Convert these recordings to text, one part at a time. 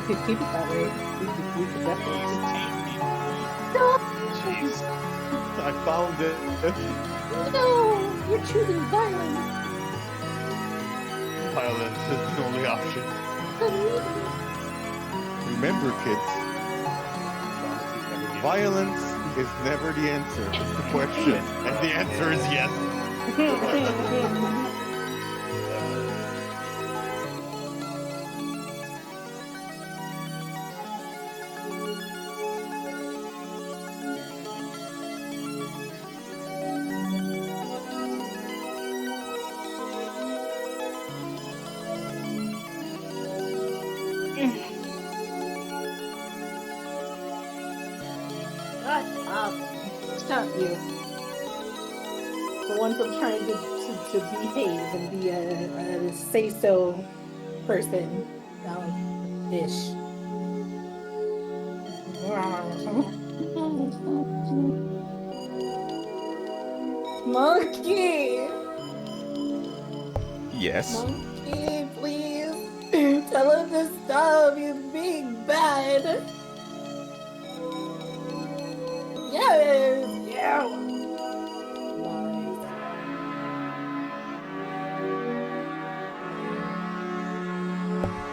keep it that way. We could definitely Please keep it. take me. No, Jeez. I found it. no, you're choosing violence. Violence is the only option. Remember, kids, violence is never the answer. It's the question. And the answer is yes. Shut up. Stop you. For once I'm trying to behave and be a say-so person. Ish. Monkey! Yes. Monkey, please. Tell him to stop. He's being bad. Yes! Yeah!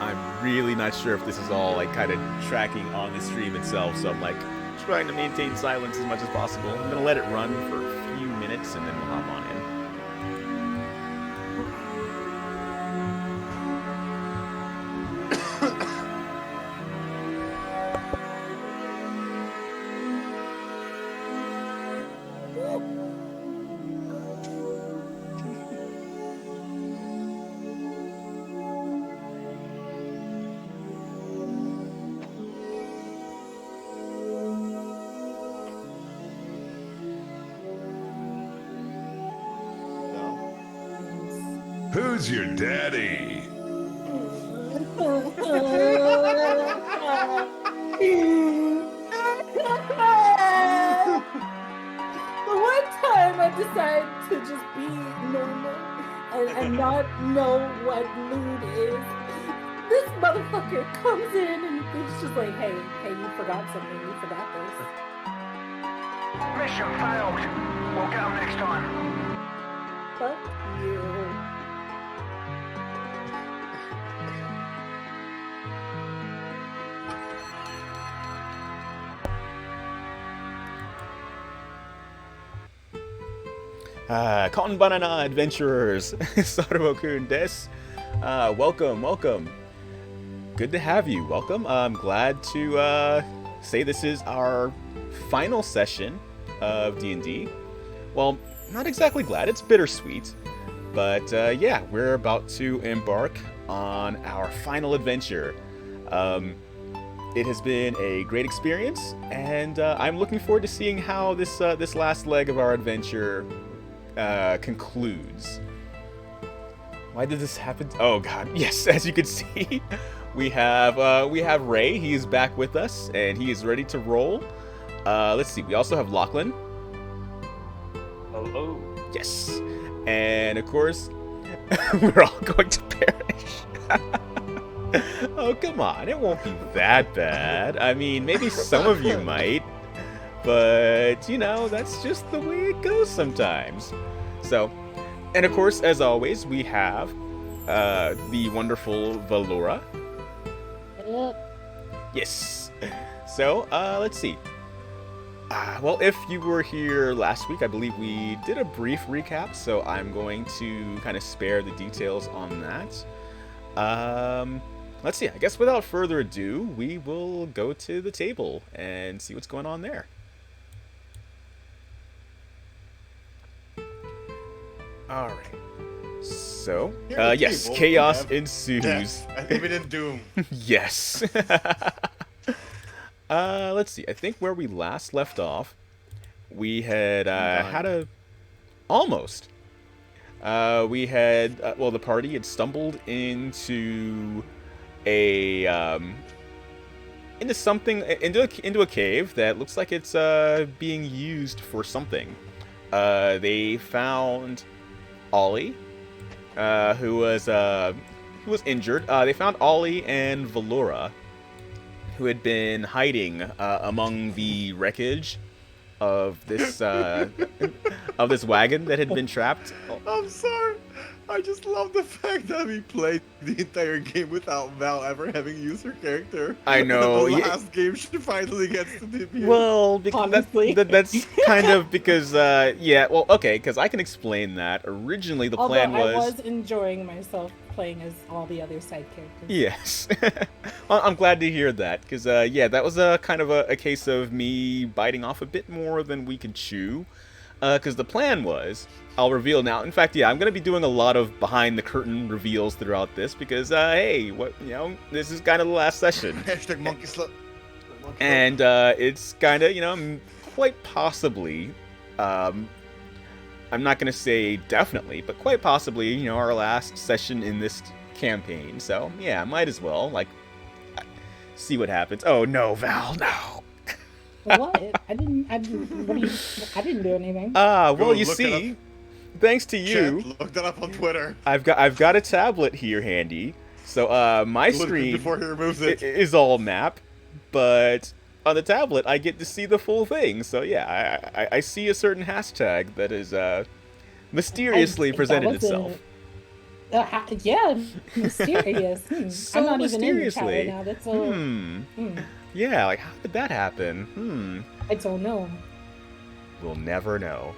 I'm really not sure if this is all like kind of tracking on the stream itself, so I'm like trying to maintain silence as much as possible. I'm gonna let it run for a few minutes and then we'll hop on in. Who's your daddy? The one time I decide to just be normal and not know what mood is, this motherfucker comes in and it's just like, hey, you forgot something. You forgot this. Mission failed. We'll get 'em next time. Fuck you. Cotton Banana Adventurers, Sarobokun des. Welcome. Good to have you. Welcome. I'm glad to say this is our final session of D&D. Well, not exactly glad. It's bittersweet. But yeah, we're about to embark on our final adventure. It has been a great experience, and I'm looking forward to seeing how this last leg of our adventure concludes. Why did this happen? Oh god, yes, as you can see, we have Ray. He is back with us, and he is ready to roll. Let's see, we also have Lachlan. Hello. Yes. And of course, we're all going to perish. Oh, come on, it won't be that bad. I mean, maybe some of you might, but, you know, that's just the way it goes sometimes. So, and of course, as always, we have the wonderful Valora. Yes. So, let's see. Well, if you were here last week, I believe we did a brief recap, so I'm going to kind of spare the details on that. Let's see, I guess without further ado, we will go to the table and see what's going on there. Alright. So, yes, chaos ensues. Death. I think we did Doom. Yes. Let's see. I think where we last left off, we had had a almost. We had well, the party had stumbled into into a cave that looks like it's being used for something. They found Ollie, who was injured. They found Ollie and Valora. who had been hiding among the wreckage of this wagon that had been trapped. I'm sorry. I just love the fact that we played the entire game without Val ever having used her character. I know. The last game she finally gets to debut. Well, because Honestly. that's kind of because, yeah, well, okay, because I can explain that. Originally, the plan Although was... I was enjoying myself playing as all the other side characters. Yes. I'm glad to hear that, because, yeah, that was a kind of a case of me biting off a bit more than we could chew. Because the plan was, I'll reveal now. In fact, yeah, I'm going to be doing a lot of behind-the-curtain reveals throughout this, because, hey, this is kind of the last session. Hashtag monkey slut. And, it's kind of, quite possibly, I'm not going to say definitely, but quite possibly, our last session in this campaign. So, yeah, might as well, see what happens. Oh, no, Val, no. What? I didn't do anything. Well, you see, thanks to you, Chat, look that up on Twitter. I've got a tablet here handy. So, my screen before he removes it is all map, but on the tablet, I get to see the full thing. So, yeah, I see a certain hashtag that is mysteriously presented itself. Yeah, mysterious. So I'm not even in the chat mysteriously. right now. That's a little... Yeah, how did that happen? I don't know. We'll never know.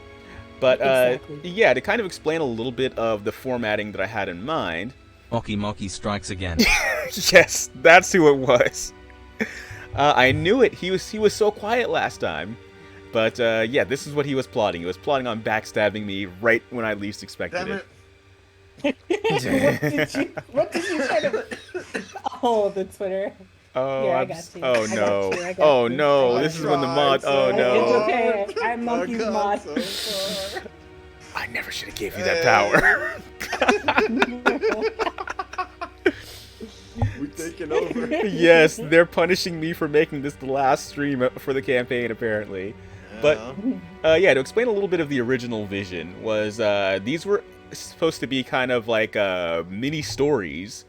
But, Exactly. yeah, to kind of explain a little bit of the formatting that I had in mind. Moki strikes again. Yes, that's who it was. I knew it. He was so quiet last time. But, yeah, this is what he was plotting. He was plotting on backstabbing me right when I least expected Damn it. What did you try to... Oh, the Twitter. Oh, Yeah, I got you. Oh I got no! you, I got Oh you. no! I This got is you. when the mod. Oh so no! It's okay. I'm I Monkey's got mod. so far. I never should have gave you that power. We're taking over. Yes, they're punishing me for making this the last stream for the campaign, apparently. But yeah, to explain a little bit of the original vision was these were supposed to be kind of like mini stories.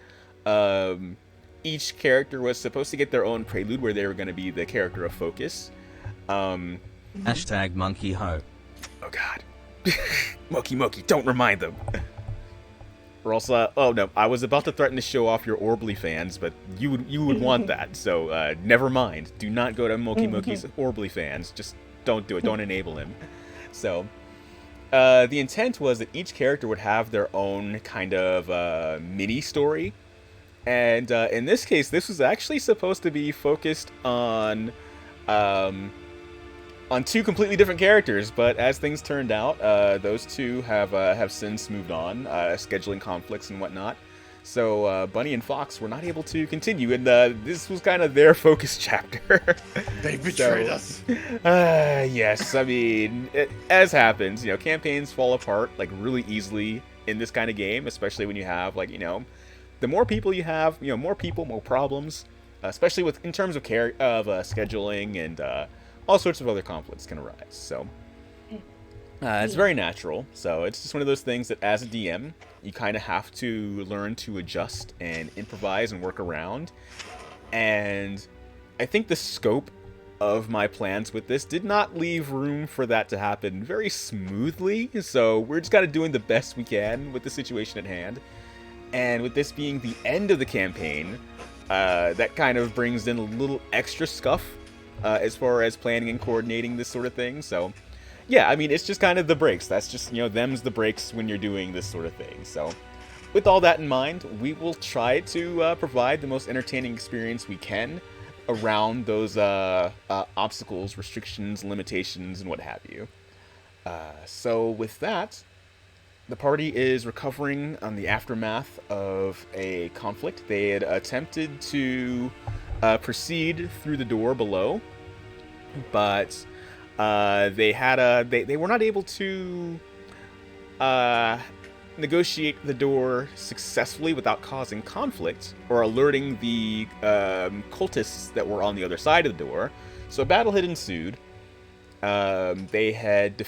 Each character was supposed to get their own prelude where they were going to be the character of focus. Hashtag monkey ho. Oh god. Moki, don't remind them. Or else, oh no, I was about to threaten to show off your Orbly fans, but you would want that, so never mind. Do not go to Moki's Orbly fans. Just don't do it. Don't enable him. So, the intent was that each character would have their own kind of mini story. And in this case, this was actually supposed to be focused on two completely different characters. But as things turned out, those two have since moved on, scheduling conflicts and whatnot. So Bunny and Fox were not able to continue, and this was kind of their focus chapter. They betrayed us. Yes, I mean, as happens, campaigns fall apart like really easily in this kind of game, especially when you have the more people you have, more people, more problems, especially in terms of scheduling and all sorts of other conflicts can arise. So it's very natural. So it's just one of those things that as a DM, you kind of have to learn to adjust and improvise and work around. And I think the scope of my plans with this did not leave room for that to happen very smoothly. So we're just kind of doing the best we can with the situation at hand. And with this being the end of the campaign, that kind of brings in a little extra scuff as far as planning and coordinating this sort of thing. So, yeah, I mean, it's just kind of the breaks. That's just, them's the breaks when you're doing this sort of thing. So, with all that in mind, we will try to provide the most entertaining experience we can around those obstacles, restrictions, limitations, and what have you. So, with that, the party is recovering on the aftermath of a conflict. They had attempted to proceed through the door below, but they were not able to negotiate the door successfully without causing conflict or alerting the cultists that were on the other side of the door. So a battle had ensued. They had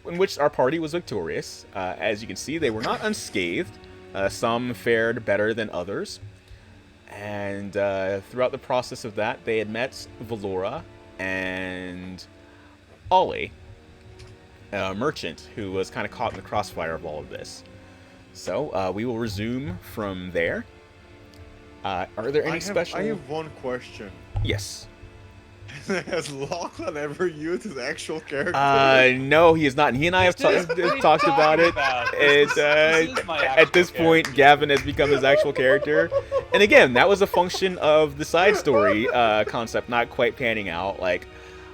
in which our party was victorious. As you can see, they were not unscathed. Some fared better than others. And throughout the process of that, they had met Valora and Ollie, a merchant who was kind of caught in the crossfire of all of this. So we will resume from there. Are there any special... I have one question. Yes. Has Lachlan ever used his actual character? No, he is not. And he and I have talked about it. At this point, Gavin has become his actual character. And again, that was a function of the side story concept not quite panning out. Like,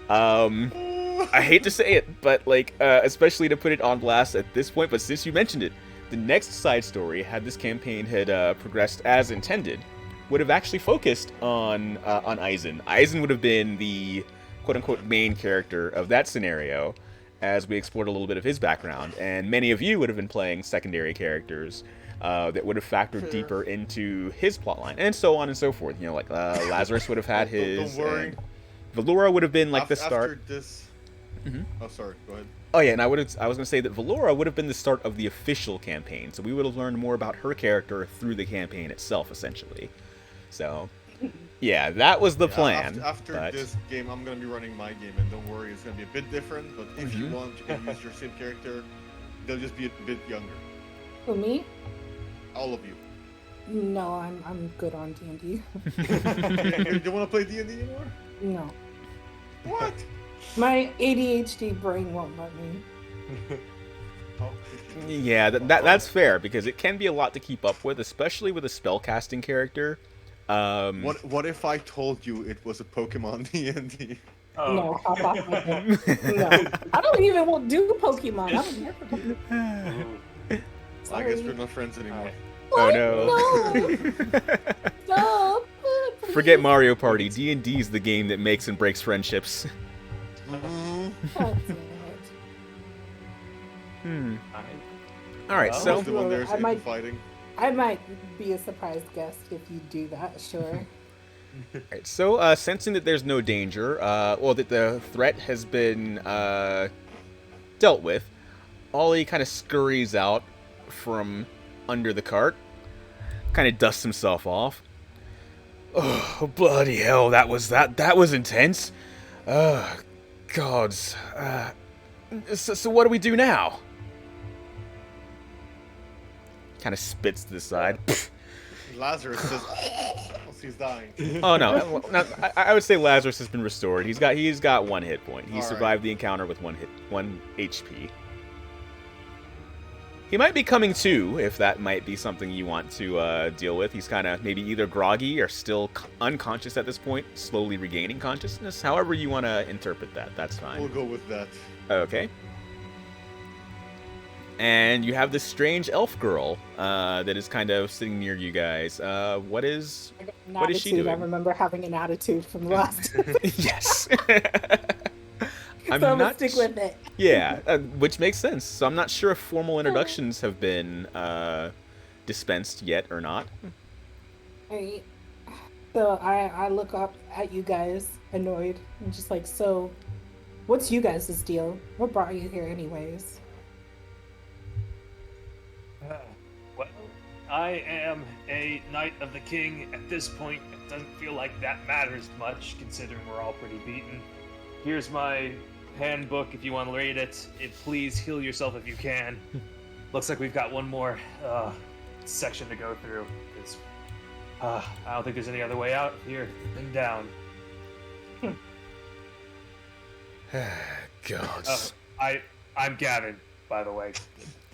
I hate to say it, but like, especially to put it on blast at this point. But since you mentioned it, the next side story, had this campaign had progressed as intended, would have actually focused on Eisen. Eisen would have been the quote-unquote main character of that scenario, as we explored a little bit of his background, and many of you would have been playing secondary characters that would have factored deeper into his plotline, and so on and so forth. You know, like Lazarus would have had his. Don't worry. Valora would have been like the start. After this. Oh, sorry. Go ahead. Oh yeah, and I was going to say that Valora would have been the start of the official campaign, so we would have learned more about her character through the campaign itself, essentially. So, yeah, that was the plan. After this game, I'm going to be running my game, and don't worry, it's going to be a bit different, but if you want, you can use your same character. They'll just be a bit younger. For me? All of you. No, I'm good on D&D. You don't want to play D&D anymore? No. What? My ADHD brain won't let me. Yeah, that's fair, because it can be a lot to keep up with, especially with a spellcasting character. What if I told you it was a Pokemon D&D? Oh. No, hop off with it. No, I don't even do Pokemon. I don't care for Pokemon. I guess we're not friends anymore. Oh no. Stop. Forget Mario Party. D&D is the game that makes and breaks friendships. That's it. Alright, so... The one there's fighting. I might be a surprise guest if you do that, sure. Alright, so sensing that there's no danger, or that the threat has been dealt with, Ollie kind of scurries out from under the cart, kind of dusts himself off. Oh, bloody hell, that was intense. Gods. So what do we do now? Kind of spits to the side. Lazarus says, he's dying. Oh no, I would say Lazarus has been restored. He's got 1 hit point. He survived the encounter with 1 HP. He might be coming to, if that might be something you want to deal with. He's kind of maybe either groggy or still unconscious at this point, slowly regaining consciousness. However you want to interpret that, that's fine. We'll go with that. Okay. And you have this strange elf girl that is kind of sitting near you guys. What is she doing? I remember having an attitude from the last. Yes. I'm not stick with it. Yeah, which makes sense. So I'm not sure if formal introductions have been dispensed yet or not. Right. So I look up at you guys, annoyed, and just like, so, what's you guys' deal? What brought you here, anyways? Well, I am a Knight of the King. At this point, it doesn't feel like that matters much, considering we're all pretty beaten. Here's my handbook if you want to read it. Please heal yourself if you can. Looks like we've got one more section to go through. I don't think there's any other way out here than down. Gods. I'm Gavin, by the way.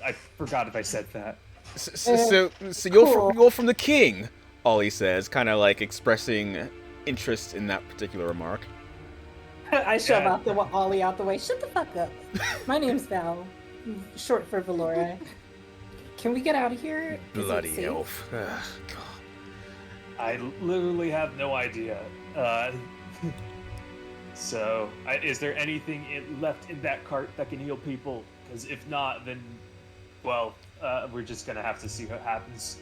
I forgot if I said that. So you're from the king, Ollie says, kind of like expressing interest in that particular remark. I shove Ollie out the way. Shut the fuck up. My name's Val, short for Valora. Can we get out of here? Bloody elf. Ugh, God. I literally have no idea. So, is there anything left in that cart that can heal people? Because if not, then, well, we're just gonna have to see what happens.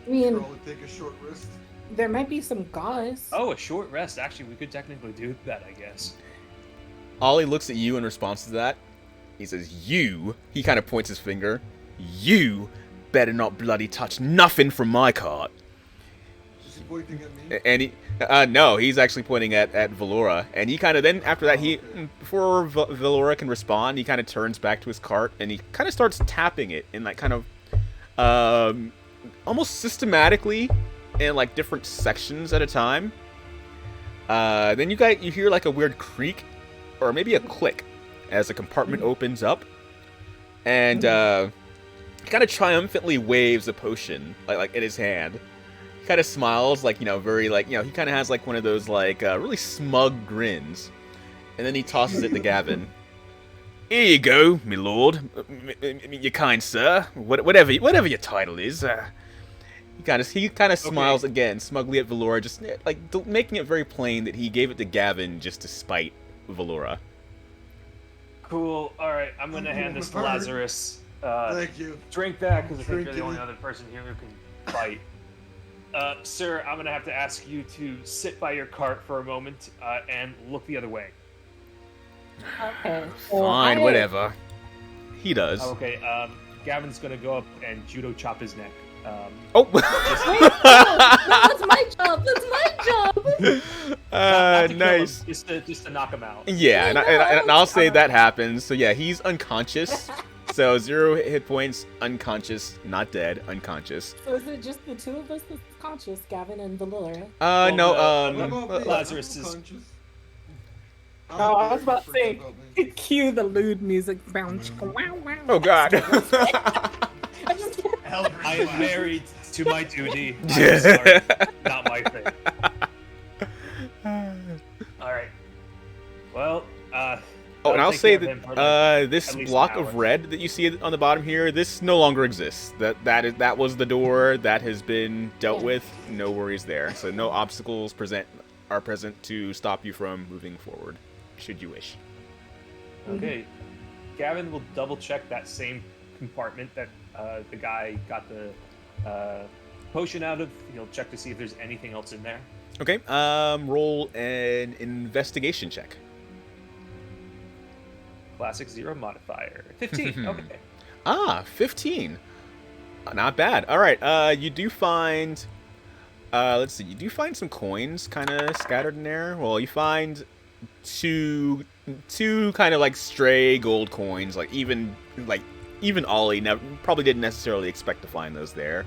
I mean, Probably take a short rest. there might be some gauze. Oh, a short rest. Actually, we could technically do that, I guess. Ollie looks at you in response to that. He says, "You." He kind of points his finger. "You better not bloody touch nothing from my cart." pointing at me? And he, no, he's actually pointing at Valora. And he kind of then, after that, before Valora can respond, he kind of turns back to his cart and he kind of starts tapping it in like kind of, almost systematically in like different sections at a time. Then you hear like a weird creak, or maybe a click, as a compartment opens up, and he kind of triumphantly waves a potion like in his hand. He kind of smiles, like, very, like, he kind of has, like, one of those, like, really smug grins. And then he tosses it to Gavin. Here you go, me lord. Your kind sir. Whatever your title is. He kind of smiles again, smugly at Valora, just, like, making it very plain that he gave it to Gavin just to spite Valora. Cool. Alright, I'm gonna hand this to Lazarus. Thank you. Drink that, because I think you're the only other person here who can fight. Sir, I'm gonna have to ask you to sit by your cart for a moment and look the other way. Okay. Fine, whatever. He does. Okay, Gavin's gonna go up and judo chop his neck. Oh! That's my job! That's my job! Nice. Just to knock him out. Yeah, and I'll say that happens. So yeah, he's unconscious. So 0 hit points, unconscious, not dead, unconscious. So is it just the two of us that's conscious, Gavin and Valora? Lazarus is... Oh, I was about to say, cue the lewd music. Oh god. I am married to my duty. I'm sorry, not my thing. Alright. Well, and I'll say that this block of red that you see on the bottom here, this no longer exists. That was the door that has been dealt with. No worries there. So no obstacles are present to stop you from moving forward, should you wish. Okay. Gavin will double check that same compartment that the guy got the potion out of. He'll check to see if there's anything else in there. Okay. Roll an investigation check. Classic 0 modifier. 15. Okay. 15. Not bad. All right. You do find. Let's see. You do find some coins kind of scattered in there. Well, you find two kind of like stray gold coins. Like even Ollie probably didn't necessarily expect to find those there.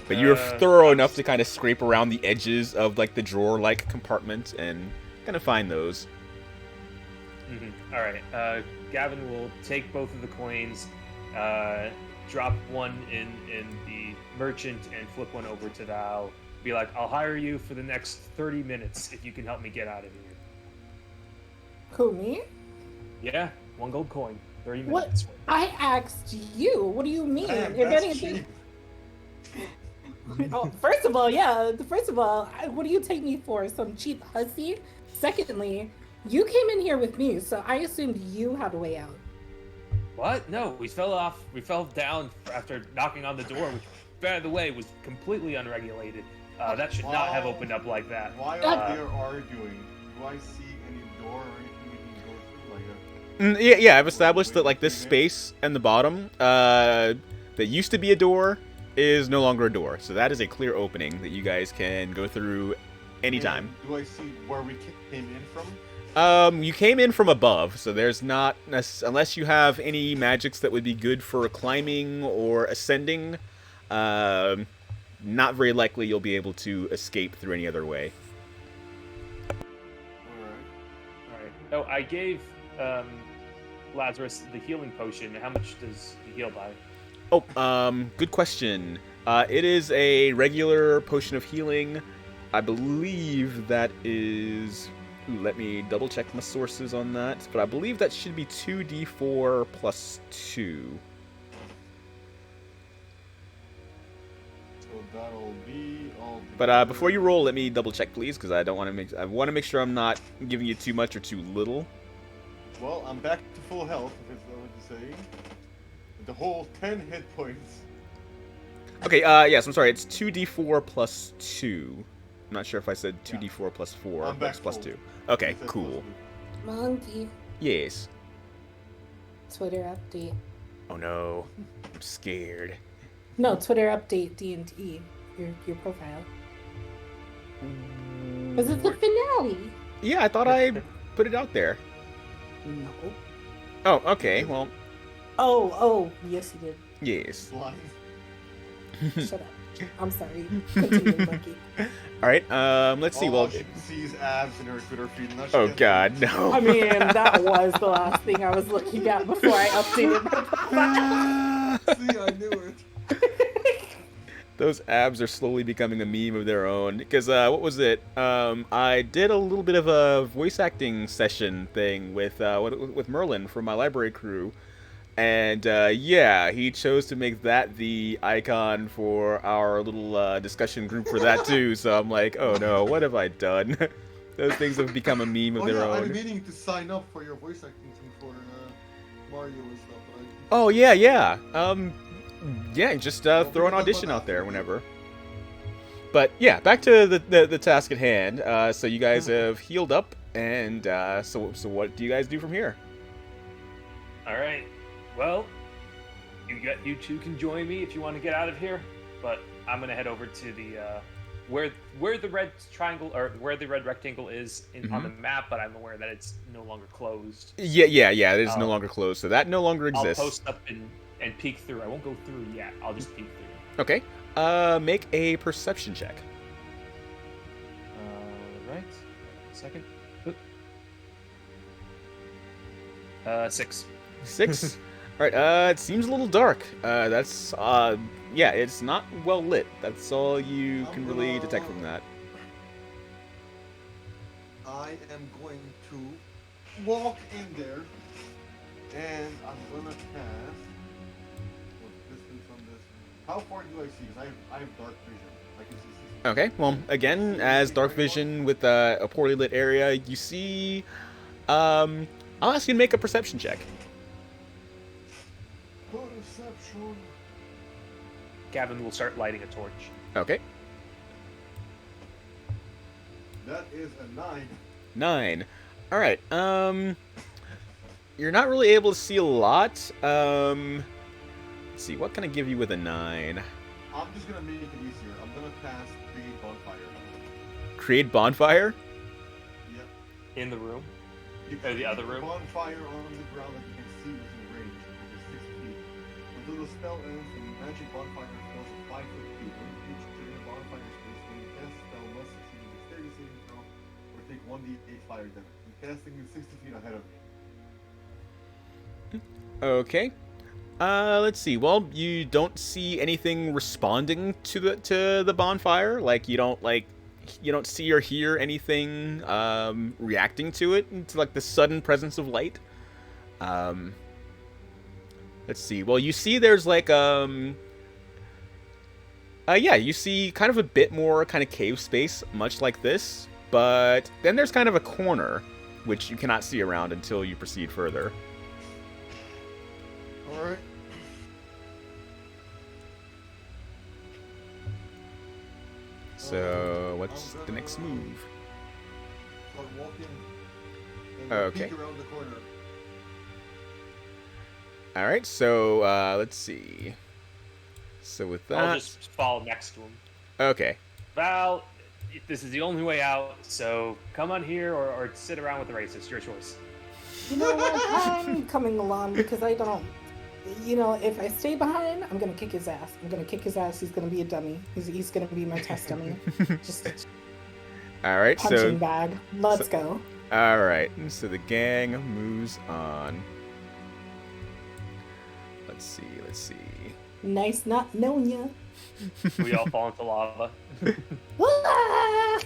But you're thorough enough to kind of scrape around the edges of like the drawer-like compartment and kind of find those. Mm-hmm. All right. Gavin will take both of the coins, drop one in the merchant, and flip one over to Val. Be like, I'll hire you for the next 30 minutes if you can help me get out of here. Who, me? Yeah, 1 gold coin, 30 minutes. What? I asked you. What do you mean? If anything. Oh, first of all, what do you take me for? Some cheap hussy? Secondly, you came in here with me, so I assumed you had a way out. What? No, we fell down after knocking on the door, which, by the way, was completely unregulated. That should not have opened up like that. Why are they arguing? Do I see any door or anything we can go through? Like Yeah, I've established that like this space and the bottom that used to be a door is no longer a door. So that is a clear opening that you guys can go through anytime. And do I see where we came in from? You came in from above, so there's not unless you have any magics that would be good for climbing or ascending. Not very likely you'll be able to escape through any other way. Alright. Oh, I gave Lazarus the healing potion. How much does he heal by? Oh, good question. It is a regular potion of healing. I believe that is... Ooh, let me double check my sources on that. But I believe that should be 2d4 plus 2. So that'll be all. But before you roll, let me double check, please, because I want to make sure I'm not giving you too much or too little. Well, I'm back to full health, if it's what you say. The whole 10 hit points. Okay, yes, I'm sorry. It's 2d4 plus 2. I'm not sure if I said 2d4 plus 4, I'm but it's back plus full. 2. Okay, cool. Monkey. Yes. Twitter update. Oh no. I'm scared. No, Twitter update D&D. your profile. Because it's the finale. Yeah, I thought I put it out there. No. Oh, okay. Well, Oh, yes, you did. yes. Blind. Shut up. I'm sorry. Continue, Monkey. All right. Let's see. All Well, she can see is abs in her Twitter feed. And now she oh gets- God, no. I mean, that was the last thing I was looking at before I updated my profile. See, I knew it. Those abs are slowly becoming a meme of their own. Because what was it? I did a little bit of a voice acting session thing with Merlin from my library crew, and yeah, he chose to make that the icon for our little discussion group for that too. So I'm like, oh no, what have I done? Those things have become a meme of Oh their yeah, own. I'm meaning to sign up for your voice acting thing for Mario and stuff. Oh yeah, yeah. Yeah, just throw an audition out there whenever. But yeah, back to the task at hand. So you guys have healed up, and so what do you guys do from here? All right. Well, you two can join me if you want to get out of here, but I'm gonna head over to the where the red triangle or where the red rectangle is on the map, but I'm aware that it's no longer closed. Yeah. It is no longer closed, so that no longer exists. I'll post up and peek through. I won't go through yet. I'll just peek through. Okay. Make a perception check. Right. Second. 6. 6. All right. It seems a little dark. That's yeah, it's not well lit. That's all you can really detect from that. I am going to walk in there, and I'm gonna cast. What distance on this? How far do I see? Because I have dark vision. I can see 60. Okay. Well, again, as dark vision with a poorly lit area, you see. I'll ask you to make a perception check. Perception. Gavin will start lighting a torch. Okay. That is a 9. 9. All right. You're not really able to see a lot. Let's see. What can I give you with a 9? I'm just gonna make it easier. I'm gonna cast Create Bonfire. Create bonfire. Yep. In the room? You Or the create other a room? bonfire on the ground that you can see within range, which is 6 feet. Until the spell ends, the magic bonfire fills a 5-foot cube. When you reach the bonfire space, when you cast the spell, must succeed a dexterity saving throw or take 1d8 fire damage. I'm casting it 60 feet ahead of me. Okay. Let's see. Well, you don't see anything responding to the bonfire. Like you don't see or hear anything reacting to it, to like the sudden presence of light. Let's see. Well, you see there's like yeah, you see kind of a bit more kind of cave space, much like this, but then there's kind of a corner which you cannot see around until you proceed further. Alright. So, what's the next move? Start walking and Okay. peek around the corner. Alright, so, let's see. So with that... I'll just fall next to him. Okay. Val, this is the only way out, so come on here or sit around with the racist. Your choice. You know what? I'm coming along because I don't. You know, if I stay behind, I'm gonna kick his ass. I'm gonna kick his ass. He's gonna be a dummy. He's gonna be my test dummy. Just a Alright, punching so... bag. Let's go. Alright, so the gang moves on. Let's see. Nice not knowing ya. We all fall into lava. Ah!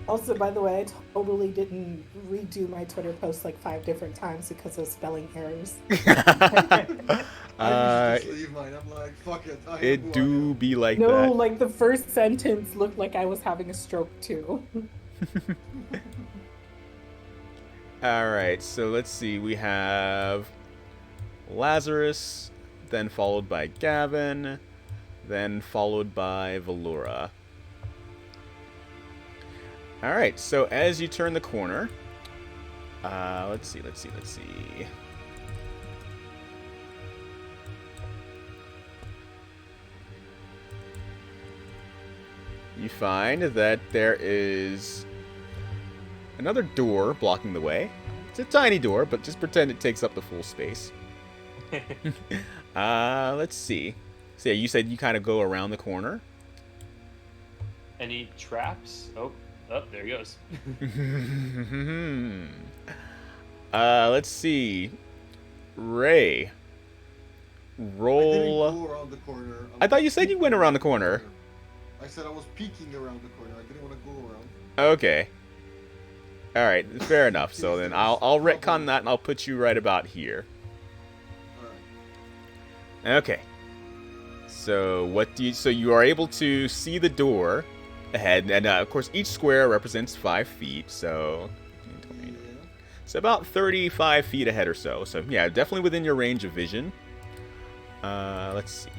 Also, by the way, I totally didn't redo my Twitter post like 5 different times because of spelling errors. I used to leave mine. I'm like, fuck it. I am who It I do am. be like No, that. like the first sentence looked like I was having a stroke too. Alright, so let's see. We have Lazarus, then followed by Gavin, then followed by Valora. Alright, so as you turn the corner, let's see. you find that there is another door blocking the way. It's a tiny door, but just pretend it takes up the full space. Let's see. So yeah, you said you kind of go around the corner. Any traps? Oh, there he goes. Let's see. Ray. Roll. I didn't go around the corner. I thought you said you went around the corner. I said I was peeking around the corner. I didn't want to go around. Okay. All right, fair enough. So then I'll retcon that and I'll put you right about here. Alright. Okay. So so you are able to see the door ahead, and of course each square represents 5 feet. So Yeah. it's about 35 feet ahead or so. So yeah, definitely within your range of vision. Let's see.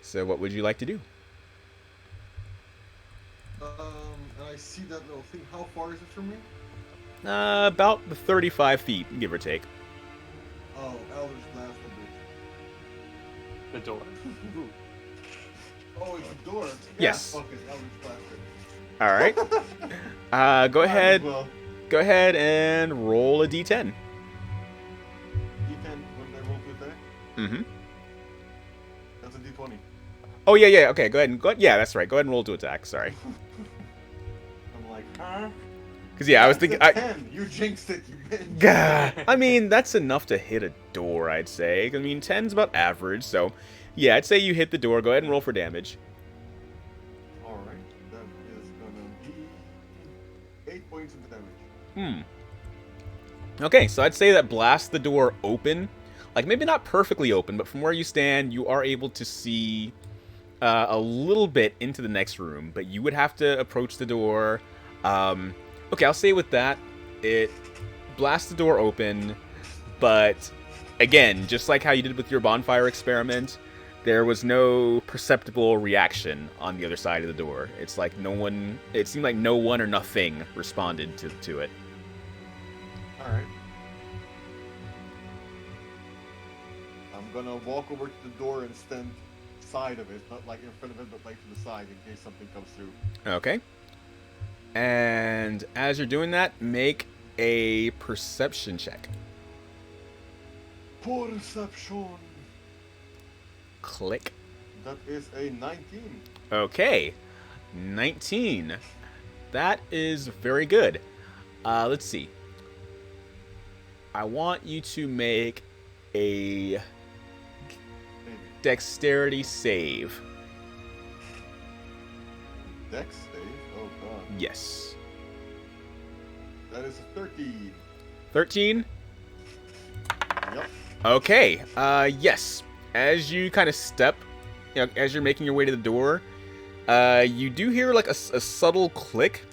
So what would you like to do? And I see that little thing. How far is it from me? About the 35 feet, give or take. Oh, Eldritch Blast the The door. bridge. Oh, it's a door. Yes. Yeah, fuck it, Eldritch Blast it. All right. Go ahead. Well, Go ahead and roll a d10. D10 when I roll to attack. Mm-hmm. That's a D20. Oh yeah. Okay, go ahead and yeah, that's right. Go ahead and roll to attack. Sorry. I'm like, huh? Because yeah, I was thinking. That's a 10. You jinxed it. You bitch. Gah. I mean, that's enough to hit a door, I'd say. I mean, 10's about average, so yeah, I'd say you hit the door. Go ahead and roll for damage. All right, that is gonna be 8 points of damage. Okay, so I'd say that blast the door open. Like, maybe not perfectly open, but from where you stand, you are able to see a little bit into the next room. But you would have to approach the door. Okay, I'll say with that, it blasts the door open. But, again, just like how you did with your bonfire experiment, there was no perceptible reaction on the other side of the door. It's like it seemed like no one or nothing responded to it. Alright. I'm gonna walk over to the door and stand side of it, not like in front of it, but like to the side in case something comes through. Okay. And as you're doing that, make a perception check. Perception. Click. That is a 19. Okay. 19. That is very good. Let's see. I want you to make a Maybe. dexterity save. Dex save? Oh god. Yes. That is a 13. 13? Yep. Okay. Yes. As you kind of step, as you're making your way to the door, you do hear like a subtle click,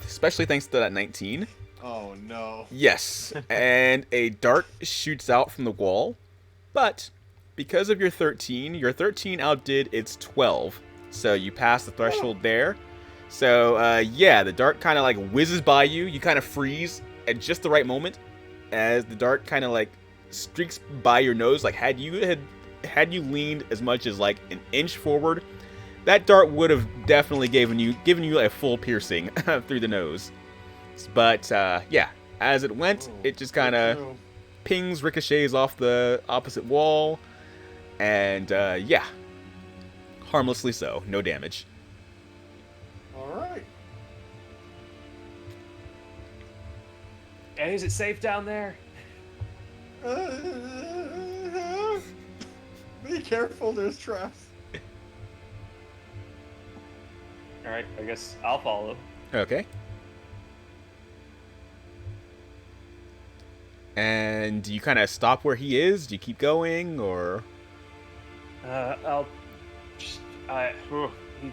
especially thanks to that 19. Oh no. Yes, and a dart shoots out from the wall, but because of your 13 outdid its 12, so you pass the threshold there. So, yeah, the dart kind of like whizzes by you. You kind of freeze at just the right moment as the dart kind of like streaks by your nose. Like had you leaned as much as like an inch forward, that dart would have definitely given you a full piercing through the nose. But yeah, as it went, it just kind of pings, ricochets off the opposite wall, and yeah, harmlessly so, no damage. Alright. Hey, is it safe down there? Be careful, there's traps. Alright, I guess I'll follow. Okay. And do you kind of stop where he is? Do you keep going, or?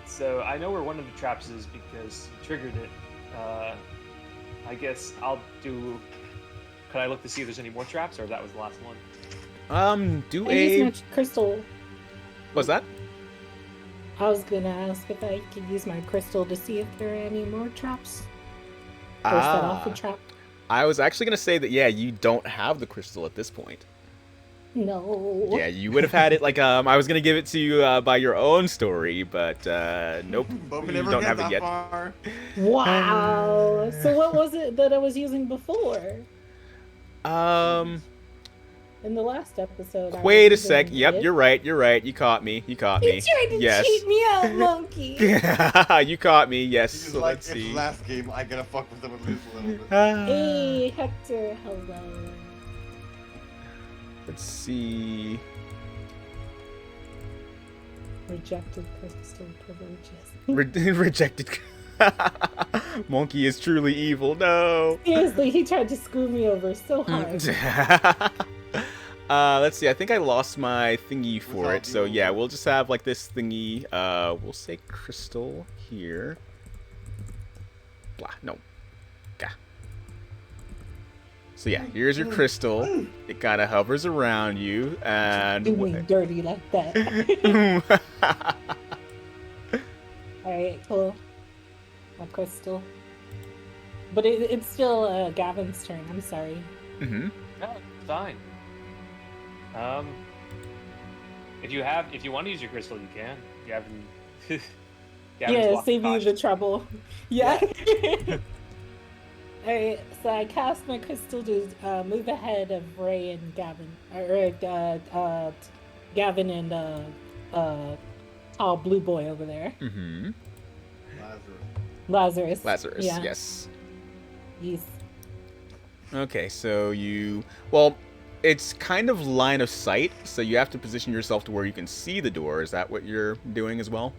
So I know where one of the traps is because he triggered it. I guess I'll do. Can I look to see if there's any more traps, or that was the last one? Do I a. use my crystal. What's that? I was gonna ask if I could use my crystal to see if there are any more traps. Or set off a trap. I was actually gonna say that yeah, you don't have the crystal at this point. No. Yeah, you would have had it like I was gonna give it to you by your own story, but nope, But we you never don't get have it that yet. far. Wow. So what was it that I was using before? In the last episode. Wait a sec. Yep, you're right. You're right. You caught me. You caught me. You tried to Yes. cheat me out, monkey. You caught me. Yes. He's So like, let's it's see. last game, I gotta fuck with him at least a little bit. Hey, Hector, hello. Let's see. Rejected crystal privileges. Rejected. Monkey is truly evil. No. Seriously, he tried to screw me over so hard. Let's see. I think I lost my thingy for it. So yeah, we'll just have like this thingy. We'll say crystal here. Blah. No. Gah. So yeah, here's your crystal. It kind of hovers around you and. Do me dirty like that. Alright, cool. My crystal. But it's still Gavin's turn. I'm sorry. Mm-hmm. No, it's fine. If you want to use your crystal, you can. Gavin's Yeah, walking save you the cautious. trouble. Yeah. Alright, so I cast my crystal to move ahead of Ray and Gavin. Gavin and tall blue boy over there. Mm-hmm. Lazarus. Lazarus. Yeah. Yes. Yes. Okay, so well, it's kind of line of sight, so you have to position yourself to where you can see the door. Is that what you're doing as well?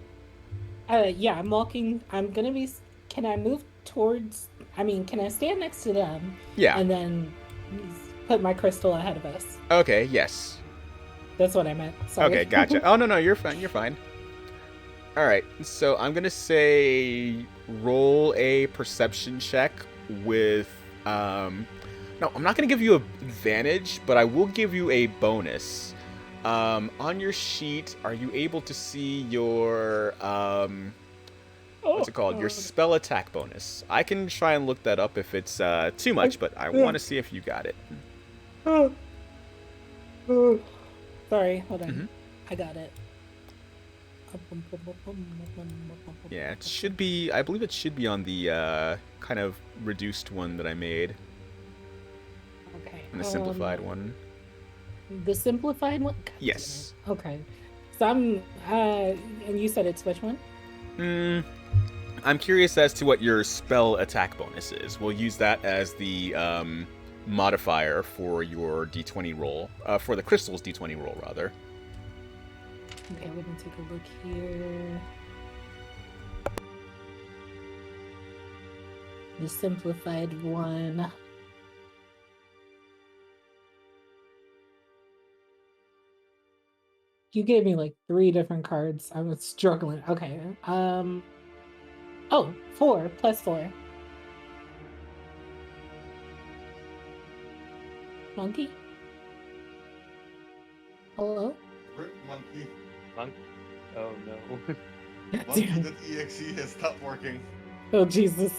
Yeah, I'm walking. I'm gonna be. Can I move towards? Can I stand next to them? Yeah. And then put my crystal ahead of us. Okay. Yes. That's what I meant. Sorry. Okay. Gotcha. Oh no, you're fine. You're fine. All right. So I'm gonna say roll a perception check with. No, I'm not gonna give you an advantage, but I will give you a bonus. On your sheet, are you able to see your what's it called? Your spell attack bonus. I can try and look that up if it's too much, but I want to see if you got it. Sorry, hold on. Mm-hmm. I got it. Yeah, it should be. I believe it should be on the kind of reduced one that I made, Okay. and the simplified one. The simplified one? God Yes. damn it. Okay. So I'm. And you said it's which one? I'm curious as to what your spell attack bonus is. We'll use that as the modifier for your D20 roll, for the crystal's D20 roll, rather. Okay, we're gonna take a look here. The simplified one. You gave me like 3 different cards. I was struggling. Okay. Oh, 4 plus 4. Monkey? Hello? Rip monkey. Oh no. Monkey.exe has stopped working. Oh, Jesus.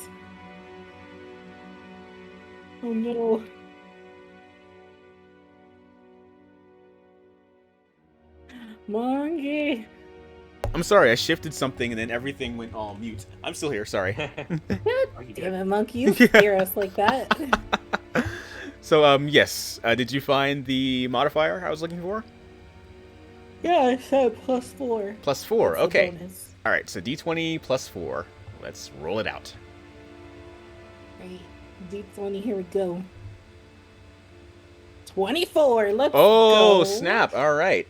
Oh, no. Monkey. I'm sorry, I shifted something and then everything went all mute. I'm still here, sorry. Damn it, Monkey. You scare us like that. So, yes. Did you find the modifier I was looking for? Yeah, I said plus 4. Plus 4, That's the okay. bonus. Alright, so D20 plus 4. Let's roll it out. Right. D20, here we go. 24, let's go. Oh, snap. Alright.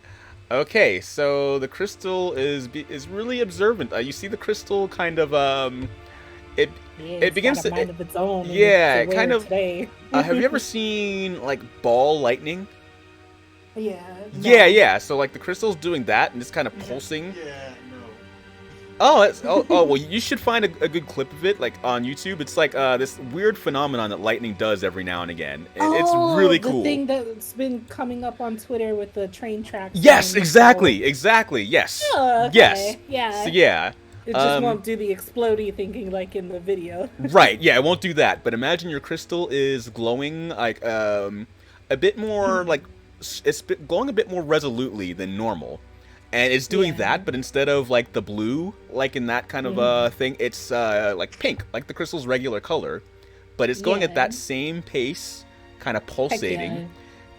Okay, so the crystal is really observant. You see the crystal kind of, it begins got a to... mind of its own. Yeah, and it's kind aware of... Today. have you ever seen, like, ball lightning? Yeah. Yeah. So, like, the crystal's doing that and it's kind of pulsing. Yeah, no. Oh, well, you should find a good clip of it, like, on YouTube. It's like this weird phenomenon that lightning does every now and again. It's really cool. The thing that's been coming up on Twitter with the train tracks. Yes, exactly, yes. Oh, okay. Yes. Yeah. So, yeah. It just won't do the explodey thinking like in the video. Right, yeah, it won't do that. But imagine your crystal is glowing like a bit more like glowing a bit more resolutely than normal. And it's doing that, but instead of like the blue, like in that kind of thing, it's like pink, like the crystal's regular color. But it's going at that same pace, kind of pulsating.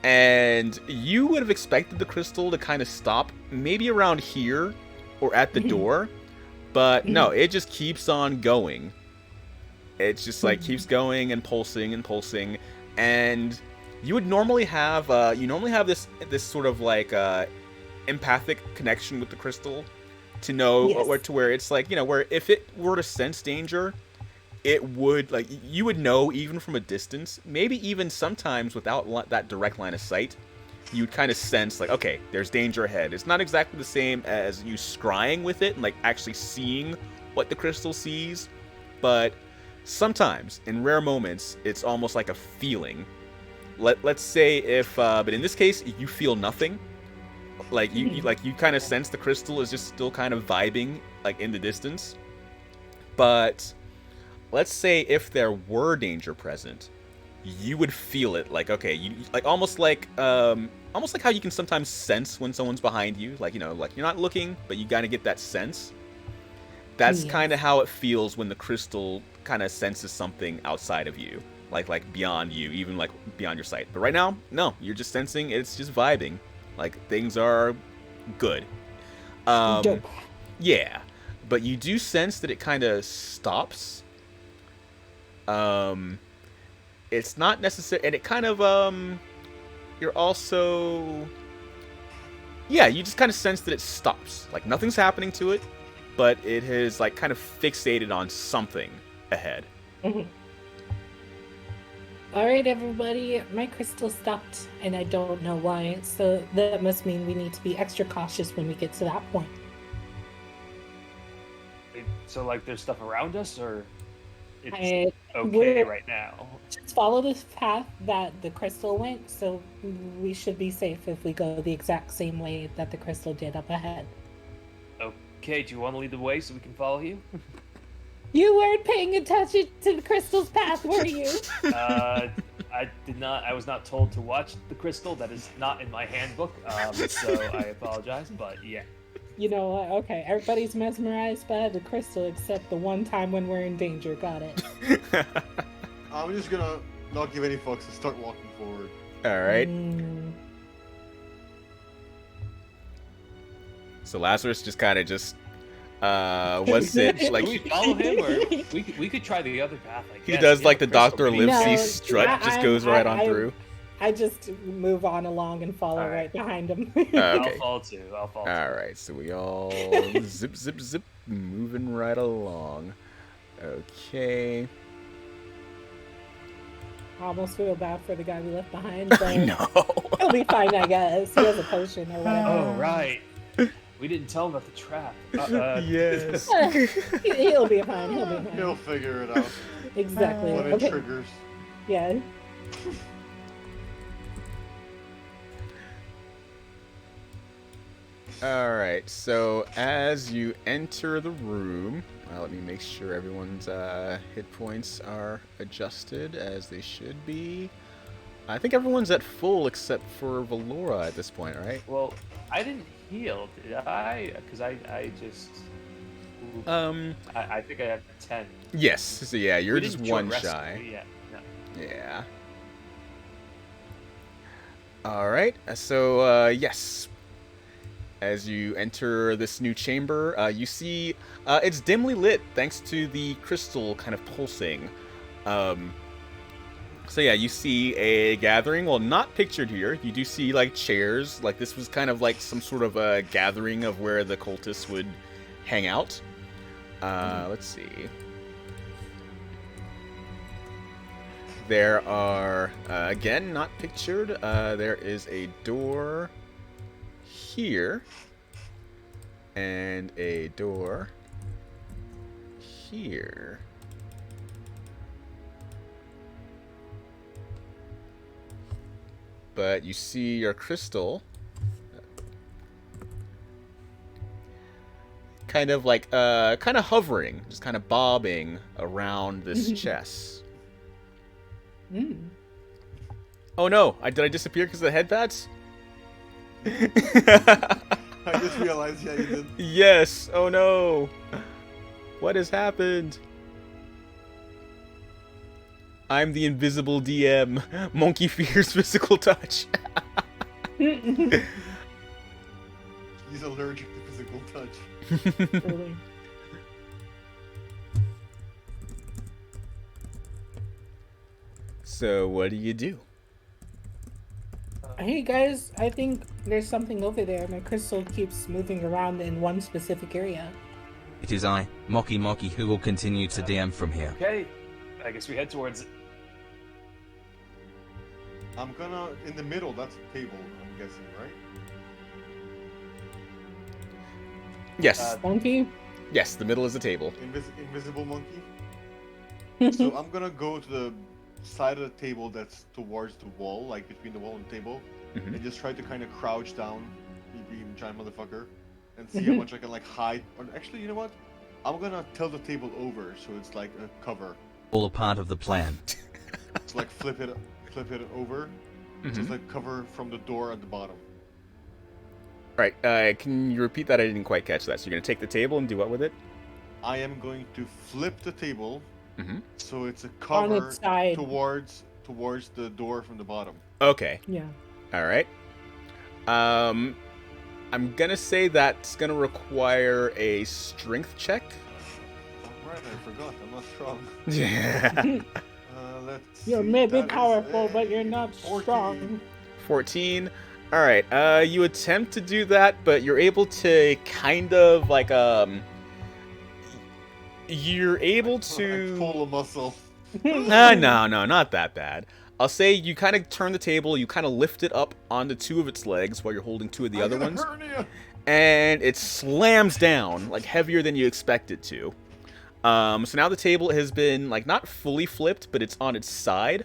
And you would have expected the crystal to kind of stop maybe around here or at the door. But no, it just keeps on going. It's just like keeps going and pulsing and pulsing. And you would normally have this sort of like empathic connection with the crystal to know where it's like, you know, where if it were to sense danger, it would, like, you would know even from a distance, maybe even sometimes without that direct line of sight, you'd kind of sense like, okay, there's danger ahead. It's not exactly the same as you scrying with it and like actually seeing what the crystal sees, but sometimes in rare moments it's almost like a feeling. Let's say if but in this case you feel nothing, like you kind of sense the crystal is just still kind of vibing like in the distance. But let's say if there were danger present, you would feel it, like, okay, you like almost like how you can sometimes sense when someone's behind you, like, you know, like you're not looking but you gotta get that sense. That's kind of how it feels when the crystal kind of senses something outside of you, like beyond you, even like beyond your sight. But right now, no, you're just sensing it's just vibing, like things are good. Yeah, but you do sense that it kind of stops. It's not necessary, and it kind of you're also, yeah, you just kind of sense that it stops, like nothing's happening to it, but it is like kind of fixated on something ahead. All right, everybody, my crystal stopped, and I don't know why, so that must mean we need to be extra cautious when we get to that point. So, like, there's stuff around us, or it's okay right now? Just follow this path that the crystal went, so we should be safe if we go the exact same way that the crystal did up ahead. Okay, do you want to lead the way so we can follow you? You weren't paying attention to the crystal's path, were you? I did not. I was not told to watch the crystal. That is not in my handbook, so I apologize, but yeah. You know what? Okay, everybody's mesmerized by the crystal except the one time when we're in danger. Got it. I'm just gonna not give any fucks and start walking forward. Alright. So Lazarus just kind of just what's it like? Can we follow him, or we could try the other path? I guess. He does like the Dr. No, Livesey strut, just goes right on through. I just move on along and follow right behind him. Okay. I'll follow too. Alright, so we all zip, zip, zip, moving right along. Okay. I almost feel bad for the guy we left behind, but I know. he'll be fine, I guess. He has a potion or whatever. Oh, right. We didn't tell him about the trap. Yes. He'll be fine. He'll be fine. He'll figure it out. Exactly. When it triggers. Yeah. Alright, so as you enter the room, let me make sure everyone's hit points are adjusted as they should be. I think everyone's at full except for Valora at this point, right? Well, I didn't heal, did I? Because I just... I think I have 10. Yes, so yeah, you're just one rescue, shy. Yeah, no. Yeah. Alright, so yes. As you enter this new chamber, you see it's dimly lit thanks to the crystal kind of pulsing. So yeah, you see a gathering. Well, not pictured here. You do see like chairs. Like this was kind of like some sort of a gathering of where the cultists would hang out. Let's see. There are, again, not pictured. There is a door here, and a door here. But you see your crystal kind of like kind of hovering, just kind of bobbing around this chest. Oh no, did I disappear because of the head pats? I just realized, yeah, you did. Yes. Oh no. What has happened? I'm the invisible DM. Monkey fears physical touch. He's allergic to physical touch. Totally. So what do you do? Hey guys, I think there's something over there. My crystal keeps moving around in one specific area. It is I, Mocky Mocky, who will continue to DM from here. Okay, I guess we head towards it. I'm gonna in the middle. That's a table. I'm guessing, right? Yes. Monkey? Yes, the middle is the table. Invisible monkey. So I'm gonna go to the side of the table that's towards the wall, like between the wall and the table, and just try to kind of crouch down, you being a giant motherfucker, and see how much I can like hide. Or actually, you know what? I'm gonna tilt the table over so it's like a cover. All a part of the plan. So like flip it over, so it's like cover from the door at the bottom. Right. Can you repeat that? I didn't quite catch that. So you're gonna take the table and do what with it? I am going to flip the table so it's a On cover its side. towards the door from the bottom. Okay. Yeah. All right. I'm gonna say that's gonna require a strength check. Alright, I forgot. I'm not strong. Yeah. Let's You're see, maybe that is powerful, a but you're not 14. strong. 14. All right. You attempt to do that, but you're able to kind of like you're able I to. pull a muscle. No, not that bad. I'll say you kind of turn the table, you kind of lift it up onto two of its legs while you're holding two of the other ones, and it slams down like heavier than you expect it to. So now the table has been like not fully flipped, but it's on its side.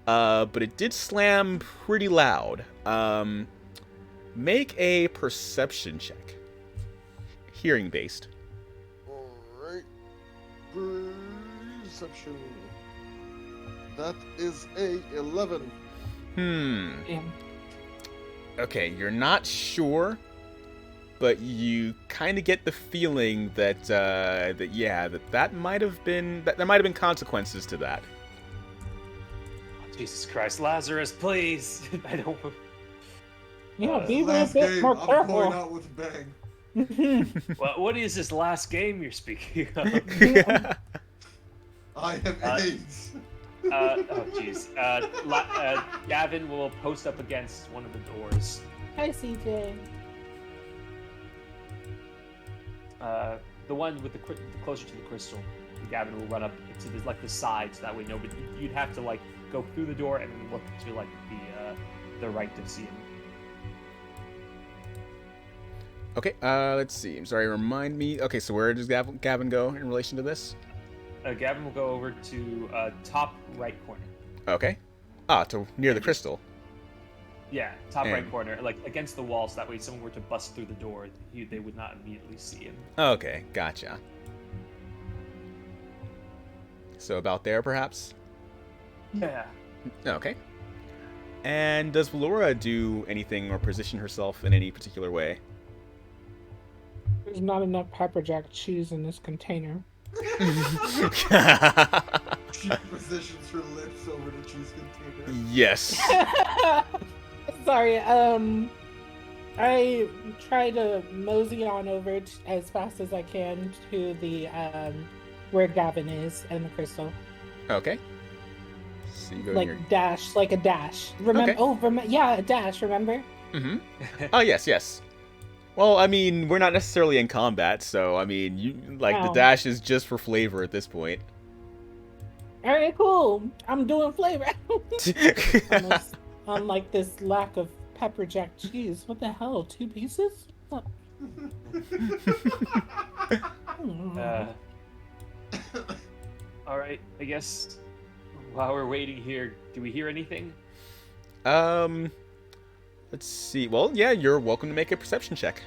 But it did slam pretty loud. Make a perception check. Hearing based. Alright. Perception. That is a 11. Damn. Okay, you're not sure, but you kind of get the feeling that that might have been there might have been consequences to that. Jesus Christ, Lazarus, please! I don't. Yeah, be a little Last bit game, more I'm going careful. out with a bang. What is this last game you're speaking of? I have AIDS. Oh jeez. Gavin will post up against one of the doors. Hi, CJ. The one with the closer to the crystal. Gavin will run up to the side, so that way nobody. You'd have to like go through the door and then look to like the right to see him. Okay, let's see. I'm sorry, remind me. Okay, so where does Gavin go in relation to this? Gavin will go over to top right corner. Okay. To near the crystal. Yeah, top right And- corner, like against the wall, so that way if someone were to bust through the door, they would not immediately see him. Okay, gotcha. So about there, perhaps? Yeah. Okay. And does Valora do anything or position herself in any particular way? There's not enough pepper jack cheese in this container. She positions her lips over the cheese container. Yes. Sorry, I try to mosey on over as fast as I can to the where Gavin is and the crystal. Okay. So you go Like near. dash, like a dash. Remember? Okay. Oh, yeah, a dash. Remember? Mm-hmm. Oh yes. Well, I mean, we're not necessarily in combat, so I mean, you like the Wow. dash is just for flavor at this point. All right, cool. I'm doing flavor. Unlike this lack of pepper jack cheese. What the hell? 2 pieces? What? All right. I guess while we're waiting here, do we hear anything? Let's see. Well, yeah, you're welcome to make a perception check.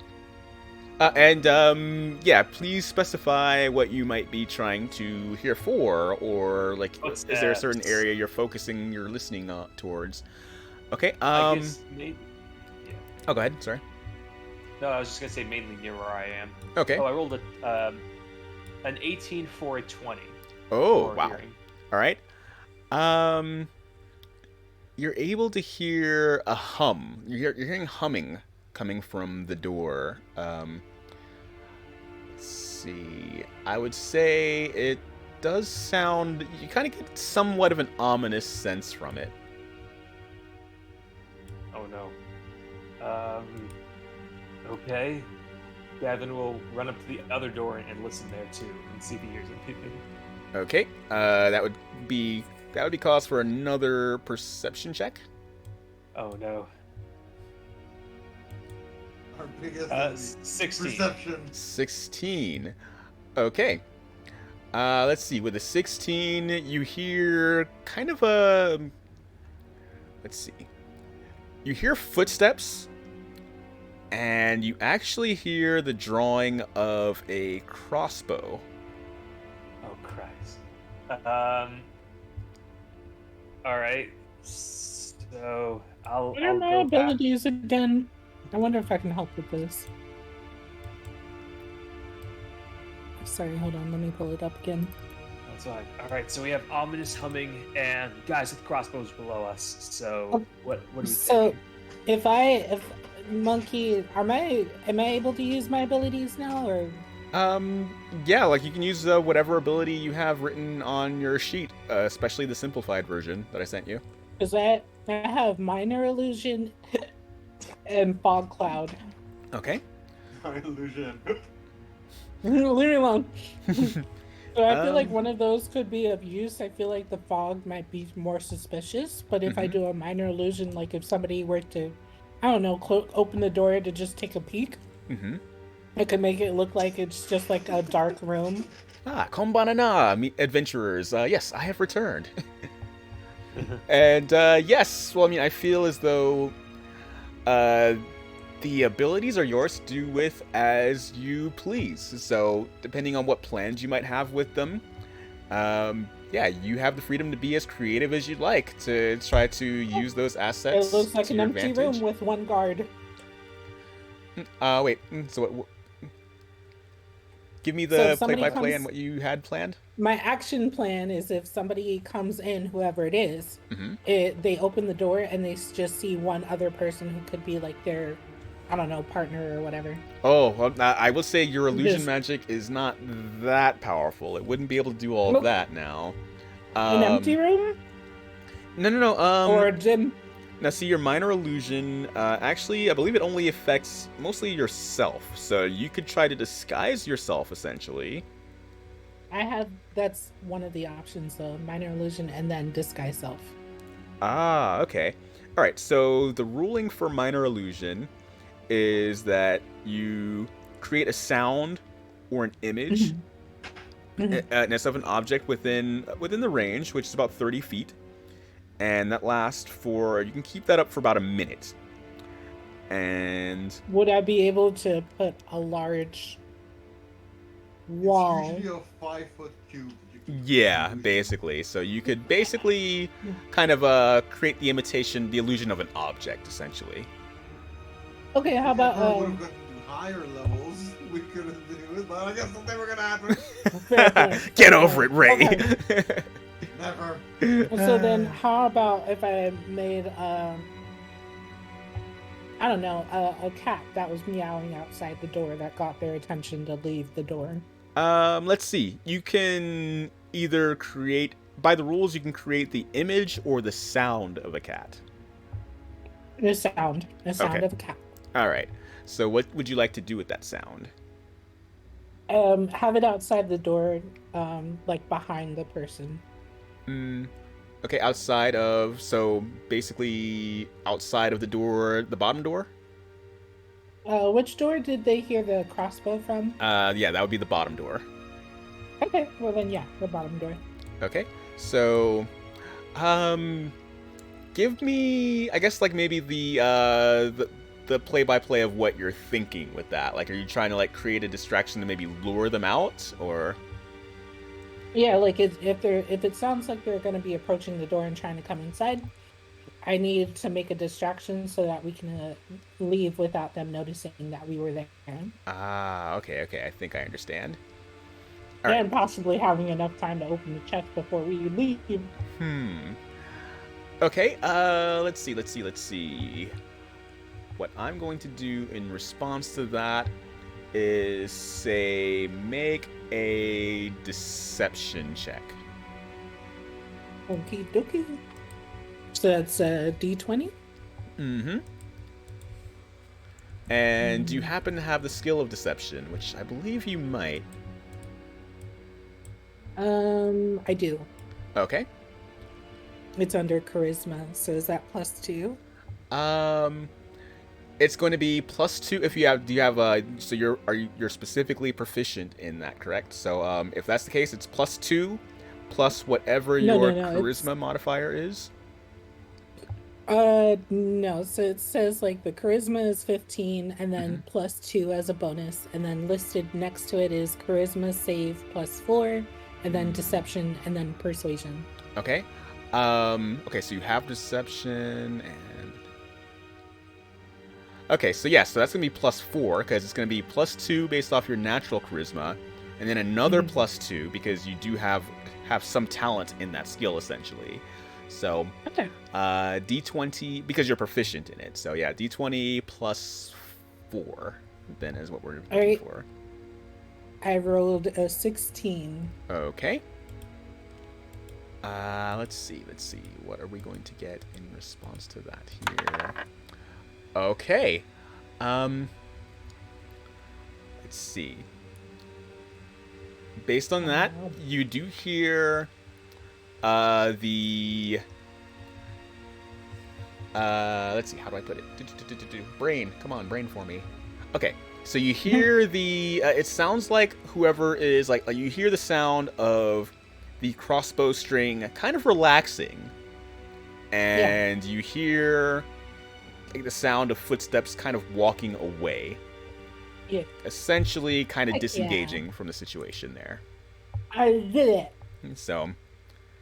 Yeah, please specify what you might be trying to hear for, or like, What's is there a that? certain area you're focusing your listening towards? Okay. I guess yeah. Oh, go ahead. Sorry. No, I was just gonna say mainly near where I am. Okay. Oh, I rolled an 18 for a 20. Oh, for wow. hearing. All right. You're able to hear a hum. You're hearing humming coming from the door. Let's see. I would say it does sound. You kind of get somewhat of an ominous sense from it. Oh no. Okay. Gavin will run up to the other door and listen there too, and see if he hears anything. Okay. That would be cause for another perception check. Oh no. Our biggest 16. perception. 16. Okay. Let's see. With a 16, you hear kind of a. Let's see. You hear footsteps, and you actually hear the drawing of a crossbow. Oh Christ. All right. So I'll. What are I'll my go back. abilities again? I wonder if I can help with this. Sorry, hold on. Let me pull it up again. That's fine. All right. So we have ominous humming and guys with crossbows below us. So what do we So, think? if Monkey, am I able to use my abilities now, or? Yeah, like you can use whatever ability you have written on your sheet, especially the simplified version that I sent you. Because I have minor illusion and fog cloud. Okay. My illusion. Leave me alone. So I feel like one of those could be of use. I feel like the fog might be more suspicious, but if I do a minor illusion, like if somebody were to, I don't know, open the door to just take a peek, it could make it look like it's just like a dark room. Ah, konbanana, adventurers. Yes, I have returned. And yes, well, I mean, I feel as though the abilities are yours to do with as you please. So, depending on what plans you might have with them, yeah, you have the freedom to be as creative as you'd like to try to use those assets. It looks like to an your empty advantage. room with one guard. Wait. So what? Give me So the if somebody play-by-play comes- and what you had planned. My action plan is if somebody comes in, whoever it is, Mm-hmm. they open the door and they just see one other person who could be like their, I don't know, partner or whatever. Oh, well, I will say your illusion This- magic is not that powerful. It wouldn't be able to do all Nope. of that now. An empty room? No. Or a gym? Now, see, your minor illusion, actually, I believe it only affects mostly yourself. So you could try to disguise yourself, essentially. That's one of the options though, minor illusion and then disguise self. Ah, okay. All right, so the ruling for minor illusion is that you create a sound or an image of an object within the range, which is about 30 feet. And that lasts for, you can keep that up for about a minute. And Would I be able to put a large wall? It's usually a 5-foot cube. that you can yeah, illusion. basically. So you could basically kind of create the illusion of an object, essentially. Okay, how about If we would've gotten to higher levels, we could have do it, but I guess that's never gonna happen. fair point, Get fair over it, point. Ray. Okay. Never. So then, how about if I made I don't know, a cat that was meowing outside the door that got their attention to leave the door? Let's see. You can either create, by the rules, you can create the image or the sound of a cat. A sound Okay. of a cat. All right. So what would you like to do with that sound? Have it outside the door, like behind the person. Okay, outside of, so basically outside of the door, the bottom door? Which door did they hear the crossbow from? Yeah, that would be the bottom door. Okay, well then yeah, the bottom door. Okay, so, give me, I guess, like maybe the the play-by-play of what you're thinking with that. Like, are you trying to like create a distraction to maybe lure them out, or? Yeah, like if it sounds like they're going to be approaching the door and trying to come inside, I need to make a distraction so that we can leave without them noticing that we were there. Ah, okay, okay. I think I understand. And possibly having enough time to open the chest before we leave. Okay, let's see. What I'm going to do in response to that is say make a deception check. Okie dokie. So that's a D20? Mm-hmm. And do you happen to have the skill of deception, which I believe you might? I do. Okay. It's under charisma, so is that +2? It's going to be +2 if you have. Do you have so you're specifically proficient in that, correct? So if that's the case, it's +2 plus whatever your charisma modifier is. No. So it says like the charisma is 15, and then +2 as a bonus, and then listed next to it is charisma save +4, and then deception, and then persuasion. Okay. Okay, so you have deception and. Okay, so yeah, so that's gonna be +4 because it's gonna be +2 based off your natural charisma, and then another +2 because you do have some talent in that skill essentially. So D20 because you're proficient in it. So yeah, D20 +4 then is what we're looking for. I rolled a 16. Okay. Let's see. What are we going to get in response to that here? Okay. Let's see. Based on that, you do hear the let's see, how do I put it? Brain, come on, brain for me. Okay. So you hear the it sounds like whoever is like you hear the sound of the crossbow string kind of relaxing. And you hear like the sound of footsteps kind of walking away. Yeah. Essentially kind of disengaging from the situation there. I did it. So,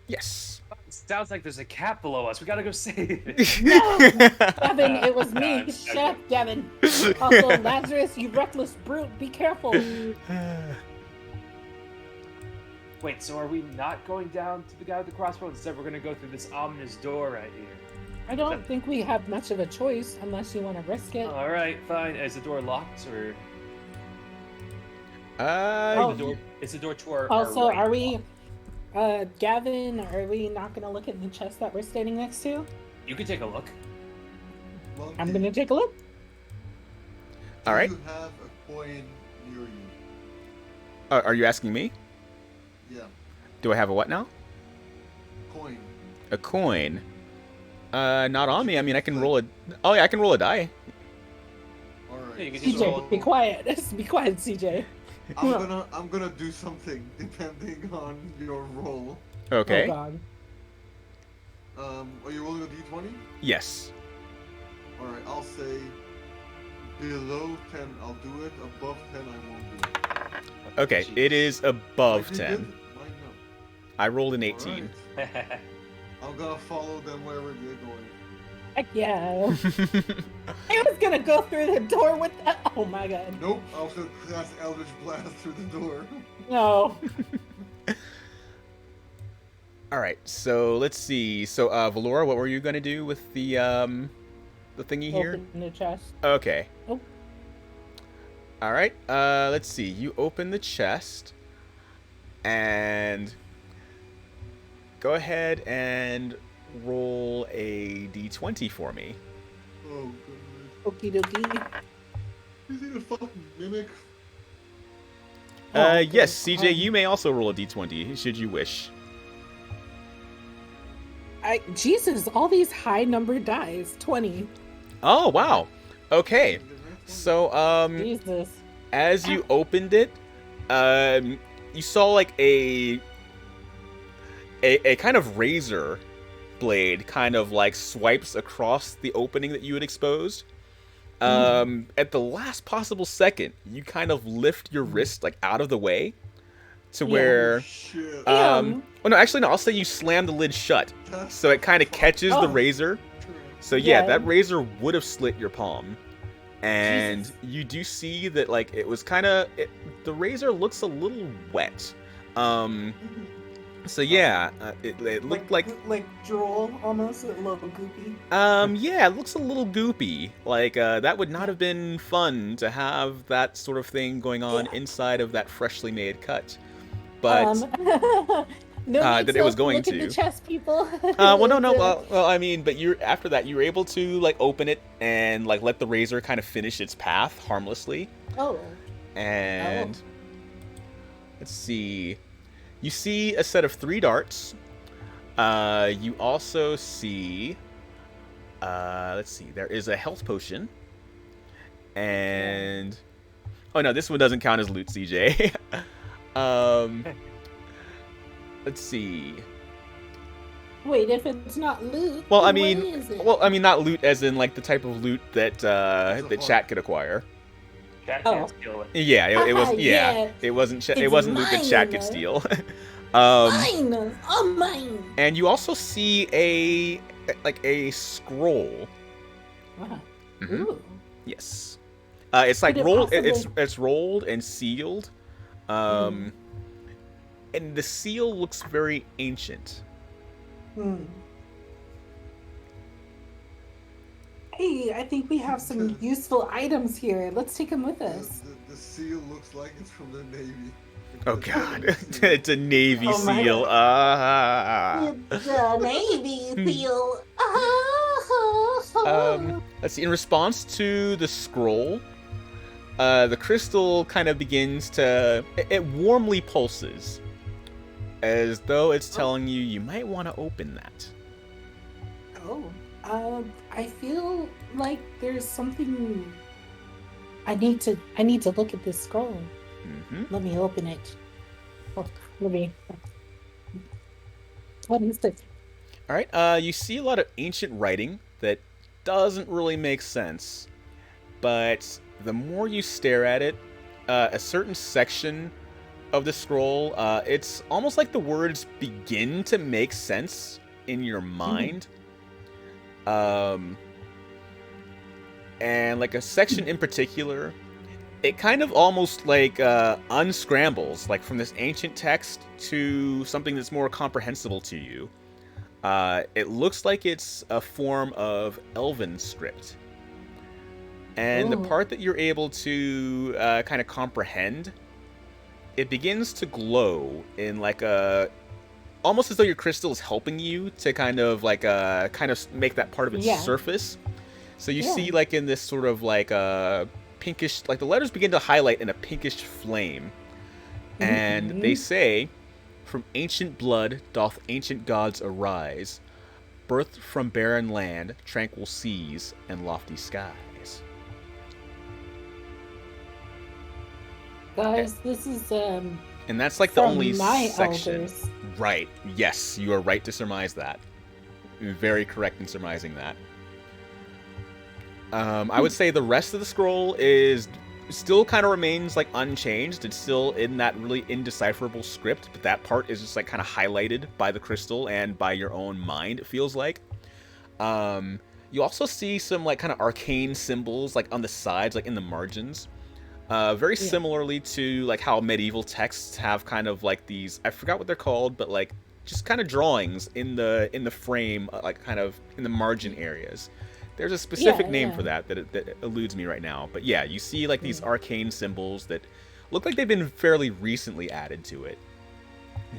yes. Sounds like there's a cat below us. We gotta go save it. No! Devin, it was me. Shut up, Devin. Also, Lazarus, you reckless brute. Be careful. Wait, so are we not going down to the guy with the crossbow? Instead, we're gonna go through this ominous door right here. I don't think we have much of a choice unless you want to risk it. All right, fine. Is the door locked or? Is the door to our Also, right? are we, Gavin? Are we not gonna look at the chest that we're standing next to? You can take a look. Monkey, I'm gonna take a look. All right. Do you have a coin near you? Are you asking me? Yeah, Do I have a what now? coin. A coin. Not on me. I mean, I can roll a. Oh yeah, I can roll a die. All right. Yeah, you can just CJ, roll. be quiet. Be quiet, CJ. I'm gonna do something depending on your roll. Okay. Oh God. Are you rolling a d20? Yes. All right. I'll say below 10. I'll do it. Above 10, I won't do it. Okay, it is above Wait, you 10. did? Mine, no. I rolled an All 18. right. I'm gonna follow them wherever they're going. Heck yeah. I was gonna go through the door with that. Oh my God. Nope. I was gonna cast Eldritch Blast through the door. No. All right, so let's see. So, Valora, what were you gonna do with the thingy here? Open the chest. Okay. Oh. All right. Let's see. You open the chest, and go ahead and roll a d20 for me. Oh god. Okie dokie. Is he a fucking mimic? Yes, CJ, you may also roll a d20 should you wish. Jesus, all these high number dice. 20. Oh wow. Okay. So Jesus. as you opened it, you saw like a kind of razor blade kind of like swipes across the opening that you had exposed. At the last possible second, you kind of lift your wrist like out of the way to Yeah. where. Shit. Oh no, actually no. I'll say you slam the lid shut, so it kind of catches the Oh. razor. So yeah, Yeah. that razor would have slit your palm, and Jesus. you do see that like it was kind of the razor looks a little wet. So yeah, it looked like drool almost, a little goopy. yeah, it looks a little goopy. Like that would not have been fun to have that sort of thing going on inside of that freshly made cut. But no need that to it was going look to. at the chest, people. well, no. Well, I mean, but you're after that, you were able to like open it and like let the razor kind of finish its path harmlessly. Oh. And let's see. You see a set of 3 darts. You also see. Let's see. There is a health potion. And oh no, this one doesn't count as loot, CJ. Let's see. Wait, if it's not loot, Well, I then mean, what is it? not loot as in like the type of loot that that chat could acquire. Chat Oh. can't steal it. Yeah, it was. Yeah, Yeah. it wasn't. It It's wasn't loot that chat could mine. steal. Mine! Oh, mine! And you also see a scroll. Wow. Mhm. Ooh. Yes. It's like Could it rolled. possibly- It's rolled and sealed. And the seal looks very ancient. Hey, I think we have some useful items here. Let's take them with us. The seal looks like it's from the Navy. Oh God, it's a Navy Oh my seal. It's a Navy seal. Let's see. In response to the scroll, the crystal kind of begins to. It warmly pulses, as though it's telling you might want to open that. I feel like there's something. I need to look at this scroll. Let me open it. Oh, let me. What is this? All right. You see a lot of ancient writing that doesn't really make sense, but the more you stare at it, a certain section of the scroll, it's almost like the words begin to make sense in your mind. And like a section in particular, it kind of almost like unscrambles, like from this ancient text to something that's more comprehensible to you. It looks like it's a form of Elven script. And the part that you're able to kind of comprehend, it begins to glow in like a... almost as though your crystal is helping you to kind of like make that part of its surface. So you see like in this sort of like pinkish, like the letters begin to highlight in a pinkish flame. And they say, "From ancient blood doth ancient gods arise, birthed from barren land, tranquil seas, and lofty skies." Guys, this is And that's like the from only my section. elders. Right. Yes, you are right to surmise that. You're very correct in surmising that. I would say the rest of the scroll is still kind of remains like unchanged. It's still in that really indecipherable script, but that part is just like kind of highlighted by the crystal and by your own mind, it feels like. You also see some like kind of arcane symbols like on the sides, like in the margins. Very similarly to like how medieval texts have kind of like these, I forgot what they're called, but like just kind of drawings in the frame, like kind of in the margin areas. There's a specific name for that eludes me right now. But yeah, you see like these arcane symbols that look like they've been fairly recently added to it.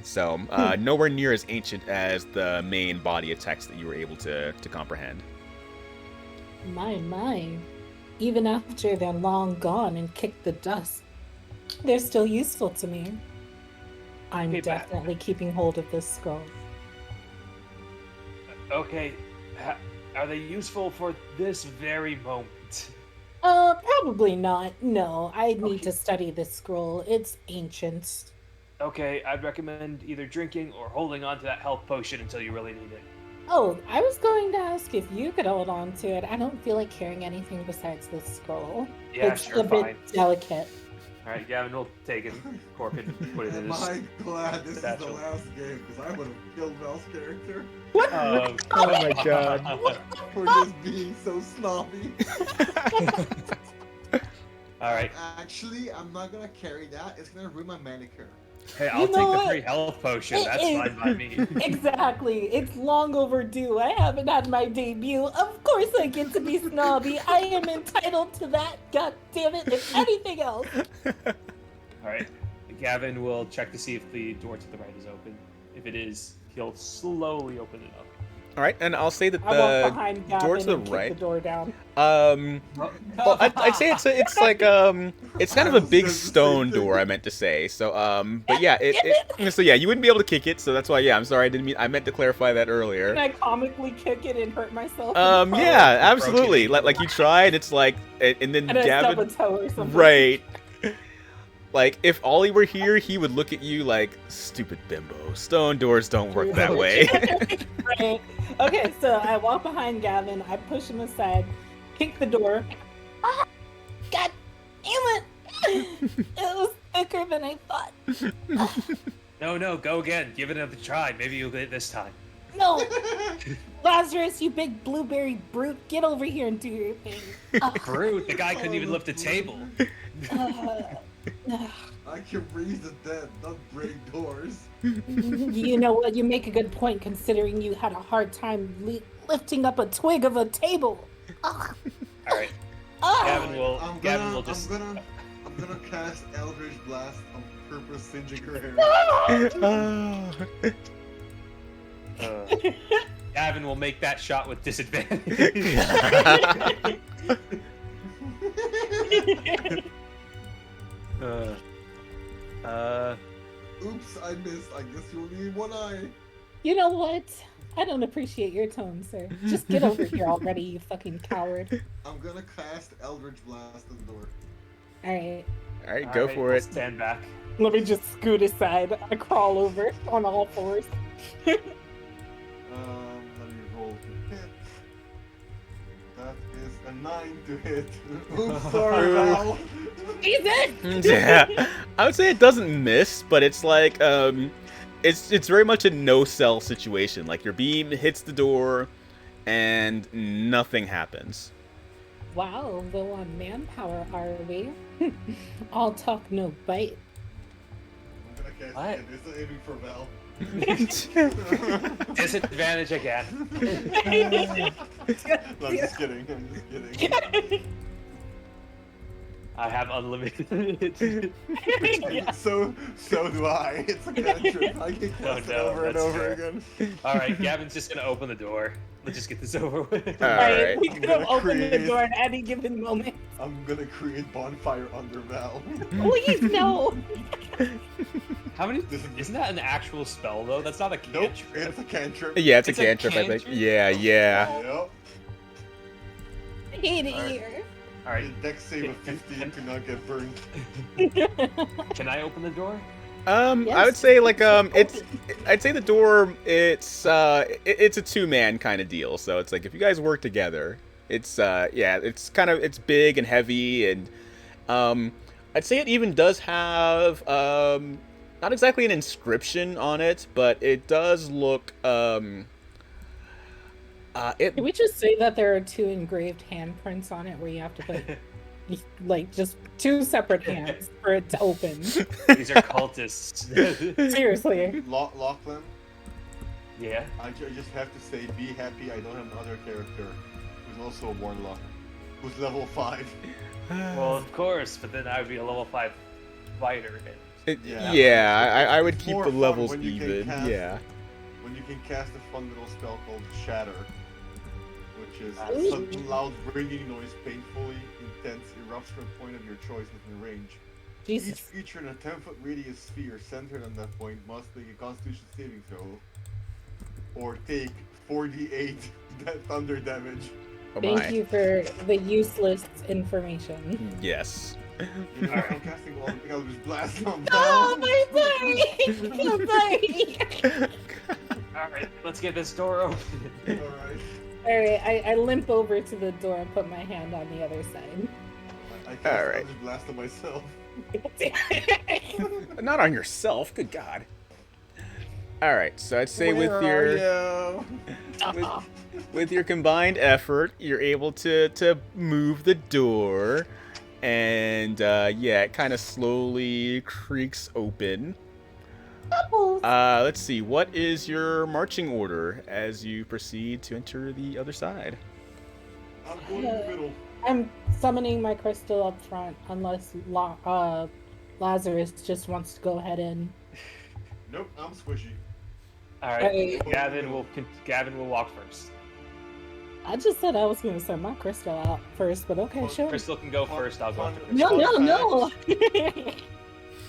So nowhere near as ancient as the main body of text that you were able to comprehend. My. Even after they're long gone and kicked the dust, they're still useful to me. I'm Okay, definitely keeping hold of this scroll. Okay, are they useful for this very moment? Probably not. No, I need to study this scroll. It's ancient. Okay, I'd recommend either drinking or holding on to that health potion until you really need it. Oh, I was going to ask if you could hold on to it. I don't feel like carrying anything besides this scroll. Yeah, It's sure, a bit fine. delicate. All right, Gavin will take it, cork it, and put it in Am his. I glad this is the satchel. last game? Because I would have killed Val's character Oh my God. for just being so snobby. All right. Actually, I'm not gonna carry that. It's gonna ruin my manicure. Hey, I'll You take know the what? free health potion. It That's is. fine by me. Exactly. It's long overdue. I haven't had my debut. Of course I get to be snobby. I am entitled to that. God damn it. If anything else. All right. Gavin will check to see if the door to the right is open. If it is, he'll slowly open it up. All right, and I'll say that I walk behind the Gavin door to the and kick right. the door down. Well, I'd say it's like it's kind of a big stone door. I meant to say. So but yeah, so yeah, you wouldn't be able to kick it. So that's why I'm sorry. I meant to clarify that earlier. Can I comically kick it and hurt myself? Yeah, absolutely. Like you tried. It's like and then And I Gavin. stub a toe or something. Right. Like, if Ollie were here, he would look at you like, stupid bimbo. Stone doors don't work that way. Right. Okay, so I walk behind Gavin, I push him aside, kick the door. Ah! God damn it! It was thicker than I thought. No, go again. Give it another try. Maybe you'll get it this time. No! Lazarus, you big blueberry brute, get over here and do your thing. Brute, the guy couldn't even lift a table. I can raise the dead, not break doors. You know what? You make a good point considering you had a hard time lifting up a twig of a table. Ugh. All right. Ah! Gavin will just. I'm gonna cast Eldritch Blast on purpose, singeing her hair. Gavin will make that shot with disadvantage. Oops, I missed. I guess you only need one eye. You know what? I don't appreciate your tone, sir. Just get over here already, you fucking coward. I'm gonna cast Eldritch Blast on the door. Alright. Alright, go for I'll it. Stand back. Let me just scoot aside. I crawl over on all fours. Let me roll to hit. That is a 9 to hit. Oops, sorry, Val. Jesus! Yeah, I would say it doesn't miss, but it's like it's very much a no-sell situation. Like your beam hits the door, and nothing happens. Wow, low on manpower, are we? All talk, no bite. I'm gonna cast What? it. It's aiming for Val. Disadvantage again. No, I'm just kidding. I'm just kidding. I have unlimited. So do I. It's a cantrip. I can cast it over and that's over fair. again. All right, Gavin's just gonna open the door. Let's just get this over with. Right, we I'm could have gonna opened the create- door at any given moment. I'm gonna create bonfire under Val. Please, no! How many? Isn't that an actual spell though? That's not a Nope, cantrip. it's a cantrip. Yeah, it's a It's a cantrip, I think. cantrip? Yeah. Yep. I hate it Alright. here. All right, Dex save of 15 to not get burned. can I open the door? I Yes. would say like I'd say the door it's a two-man kind of deal. So it's like if you guys work together, it's it's big and heavy, and I'd say it even does have not exactly an inscription on it, but it does look Can we just say that there are 2 engraved handprints on it where you have to put, like, just 2 separate hands for it to open? These are cultists. Seriously. Lachlan, Yeah. I just have to say, be happy I don't have another character who's also a warlock, who's level 5. Well, of course, but then I would be a level 5 fighter. I would It's keep more the fun levels when you can even. cast- Yeah. When you can cast a fun little spell called Shatter, which is Ooh. some loud ringing noise, painfully intense, erupts from a point of your choice within range. Each Jesus. creature in a 10-foot radius sphere centered on that point must make a Constitution saving throw, or take 4d8 thunder damage. Oh Thank my. you for the useless information. Yes. You know, I'm casting all Eldritch Blast on Oh, Val. I'm sorry! I'm sorry! All right, let's get this door open. Alright. All right, I limp over to the door and put my hand on the other side. I cast Alright. Eldritch Blast on myself. Not on yourself. Good God. All right. So I'd say Where with your are you? with your combined effort, you're able to move the door, and yeah, it kind of slowly creaks open. Bubbles. Let's see. What is your marching order as you proceed to enter the other side? I'm going in the middle. I'm summoning my crystal up front, unless Lazarus just wants to go ahead and. Nope, I'm squishy. All right, Hey. Gavin will walk first. I just said I was going to send my crystal out first, but okay, Well, sure. Crystal can go first. I'll go after Crystal. No.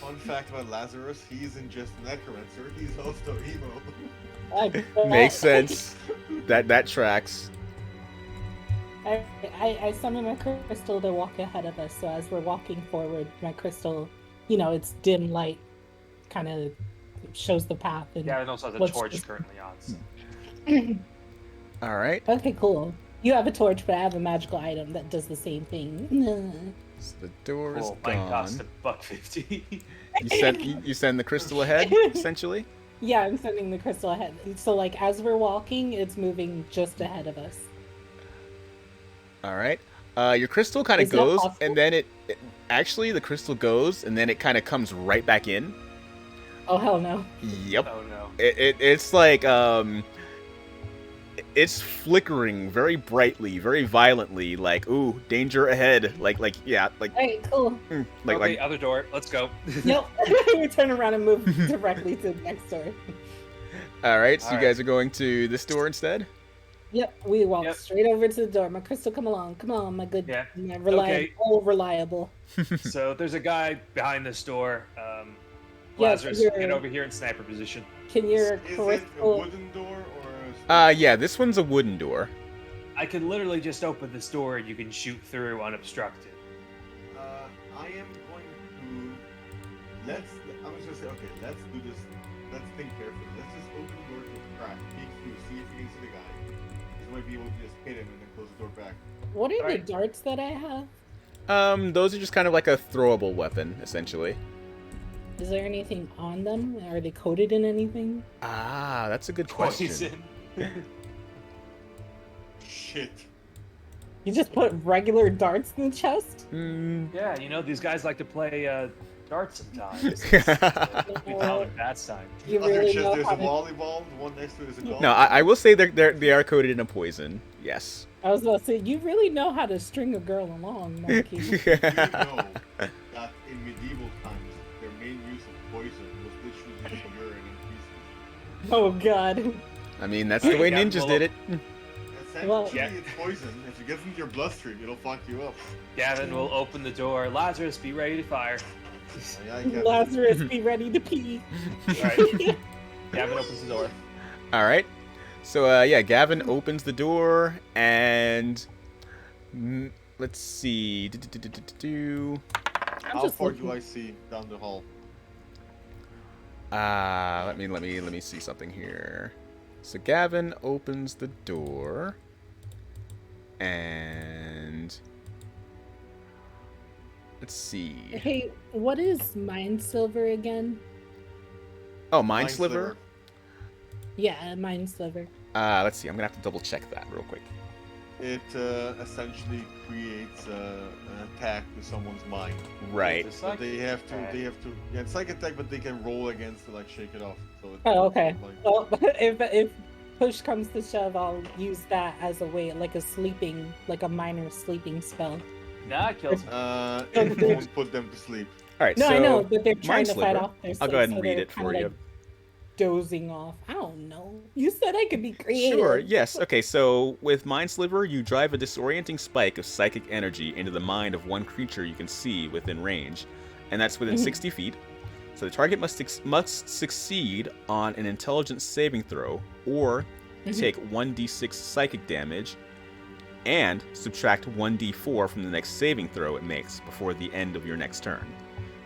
Fun fact about Lazarus, he isn't just a necromancer, he's also emo. Makes sense. That tracks. I summon my crystal to walk ahead of us, so as we're walking forward, my crystal, its dim light kind of shows the path. And Gavin also has a what's torch just- currently on. So. All right. Okay, cool. You have a torch, but I have a magical item that does the same thing. So the door is Cool. Mine cost gone. $1.50. You send the crystal ahead, essentially. Yeah, I'm sending the crystal ahead. So, like, as we're walking, it's moving just ahead of us. All right. Your crystal kind of Is that goes, possible? and then it actually the crystal goes, and then it kind of comes right back in. Oh, hell no. Yep. Oh no. It's like it's flickering very brightly, very violently, like ooh, danger ahead, like yeah, like Alright, cool. like Okay, other door. Let's go. Nope. We turn around and move directly to the next door. all right. So All you right. guys are going to this door instead. Yep, we walk Yep. straight over to the door. My crystal, come along. Come on, my good, Yeah. my Okay. reliable. So there's a guy behind this door. Yeah, Lazarus, you're- get over here in sniper position. Can your Is it a crystal... wooden door or a Yeah, this one's a wooden door. I can literally just open this door and you can shoot through unobstructed. I am going to I'm just gonna say, okay, let's do this. Let's think carefully. Let's just open the door to a crack, peek through, see if we can see the guy. So we might be able to just hit him and then close the door back. What are the Alright. darts that I have? Those are just kind of like a throwable weapon, essentially. Is there anything on them? Are they coated in anything? Ah, that's a good question. Poison. Shit. You just put regular darts in the chest? Mm, Yeah, these guys like to play darts sometimes. We tell them that's time. You Other really chest, know there's how a to... volleyball. The one next to it is a golf. no, I will say they are coated in a poison. Yes. I was about to say, you really know how to string a girl along, Marky. Do you know that in medieval times, their main use of poison was literally just urine and feces? Oh, God. I mean, that's the way Yeah, ninjas well- did it. Essentially, Well- Yeah. it's poison. If it gets into your bloodstream, it'll fuck you up. Gavin will open the door. Lazarus, be ready to fire. Oh, yeah, I get it. Lazarus, be ready to pee. Alright. Gavin opens the door. All right. So yeah, Gavin opens the door and let's see. I'm How just far looking. do I see down the hall? Let me see something here. So Gavin opens the door and let's see. Hey, what is Mind Silver again? Oh, Mind Sliver. Yeah, Mind Silver. Let's see. I'm gonna have to double check that real quick. It essentially creates an attack to someone's mind. Right. It's a But psych- they have to, Alright. yeah, it's like attack, but they can roll against to like shake it off. So it's Oh, okay. like- Well, if push comes to shove, I'll use that as a way, like a minor sleeping spell. Nah, it kills him. It won't put them to sleep. All right. No, so I know, but they're trying Mind to fight Sliver. off their I'll sleep, go ahead and so read they're it for kinda, you. like, dozing off. I don't know. You said I could be creative. Sure, yes. Okay, so with Mind Sliver, you drive a disorienting spike of psychic energy into the mind of one creature you can see within range, and that's within Mhm. 60 feet. So the target must succeed on an intelligence saving throw, or Mhm. take 1d6 psychic damage, and subtract 1d4 from the next saving throw it makes before the end of your next turn.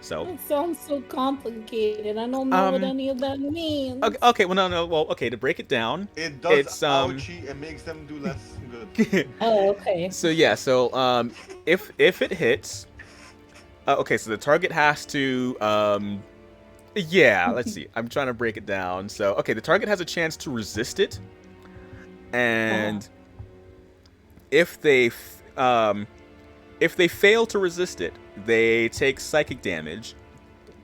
So It sounds so complicated. I don't know what any of that means. okay, well no, well okay, to break it down, It does it's ouchie and makes them do less good. Oh, okay. so yeah, so if it hits, okay, so the target has to yeah, let's see. I'm trying to break it down. So okay, the target has a chance to resist it, and if they fail to resist it, they take psychic damage,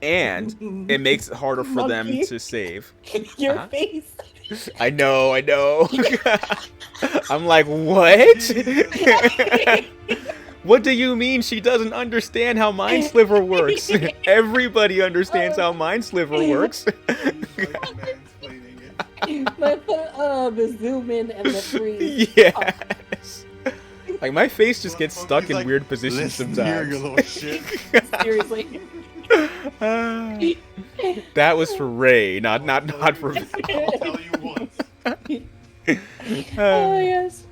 and it makes it harder for them Monkey. to save. Your face. I know. I'm like, what? What do you mean she doesn't understand how Mind Sliver works? Everybody understands how Mind Sliver works. He's like mansplaining it. The zoom in and the freeze. Yes. Like my face just gets stuck He's in like, weird positions "Listen here, you sometimes. little shit." Seriously. That was for Ray, not for me. I'll tell you once. Oh yes.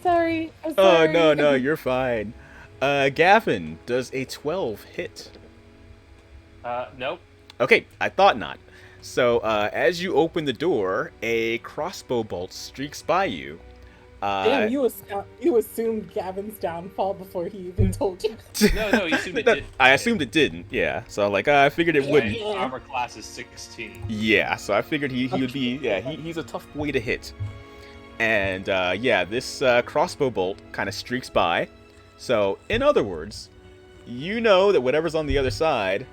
Sorry. I'm Oh sorry. no, you're fine. Gavin, does a 12 hit? Nope. Okay, I thought not. So, as you open the door, a crossbow bolt streaks by you. Damn, you assumed Gavin's downfall before he even told you. No, you assumed it did. I assumed it didn't, yeah. So, like, I figured it wouldn't. Yeah. Armor class is 16. Yeah, so I figured he would be, yeah, he's a tough boy to hit. And, yeah, this crossbow bolt kind of streaks by. So, in other words, you know that whatever's on the other side,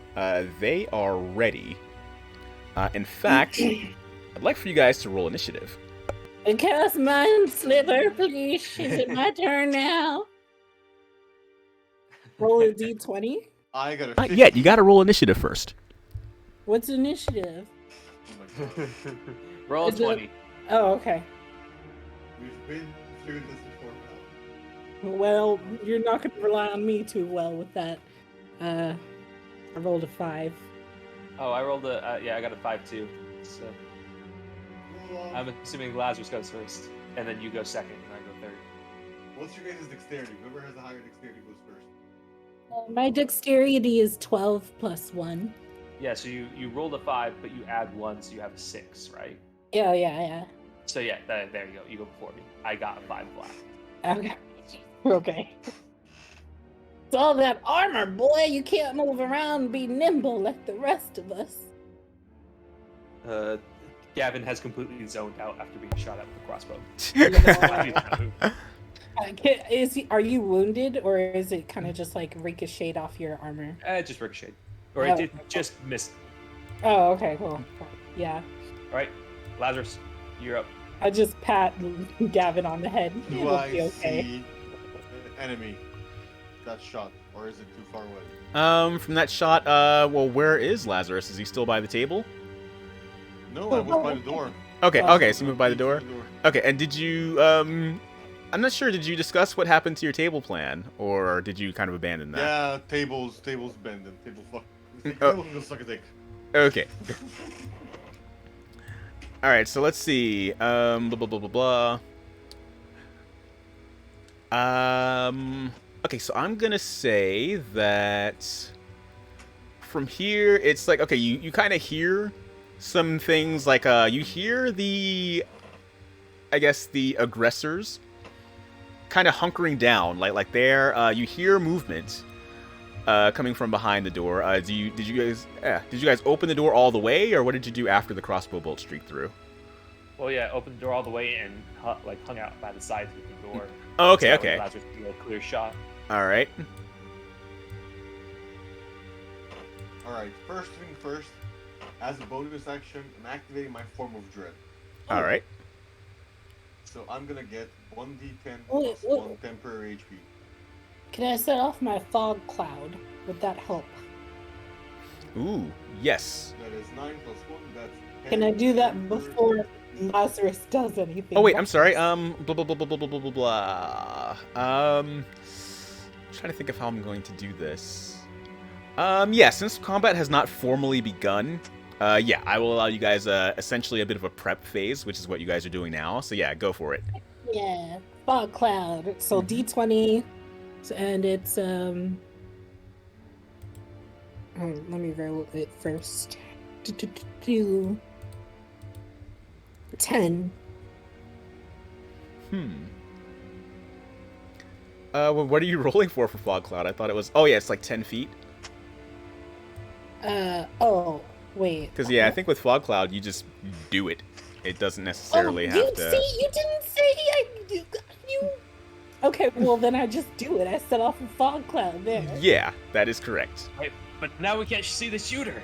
they are ready. In fact, I'd like for you guys to roll initiative. Cast Mind Sliver, please. Is it my turn now? Roll a d20. I got a Not yet, you gotta roll initiative first. What's initiative? Oh my God. Roll a Is it- 20. Oh, okay. We've been through this before now. Well, you're not going to rely on me too well with that. I rolled a 5. Oh, I rolled a yeah, I got a 5 too. So Well, I'm assuming Lazarus goes first, and then you go second, and I go third. what's your guys' dexterity? Whoever has the higher dexterity goes first. My dexterity is 12 plus 1. Yeah, so you rolled a 5, but you add 1, so you have a 6, right? Yeah. So yeah, there you go. You go before me. I got a 5 black. Okay. Okay. It's all that armor, boy. You can't move around and be nimble like the rest of us. Gavin has completely zoned out after being shot at with a crossbow. Are you wounded, or is it kind of just like ricocheted off your armor? It just ricocheted, or Oh. it did just missed. Oh, okay, cool. Yeah. All right, Lazarus, you're up. I just pat Gavin on the head. Do It'll I be okay. see an enemy that shot, or is it too far away? From that shot, well, where is Lazarus? Is he still by the table? No, I was by the door. Okay, so you moved by the door? Through Okay, and did you, I'm not sure, did you discuss what happened to your table plan, or did you kind of abandon that? Yeah, tables bending. Table fuck. Oh. Table can go suck a dick. Okay. Alright, so let's see, blah, blah, blah, blah, blah. Okay, so I'm gonna say that from here, it's like, okay, you kind of hear some things, like, you hear the, I guess, the aggressors kind of hunkering down, like they're, you hear movement coming from behind the door. Did you guys open the door all the way, or what did you do after the crossbow bolt streaked through? Well, yeah, open the door all the way and hung out by the sides of the door. Oh, okay, So okay. Lazarus could get a clear shot. All right. Alright, first thing first, as a bonus action, I'm activating my form of dread. All right. So I'm gonna get 1d10 Wait, plus wait. 1 temporary HP. Can I set off my fog cloud? Would that help? Ooh, yes. That is 9 plus 1, that's 10. Can I do that temporary- before Lazarus does anything? Oh wait, I'm sorry. Blah blah blah blah blah blah blah blah blah. I'm trying to think of how I'm going to do this. Yeah, since combat has not formally begun, yeah, I will allow you guys essentially a bit of a prep phase, which is what you guys are doing now. So yeah, go for it. Yeah, fog cloud. So D20, and it's Let me roll it first. Do 10. Well, what are you rolling for Fog Cloud? I thought it was... Oh, yeah, it's like 10 feet. Oh, wait. Because, yeah, I think with Fog Cloud, you just do it. It doesn't necessarily have to... See, you didn't say you... Okay, well, then I just do it. I set off a fog cloud there. Yeah, that is correct. Wait, but now we can't see the shooter.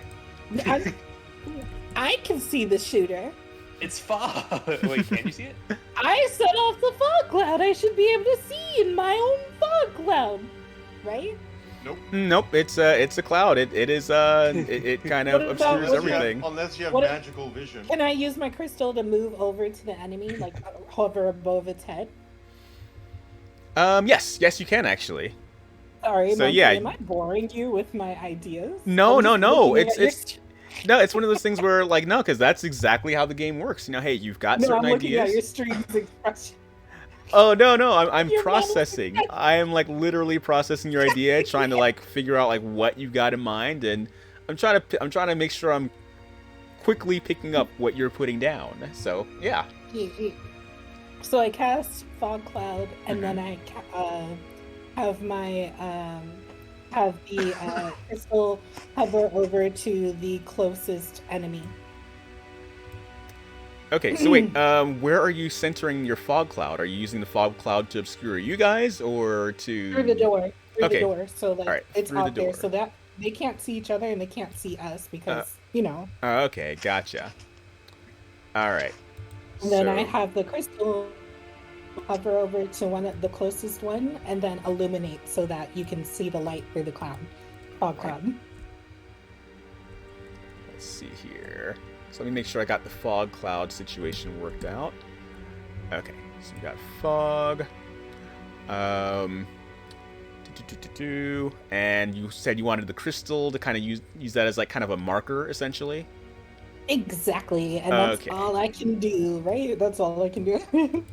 I can see the shooter. It's fog. Wait, can you see it? I set off the fog cloud. I should be able to see in my own fog cloud, right? Nope, it's a cloud. It kind of obscures everything. Unless you have magical vision. Can I use my crystal to move over to the enemy, like hover above its head? Yes, you can actually. Sorry, so, yeah. Am I boring you with my ideas? No. It's one of those things where, like, no, because that's exactly how the game works. You know, hey, you've got certain I'm looking ideas. At your stream's expression. Oh no, I'm processing. I am like literally processing your idea, trying to like figure out like what you got in mind, and I'm trying to make sure I'm quickly picking up what you're putting down. So yeah. So I cast fog cloud, and then I have my have the crystal hover over to the closest enemy. Okay, so wait, where are you centering your fog cloud? Are you using the fog cloud to obscure you guys, or to... Through the door. Okay. The door, so like right, it's through out the there, door. so that they can't see each other and they can't see us because, you know. Okay, gotcha. Alright. And then I have the crystal hover over to the closest one, and then illuminate so that you can see the light through the cloud. Fog cloud. Let's see here. So let me make sure I got the fog cloud situation worked out. Okay, so we got fog. And you said you wanted the crystal to kind of use that as like kind of a marker, essentially. Exactly, and that's all I can do, right? That's all I can do.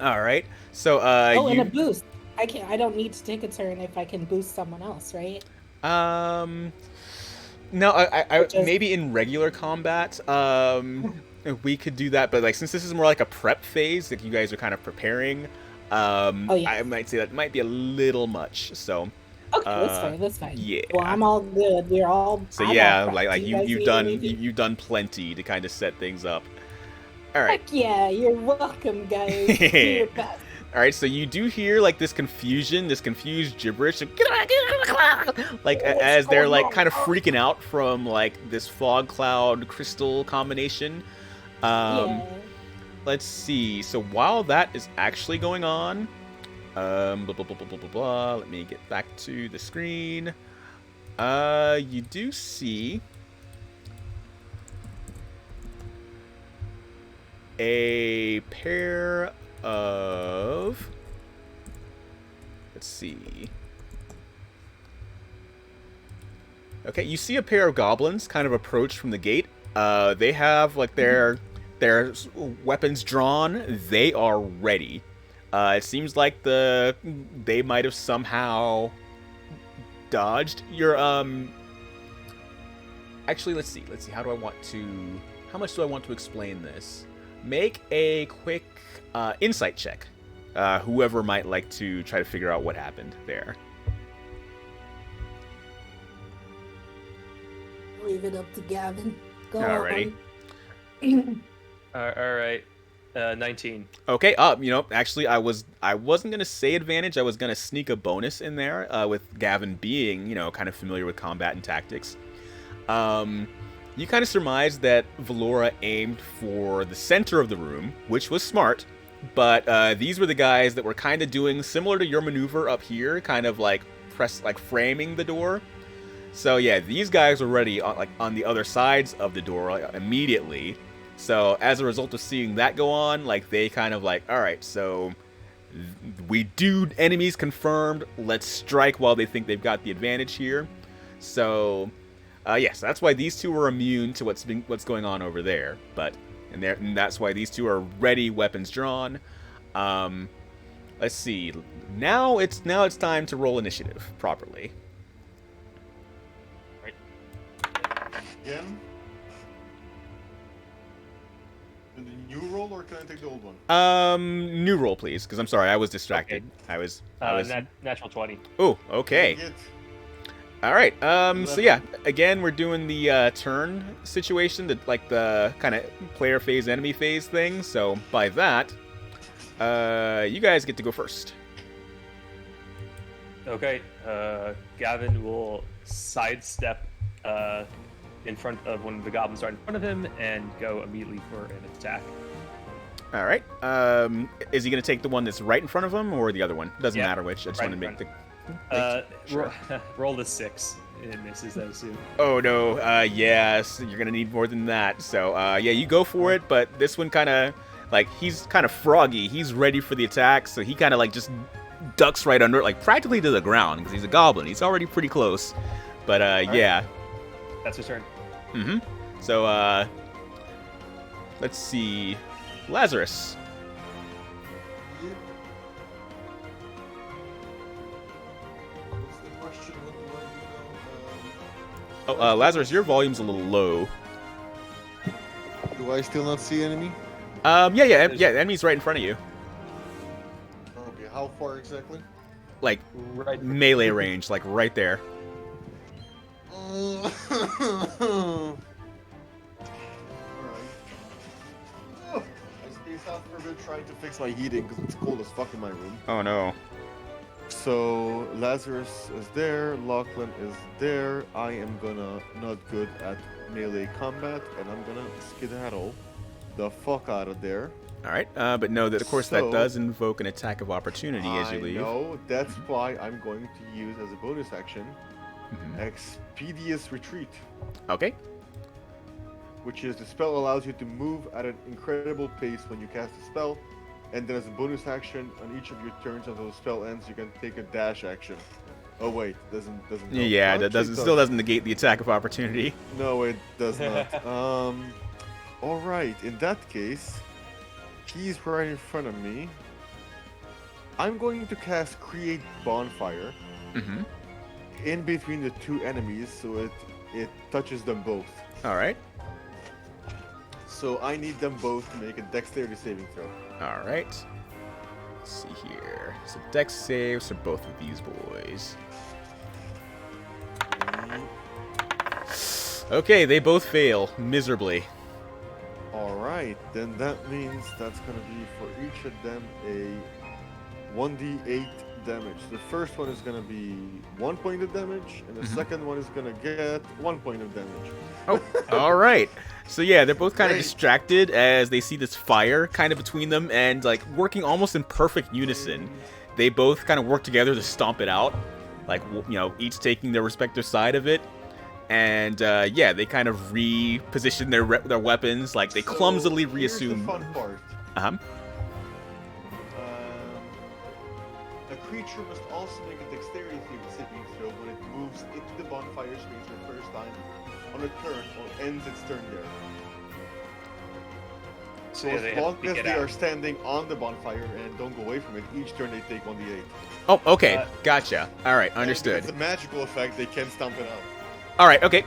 All right. So and a boost. I don't need to take a turn if I can boost someone else, right? No, I maybe in regular combat, we could do that, but like since this is more like a prep phase, like you guys are kind of preparing, I might say that might be a little much. So okay, that's fine. Yeah. Well, I'm all good. We're all. So I'm yeah, all like you've done plenty to kind of set things up. All right. Heck yeah, you're welcome, guys. Do your best. All right, so you do hear like this confusion, this confused gibberish, like as they're like kind of freaking out from like this fog cloud crystal combination. Let's see. So while that is actually going on, blah, blah, blah, blah, blah, blah, blah. Let me get back to the screen. You do see a pair of, let's see. Okay, you see a pair of goblins kind of approach from the gate. They have like their weapons drawn. They are ready. It seems like they might have somehow dodged your Actually, let's see. How much do I want to explain this? Make a quick insight check. Whoever might like to try to figure out what happened there. Leave it up to Gavin. Go Alrighty. on. All right. 19. Okay. Actually, I wasn't gonna say advantage. I was gonna sneak a bonus in there with Gavin being, kind of familiar with combat and tactics. You kind of surmised that Valora aimed for the center of the room, which was smart, but these were the guys that were kind of doing similar to your maneuver up here, kind of like framing the door. So yeah, these guys were ready on the other sides of the door immediately. So as a result of seeing that go on, they kind of all right, so we do enemies confirmed. Let's strike while they think they've got the advantage here. So yes, that's why these two are immune to what's going on over there. And that's why these two are ready, weapons drawn. Let's see. Now it's time to roll initiative properly. again. And the new roll, or can I take the old one? New roll, please, because I'm sorry, I was distracted. Okay. I was. Natural 20. Oh, okay. Get All right. So 11. yeah, again, we're doing the turn situation, the kind of player phase, enemy phase thing. So by that, you guys get to go first. Okay, Gavin will sidestep in front of one of the goblins right in front of him and go immediately for an attack. All right. Is he going to take the one that's right in front of him or the other one? Doesn't matter which. I just right want to in make front. Sure. Roll the 6. It misses, I assume. Oh no. Yes, you're going to need more than that. So yeah, you go for it. But this one kind of he's kind of froggy. He's ready for the attack, so he kind of just ducks right under it, practically to the ground, because he's a goblin. He's already pretty close. But yeah. That's his turn. Mm-hmm. So let's see. Lazarus. What's the question? What do I do now? Oh, Lazarus, your volume's a little low. Do I still not see enemy? Yeah. The enemy's right in front of you. Okay, how far exactly? Right. Melee range, right there. Alright. I spaced out for a bit trying to fix my heating because it's cold as fuck in my room. Oh no. So Lazarus is there, Lachlan is there. I am gonna not good at melee combat, and I'm gonna skedaddle the fuck out of there. All right, but know that of course that So- does invoke an attack of opportunity as you leave. No, that's why I'm going to use as a bonus action Mhm. Expeditious Retreat, Okay. which is the spell allows you to move at an incredible pace when you cast a spell, and then as a bonus action on each of your turns until the spell ends, you can take a dash action. Oh wait, doesn't. Yeah, that Actually, still doesn't negate the attack of opportunity. No, it does not. All right. In that case, he's right in front of me. I'm going to cast Create Bonfire Mm-hmm. in between the two enemies, so it touches them both. All right. So I need them both to make a Dexterity saving throw. All right. Let's see here. So Dex saves for both of these boys. Okay, they both fail miserably. All right, then that means that's gonna be for each of them a 1d8 damage. The first one is gonna be 1 point of damage, and the second one is gonna get 1 point of damage. Oh, all right. So yeah, they're both kind of Great. distracted as they see this fire kind of between them and working almost in perfect unison. They both kind of work together to stomp it out, each taking their respective side of it. And yeah, they kind of reposition their weapons, they clumsily Here's the reassume. fun part. Uh-huh. A creature must also make a dexterity saving throw when it moves into the bonfire space for the first time on a turn or ends its turn there. So So yeah, they as have long to as get they out. are standing on the bonfire and don't go away from it, each turn they take 1d8. Oh, okay, Uh, gotcha. All right, And understood. It's a magical effect, they can stomp it out. All right, okay.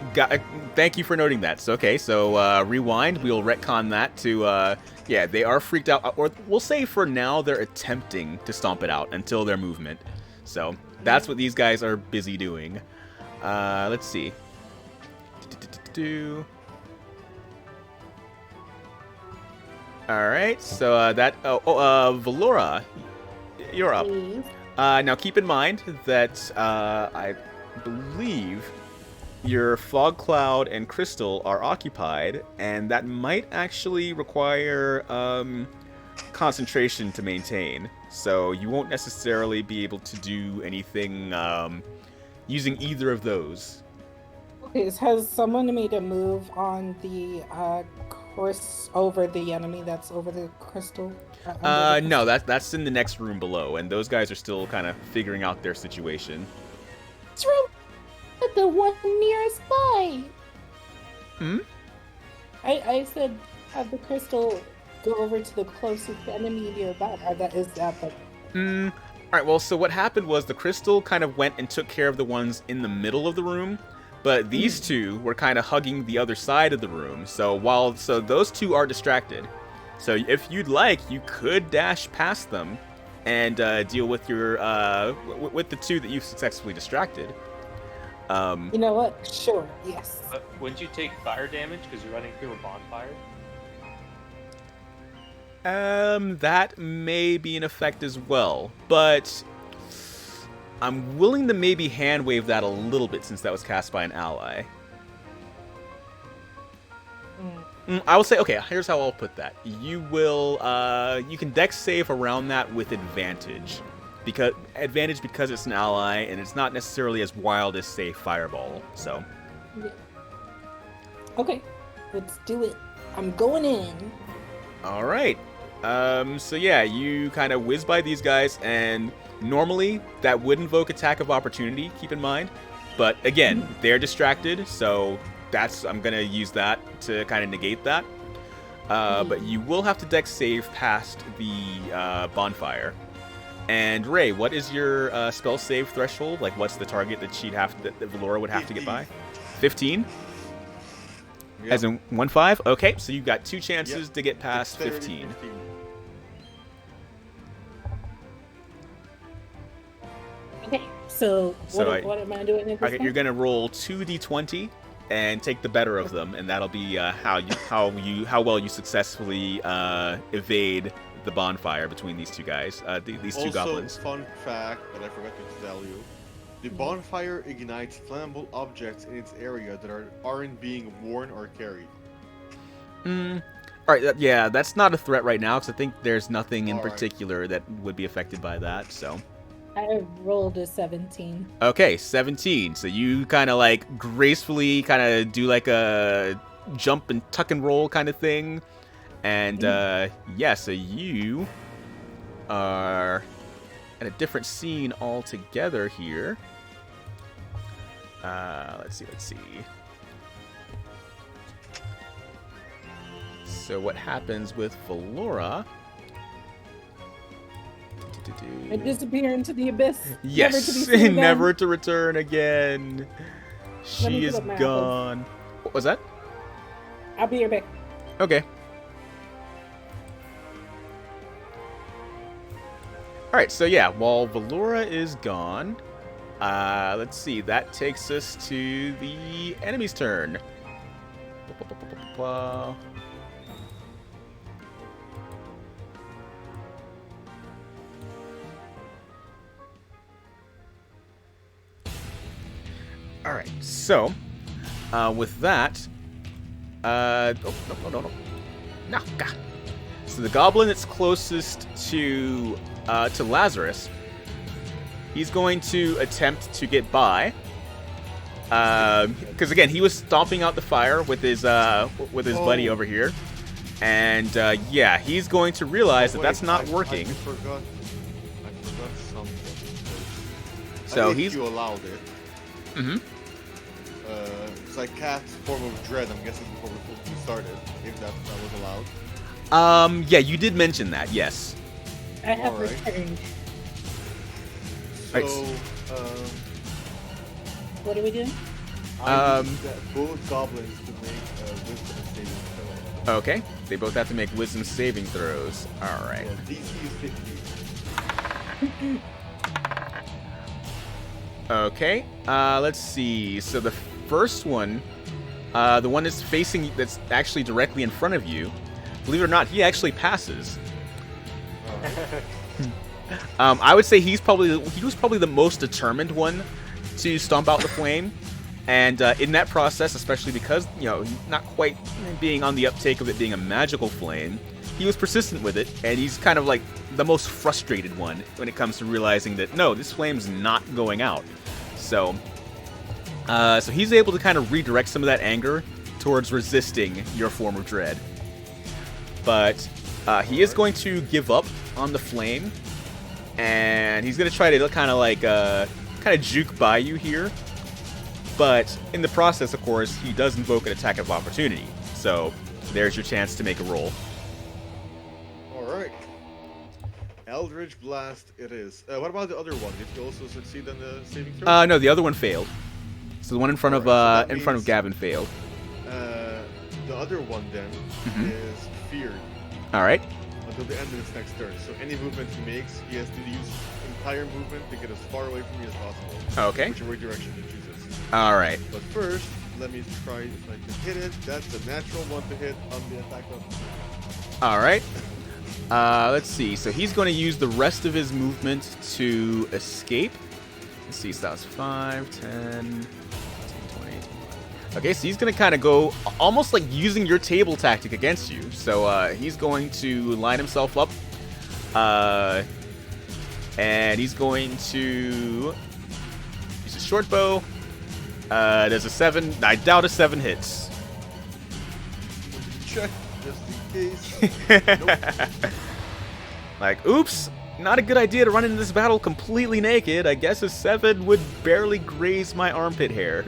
Thank you for noting that. So, okay, so rewind. We'll retcon that to, yeah, they are freaked out. Or we'll say for now they're attempting to stomp it out until their movement. So that's what these guys are busy doing. Let's see. All right, so Valora, you're up. Please. Now keep in mind that I believe your fog cloud and crystal are occupied, and that might actually require concentration to maintain. So you won't necessarily be able to do anything using either of those. Okay, has someone made a move on the over the enemy that's over the crystal? Under the No, that's in the next room below, and those guys are still kind of figuring out their situation. crystal room, the one nearest by. Hmm? I said have the crystal go over to the closest enemy nearby. Is that the Alright, well, so what happened was the crystal kind of went and took care of the ones in the middle of the room, But these two were kind of hugging the other side of the room. So those two are distracted. So if you'd like, you could dash past them and deal with your with the two that you've successfully distracted. You know what? Sure. Yes. Wouldn't you take fire damage because you're running through a bonfire? That may be an effect as well, but I'm willing to maybe hand wave that a little bit since that was cast by an ally. I will say, okay, here's how I'll put that. You can dex save around that with advantage. Because it's an ally, and it's not necessarily as wild as, say, Fireball, so. Yeah. Okay, let's do it. I'm going in. Alright. So yeah, you kind of whiz by these guys, and normally that would invoke attack of opportunity, keep in mind. But again, they're distracted, so I'm going to use that to kind of negate that. But you will have to dex save past the bonfire. And Ray, what is your spell save threshold? Like, what's the target that that Valora would have to get by? 15? Yep. As in 1-5? Okay, so you've got 2 chances to get past 15. Okay, so what am I doing? Okay, you're gonna roll 2d20 and take the better of them, and that'll be how well you successfully evade the bonfire between these two guys, these two goblins. Fun fact that I forgot to tell you: the bonfire ignites flammable objects in its area that aren't being worn or carried. All right, yeah, that's not a threat right now because I think there's nothing in particular that would be affected by that. So. I rolled a 17. Okay, 17. So you kind of like gracefully kind of do like a jump and tuck and roll kind of thing. And yeah, so you are at a different scene altogether here. Let's see. So what happens with Valora? I disappear into the abyss. Yes, never to return again. She is gone. What was that? I'll be right back. Okay. Alright, so yeah, while Valora is gone, let's see, that takes us to the enemy's turn. Alright, so, with that, no. So the goblin that's closest to Lazarus, he's going to attempt to get by. Because again, he was stomping out the fire with his buddy over here, and yeah, he's going to realize that's not working. I forgot something. So you allowed it. Mm-hmm. It's like Cat's form of dread. I'm guessing before we started, if that was allowed. Yeah, you did mention that. Yes. I have returned. So, what are we doing? Both goblins to make wisdom saving throw. Okay, they both have to make wisdom saving throws. All right. Yeah, DC is 50. Okay, let's see. So the first one, the one that's actually directly in front of you, believe it or not, he actually passes. I would say he was probably the most determined one to stomp out the flame, and in that process, especially because not quite being on the uptake of it being a magical flame, he was persistent with it, and he's kind of like the most frustrated one when it comes to realizing that no, this flame's not going out. So he's able to kind of redirect some of that anger towards resisting your form of dread. But he is going to give up on the flame, and he's going to try to kind of juke by you here. But in the process, of course, he does invoke an attack of opportunity. So there's your chance to make a roll. Alright. Eldritch Blast it is. What about the other one? Did you also succeed on the saving throw? No, the other one failed. So the one in front of Alright, so that in front of means- Gavin failed. The other one then Mhm. is feared All right. until the end of its next turn. So any movement he makes, he has to use entire movement to get as far away from me as possible. Okay. Whichever direction he chooses. All right. But first, let me try if I can hit it. That's a natural one to hit on the attack of. All right. Let's see. So he's going to use the rest of his movement to escape. Let's see. So that was 5, 10, 20. Okay, so he's going to kind of go almost like using your table tactic against you. So he's going to line himself up. And he's going to use a short bow. There's a 7. I doubt a 7 hits. Check, just in case. Nope. Like, oops, not a good idea to run into this battle completely naked. I guess a 7 would barely graze my armpit hair.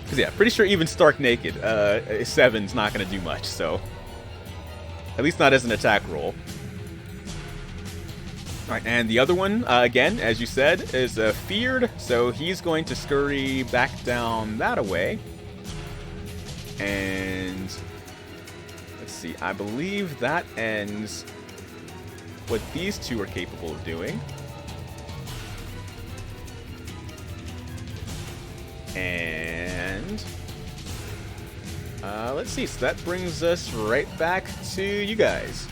Because, yeah, pretty sure even stark naked, a 7's not going to do much, so. At least not as an attack roll. Alright, and the other one, again, as you said, is feared, so he's going to scurry back down that away. And let's see, I believe that ends what these two are capable of doing. And let's see, so that brings us right back to you guys.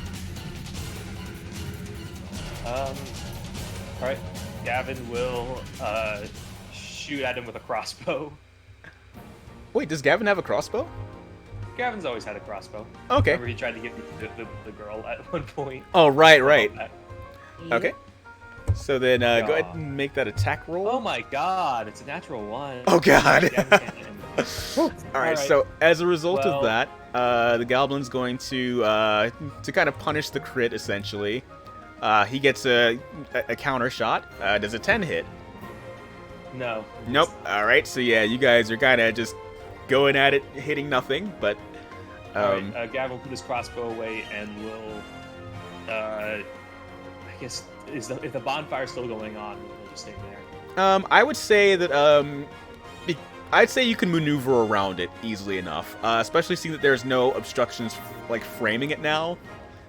Alright, Gavin will shoot at him with a crossbow. Wait, does Gavin have a crossbow? Gavin's always had a crossbow. Okay. Remember he tried to get the girl at one point. Oh, right, right. Yeah. Okay. So then go ahead Yeah. and make that attack roll. Oh my god, it's a natural 1. Oh, God. Gavin can't hit him. All right, Alright, so as a result of well- that, the goblin's going to kind of punish the crit, essentially. He gets a counter shot. Does a 10 hit? No. Nope. All right, so yeah, you guys are kind of just going at it, hitting nothing, but... Alright, Gavin will put his crossbow away and will, I guess, if the bonfire's still going on, we'll just stay there. I would say that I'd say you can maneuver around it easily enough, especially seeing that there's no obstructions like framing it now.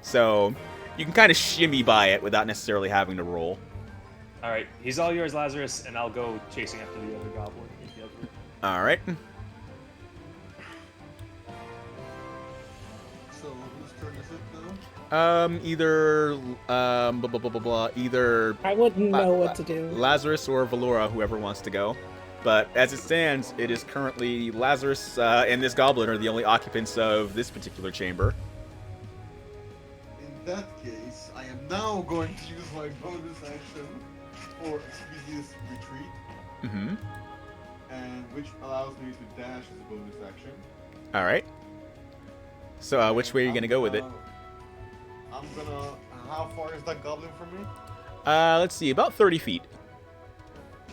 So you can kind of shimmy by it without necessarily having to roll. Alright, he's all yours, Lazarus, and I'll go chasing after the other goblin. All right. So whose turn is it now? Either blah blah blah blah blah. Either I wouldn't know what to do. Lazarus or Valora, whoever wants to go. But as it stands, it is currently Lazarus and this goblin are the only occupants of this particular chamber. In that case, I am now going to use my bonus action for Expeditious Retreat, Mm-hmm. and which allows me to dash as a bonus action. All right. So which way are you gonna go with it? I'm gonna. How far is that goblin from me? Let's see, about 30 feet.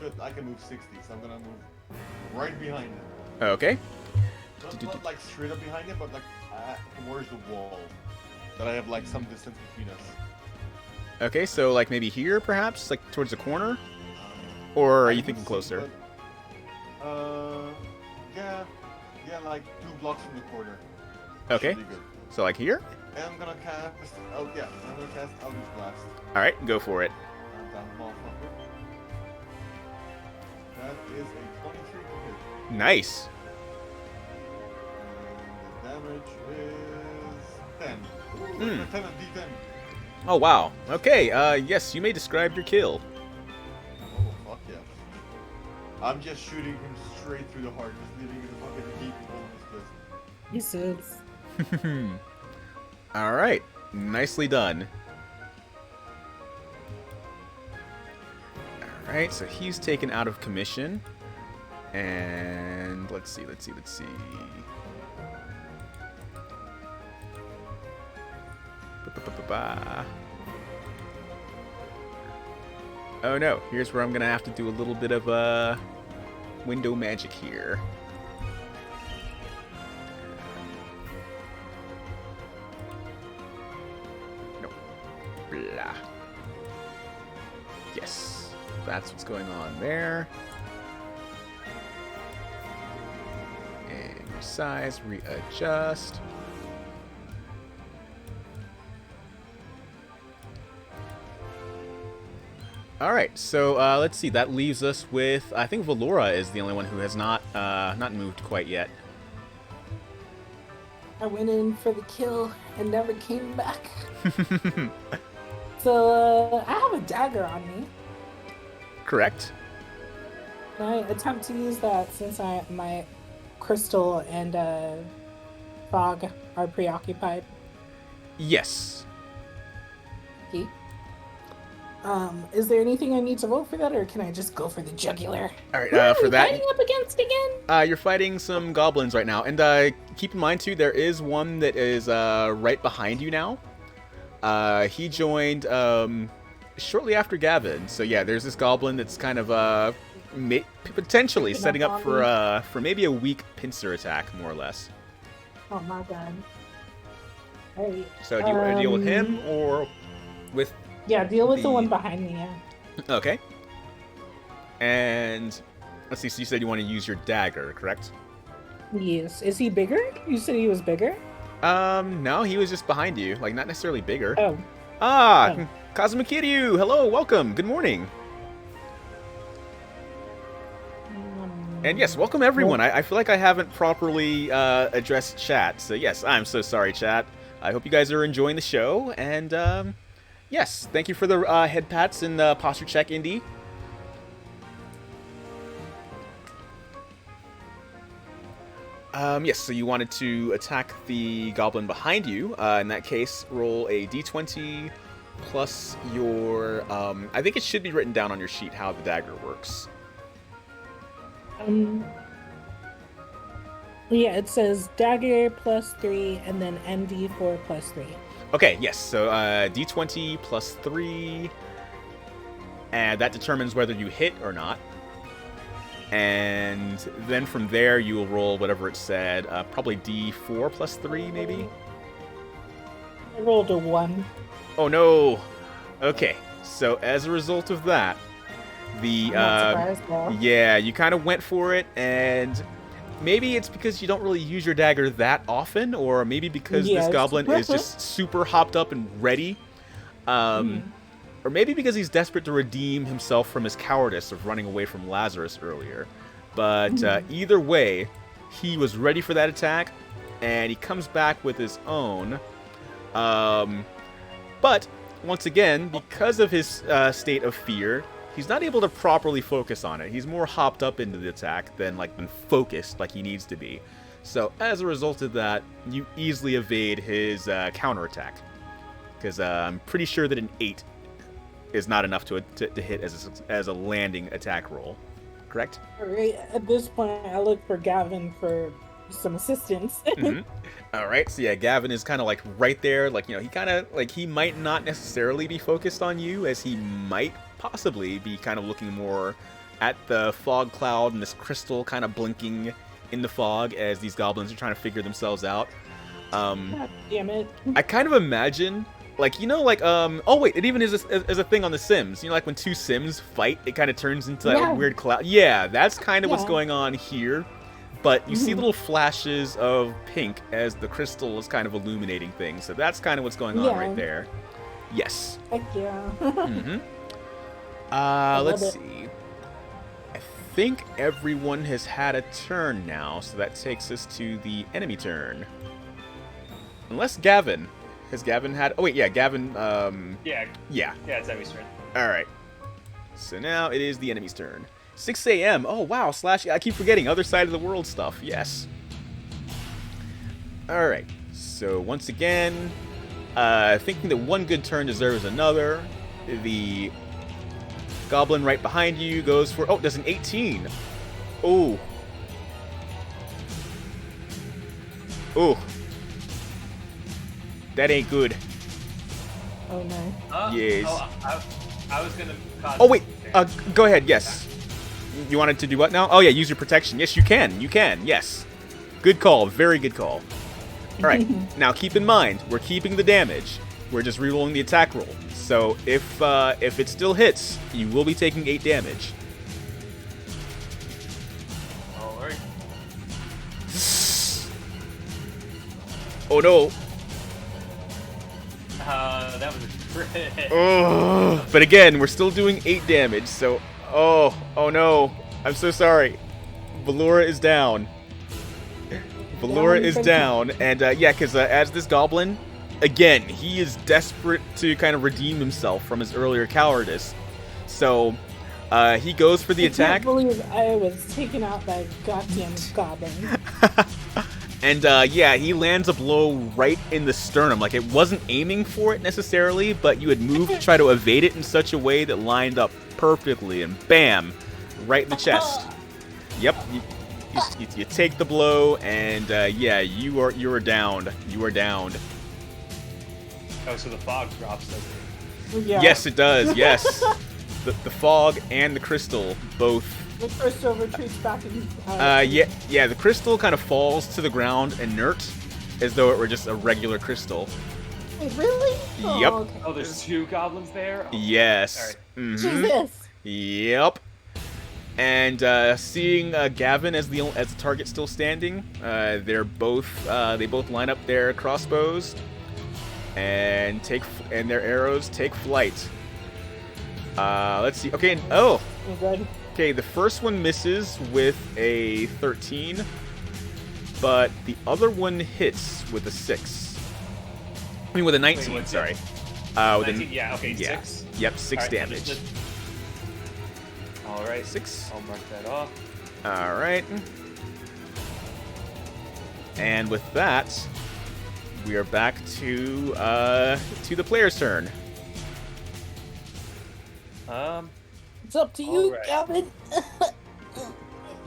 Good, I can move 60, so I'm gonna move right behind him. Okay. Not like straight up behind him, but like towards the wall. That I have like some distance between us. Okay, so like maybe here, perhaps, like towards the corner, or are you I thinking can closer? see, but, yeah, like 2 blocks from the corner. Okay, Should be good. so like here. And I'm gonna cast. Oh yeah, I'm gonna cast Eldritch Blast. All right, go for it. And down the motherfucker. That is a 23 to hit. Nice. And the damage is 10. Ooh, Hmm. a 10 and D10. Oh wow. Okay. Yes, you may describe your kill. Oh fuck yeah. I'm just shooting him straight through the heart, just leaving it a fucking deep hole in his fist. He says. All right. Nicely done. All right. So he's taken out of commission, and let's see. Ba-ba-ba-ba-ba. Oh no, here's where I'm gonna have to do a little bit of window magic here. Nope. Blah. Yes. that's what's going on there. And your size, readjust. Alright, so let's see, that leaves us with, I think Valora is the only one who has not moved quite yet. I went in for the kill and never came back. So I have a dagger on me. Correct. Can I attempt to use that since my crystal and fog are preoccupied? Yes. Okay. Is there anything I need to roll for that, or can I just go for the jugular? All right, Who are for we that, fighting up against again? you're fighting some goblins right now, and keep in mind too, there is one that is right behind you now. He joined shortly after Gavin, so yeah, there's this goblin that's kind of potentially setting up for maybe a weak pincer attack, more or less. Oh my god! All right. So do you want to deal with him or with? Yeah, deal with the one behind me. Yeah. Okay. And let's see. So you said you want to use your dagger, correct? Yes. Is he bigger? You said he was bigger. No, he was just behind you, like not necessarily bigger. Oh. Ah, Oh. Kazuma-kiryu, hello, welcome, good morning. And yes, welcome everyone. I feel like I haven't properly addressed chat, so yes, I'm so sorry, chat. I hope you guys are enjoying the show, and yes, thank you for the head pats and posture check, Indy. Yes, so you wanted to attack the goblin behind you. In that case, roll a d20 plus your... I think it should be written down on your sheet how the dagger works. Yeah, it says dagger +3 and then MD4 +3. Okay, yes, so d20 plus 3, and that determines whether you hit or not. And then from there, you will roll whatever it said, probably d4 plus 3, maybe? I rolled a 1. Oh no! Okay, so as a result of that, the I'm not surprised, though. yeah, you kind of went for it, and maybe it's because you don't really use your dagger that often, or maybe because this goblin is just super hopped up and ready, or maybe because he's desperate to redeem himself from his cowardice of running away from Lazarus earlier. But either way, he was ready for that attack, and he comes back with his own. But once again, because of his state of fear, he's not able to properly focus on it. He's more hopped up into the attack than focused like he needs to be. So as a result of that, you easily evade his counterattack. Because I'm pretty sure that an 8 is not enough to hit as a landing attack roll. Correct? Alright, at this point, I look for Gavin for some assistance. Alright, so yeah, Gavin is kind of right there. He might not necessarily be focused on you, as he might possibly be kind of looking more at the fog cloud and this crystal kind of blinking in the fog as these goblins are trying to figure themselves out. God damn it. I kind of imagine, oh wait, it even is a thing on The Sims. You know, like when two Sims fight, it kind of turns into that weird cloud. Yeah, that's kind of what's going on here. But you see little flashes of pink as the crystal is kind of illuminating things. So that's kind of what's going on right there. Yes. Heck yeah. Let's see. I think everyone has had a turn now, so that takes us to the enemy turn. Unless Gavin. Has Gavin had... Oh, wait, yeah, Gavin... Yeah, it's enemy's turn. Alright. So now it is the enemy's turn. 6 a.m. Oh, wow, I keep forgetting. Other side of the world stuff. Yes. Alright. So, once again, thinking that one good turn deserves another. The goblin right behind you goes for... Oh, there's an 18. Oh. Oh. That ain't good. Oh no. Yes. I was gonna... Oh, wait. Go ahead, yes. You wanted to do what now? Oh, yeah, use your protection. Yes, you can. You can, yes. Good call. Very good call. All right. Now, keep in mind, we're keeping the damage. We're just rerolling the attack roll. So if it still hits, you will be taking 8 damage. Alright. Oh no. That was a crit. Oh, but again, we're still doing 8 damage, so... Oh no. I'm so sorry. Valora is down. Valora is down, and yeah, because as this goblin, again, he is desperate to kind of redeem himself from his earlier cowardice. So, he goes for the attack. I can't believe I was taken out by a goddamn goblin. And yeah, he lands a blow right in the sternum. Like, it wasn't aiming for it necessarily, but you had moved to try to evade it in such a way that lined up perfectly, and bam, right in the chest. Yep, you take the blow, and yeah, you are downed. You are downed. Oh, so the fog drops, doesn't it? Yeah. Yes, it does. Yes, the fog and the crystal both. The crystal retreats back in. Yeah. The crystal kind of falls to the ground inert, as though it were just a regular crystal. Wait, really? Yep. Oh, okay. Oh, there's 2 goblins there? Oh, Yes. Alright. Mhm. Jesus. Yep. And seeing Gavin as the target still standing, they both line up their crossbows and their arrows take flight. Let's see. Okay. Oh. Oh, good. Okay. The first one misses with a 13, but the other one hits with a 6. I mean, with a 19. Wait, what's sorry. it? With 19, yeah. Okay. yeah. 6. Yep. 6 Alright, damage. Alright. 6. I'll mark that off. All right. And with that, we are back to the player's turn. It's up to you, Alright. Gavin.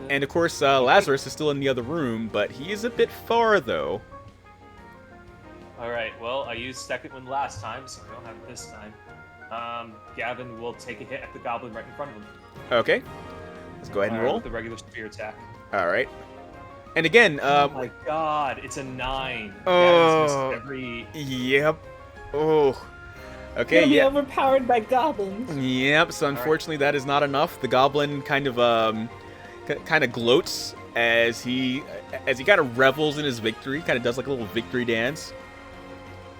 And of course, Lazarus is still in the other room, but he is a bit far, though. Alright, well, I used second one last time, so I don't have it this time. Gavin will take a hit at the goblin right in front of him. Okay. Let's go ahead and roll. With the regular spear attack. All right. And again, Oh my god, it's a 9. Oh. Gavin's missed every... Yep. Oh. Okay, Gonna be yeah. overpowered by goblins. Yep, so unfortunately that is not enough. The goblin kind of gloats as he kind of revels in his victory, kind of does like a little victory dance.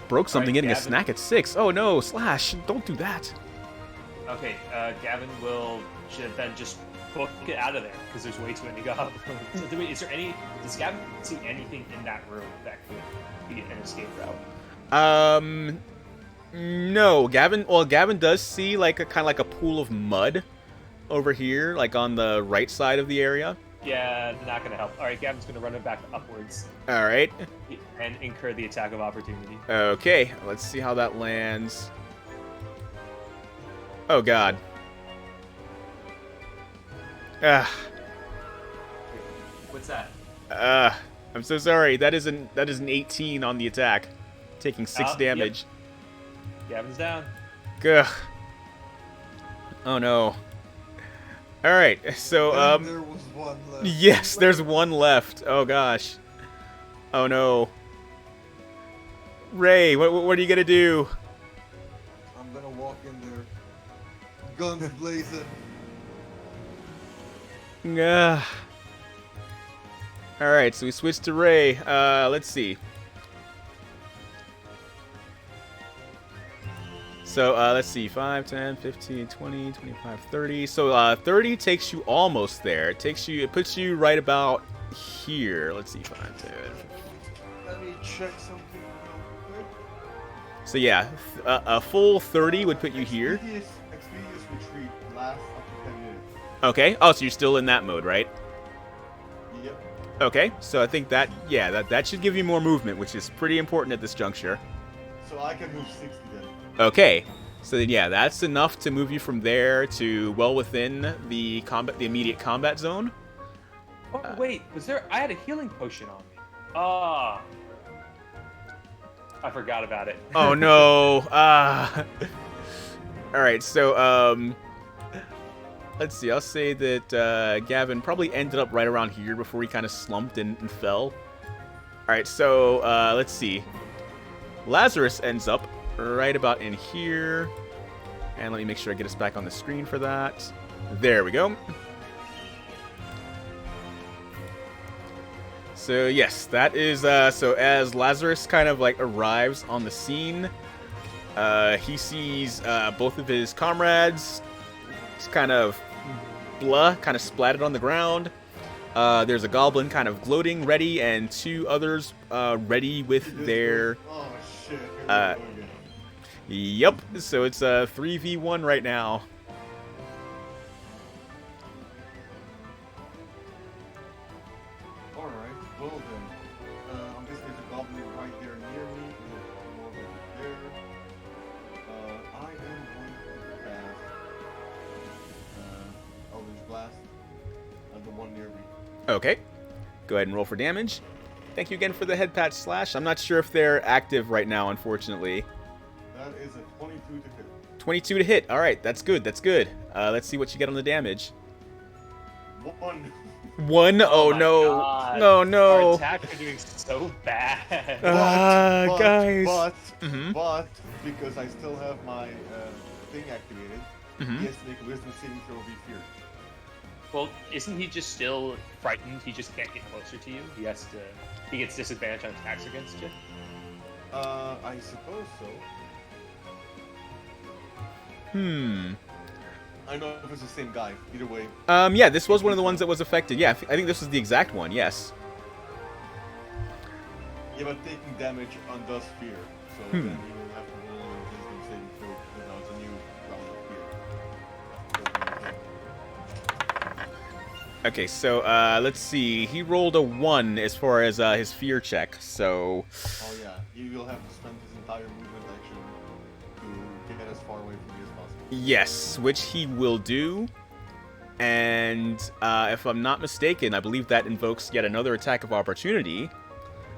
Broke something, getting a Gavin. snack at 6. Oh no, Slash, don't do that. Okay, Gavin will then just book it out of there, because there's way too many goblins. Does Gavin see anything in that room that could be an escape route? No, Gavin does see like a kind of like a pool of mud over here, like on the right side of the area. Yeah, not gonna help. Alright, Gavin's gonna run it back upwards All right. and incur the attack of opportunity. Okay, let's see how that lands. Oh god. What's that? I'm so sorry. That is an 18 on the attack, taking 6 Yep. damage. Gavin's down. Ugh. Oh no. All right, so And there was one left. yes, there's one left. Oh gosh. Oh no. Ray, what are you gonna do? I'm gonna walk in there. Guns blazing. Ugh. All right, so we switched to Ray. Let's see. So, let's see, 5, 10, 15, 20, 25, 30. So, 30 takes you almost there. It puts you right about here. Let's see, 5, 10. Let me check something real quick. So, yeah, a full 30 would put you here. Expeditious retreat lasts up to 10 minutes. Okay. Oh, so you're still in that mode, right? Yep. Okay. So I think that, yeah, that should give you more movement, which is pretty important at this juncture. So I can move 60 then. Okay. So then, yeah, that's enough to move you from there to well within the immediate combat zone. Oh, wait, I had a healing potion on me. Ah. I forgot about it. Oh no. All right. So let's see. I'll say that Gavin probably ended up right around here before he kind of slumped and fell. All right. So let's see. Lazarus ends up right about in here. And let me make sure I get us back on the screen for that. There we go. So yes, that is, so as Lazarus kind of like arrives on the scene, he sees both of his comrades just kind of kind of splattered on the ground. There's a goblin kind of gloating, ready, and two others ready with their... Oh shit, here we go again. Yep, so it's a 3v1 right now. Alright, well then. I guess there's a goblin right there near me. There's one more over there. I am going to cast Eldritch Blast on the one near me. Okay, go ahead and roll for damage. Thank you again for the head patch slash. I'm not sure if they're active right now, unfortunately. That is a 22 to hit. 22 to hit. All right, that's good. That's good. Let's see what you get on the damage. 1. 1. Oh, my no. God. No, Our no. attacks are doing so bad. Guys. But because I still have my thing activated, Mhm. he has to make a wisdom saving throw be feared. Well, isn't he just still frightened? He just can't get closer to you. He gets disadvantage on attacks against you. I suppose so. I don't know if it's the same guy. Either way. Yeah, this was one of the ones that was affected. Yeah, I think this was the exact one. Yes. Yeah, but taking damage on does fear. So then you will have to roll a wisdom saving throw because now it's a new round of fear. Okay, so let's see. He rolled a 1 as far as his fear check. So Oh yeah, he will have to spend his entire movement action to get as far away from me as possible. yes, which he will do. And if I'm not mistaken, I believe that invokes yet another attack of opportunity.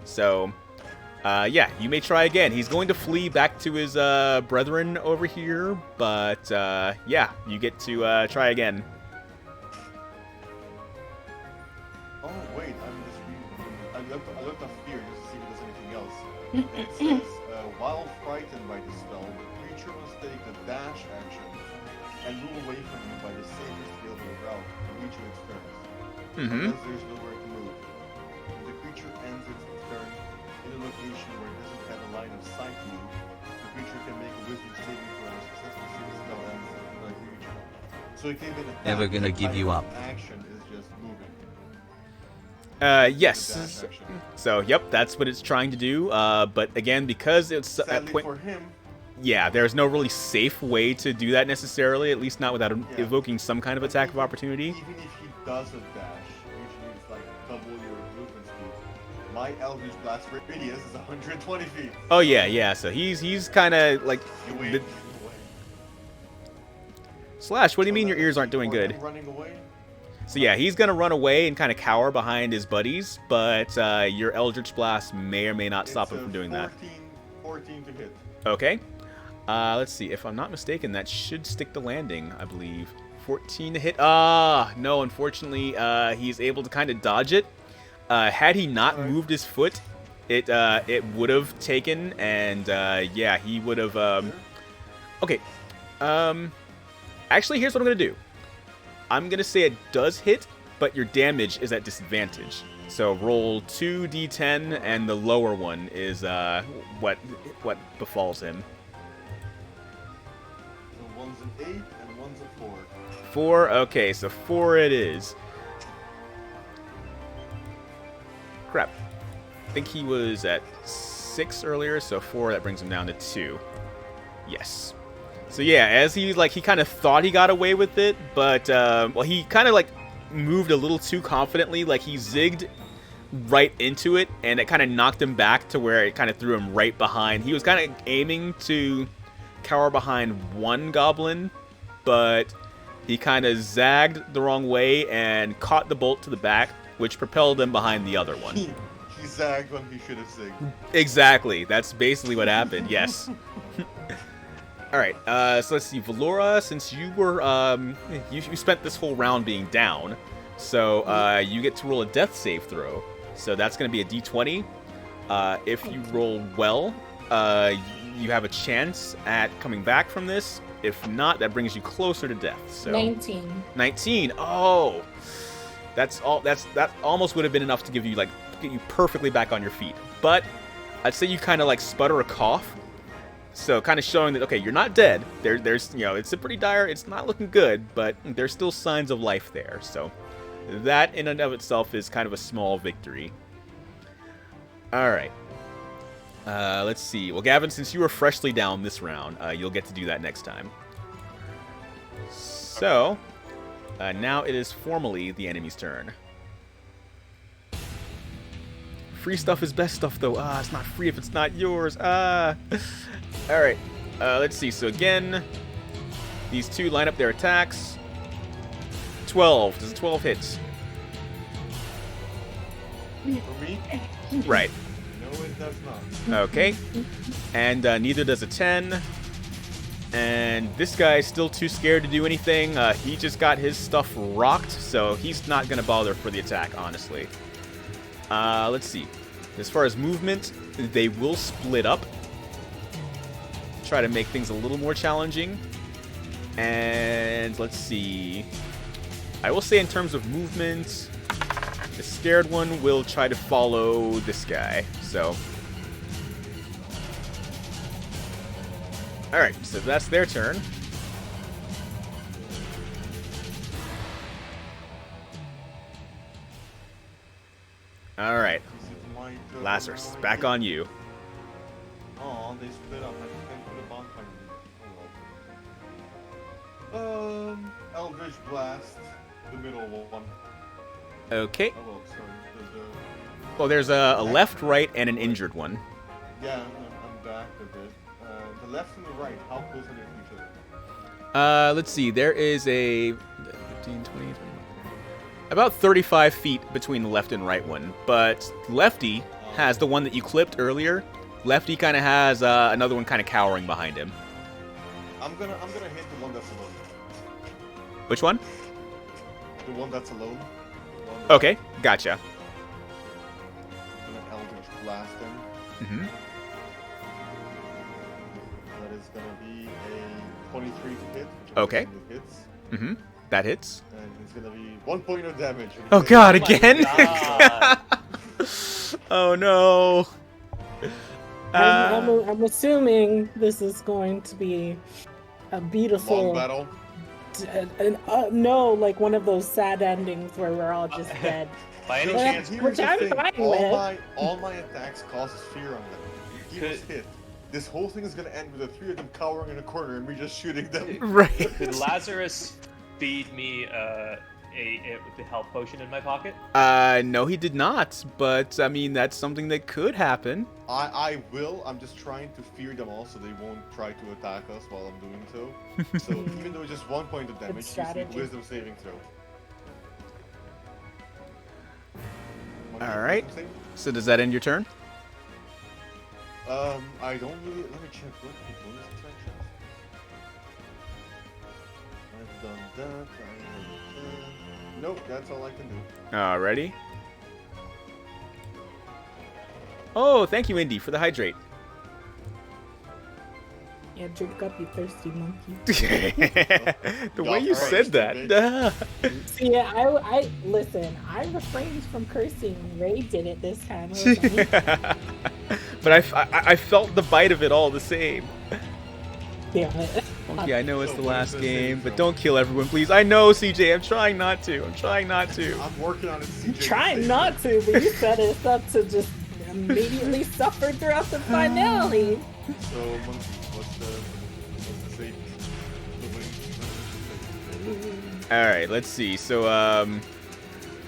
So, yeah, you may try again. He's going to flee back to his brethren over here, but yeah, you get to try again. Oh wait, I'm just reading. I looked up fear just to see if there's anything else. It says, while frightened by the spell, the creature must take a dash action and move away from you by the safest available route to reach its turns. Unless there's nowhere to move. If the creature ends its turn in a location where it doesn't have a line of sight to you, the creature can make a wisdom saving throw and successfully see the spell ends in the creature. So it can be an attack. Never gonna give you up. Action is just moving. Yes. So, yep, that's what it's trying to do. But again, because it's at Sadly point, for him, yeah, there's no really safe way to do that necessarily. At least not without evoking some kind of attack of opportunity. even if he does a dash, which means like double your movement speed, my Eldritch Blast radius is 120 feet. Oh yeah, yeah. So he's kind of like You wait, the- you Slash. What do you mean your ears aren't doing good? Running away. So yeah, he's gonna run away and kind of cower behind his buddies, but your Eldritch Blast may or may not stop him from doing that. 14 to hit. Okay. Let's see. If I'm not mistaken, that should stick the landing, I believe. 14 to hit. No, unfortunately, he's able to kind of dodge it. Had he not moved his foot, it would have taken, and yeah, he would have. Okay. Actually, here's what I'm gonna do. I'm gonna say it does hit, but your damage is at disadvantage. So roll 2d10, and the lower one is what befalls him. So one's an 8 and one's a 4. 4. Okay, so 4 it is. Crap. I think he was at 6 earlier, so 4. That brings him down to 2. Yes. So yeah, as he kind of thought he got away with it, but well, he kind of like moved a little too confidently, like he zigged right into it, and it kind of knocked him back to where it kind of threw him right behind. He was kind of aiming to cower behind one goblin, but he kind of zagged the wrong way and caught the bolt to the back, which propelled him behind the other one. He zagged when he should have zigged. Exactly. That's basically what happened. Yes. All right. So let's see, Valora. Since you were you spent this whole round being down, so you get to roll a death save throw. So that's going to be a d20. If you roll well, you have a chance at coming back from this. If not, that brings you closer to death. So 19. 19. Oh, that almost would have been enough to give you get you perfectly back on your feet. But I'd say you kind of like sputter a cough. So kind of showing that, okay, you're not dead. There's, it's a pretty dire, it's not looking good, but there's still signs of life there. So that in and of itself is kind of a small victory. All right. Let's see. Well, Gavin, since you were freshly down this round, you'll get to do that next time. So now it is formally the enemy's turn. Free stuff is best stuff, though. It's not free if it's not yours. Alright, let's see. So again, these two line up their attacks. 12. Does a 12 hit? For me? Right. No, it does not. Okay. And neither does a 10. And this guy's still too scared to do anything. He just got his stuff rocked, so he's not going to bother for the attack, honestly. Let's see. As far as movement, they will split up. Try to make things a little more challenging. And let's see. I will say in terms of movement, the scared one will try to follow this guy. So. Alright, so that's their turn. Alright. This is my turn. Lazarus, back on you. Oh, they split up. I can't put a bonfire in. Oh well. Eldritch Blast, the middle one. Okay. Oh well, sorry. Well, there's a left, right, and an injured one. Yeah, I'm back a bit. The left and the right, how close are they to each other? Let's see. There is a 15, 20, 20, about 35 feet between the left and right one. But Lefty has the one that you clipped earlier. Lefty kind of has another one kind of cowering behind him. I'm gonna hit the one that's alone. Which one? The one that's alone. The one Okay, gotcha. I'm gonna Eldritch Blast him. Mm-hmm. That is gonna be a 23 to hit. Which Okay. hits. Mm-hmm. That hits. And it's gonna be 1 point of damage. Oh God, Oh my again? God. Oh no. I'm assuming this is going to be a beautiful. Long battle. No, like one of those sad endings where we're all just dead. By any Well, chance, Here's which the I'm thing, fine all with. all my attacks causes fear on them. If he was hit, this whole thing is gonna end with the three of them cowering in a corner and me just shooting them. Right. did Lazarus feed me the health potion in my pocket? No, he did not. But I mean, that's something that could happen. I will. I'm just trying to fear them all so they won't try to attack us while I'm doing so. So even though it's just 1 point of damage, just need strategy. wisdom saving throw. All right. Wisdom So does that end your turn? save? I don't really. Let me check what the bonus attractions. I've done that. I have done. Nope, that's all I can do. Alrighty. Oh, thank you, Indy, for the hydrate. Yeah, drink up, you thirsty monkey. The way you said that. See, I listen. I refrained from cursing. Ray did it this time. It was me. But I felt the bite of it all the same. Damn it. Okay, I know it's the So what last is this game, thing but from? don't kill everyone, please. I know, CJ. I'm trying not to. I'm working on it, CJ. Trying not to, but you set us up to just immediately suffer throughout the finale. So, Monkey, what's the save? All right, let's see. So,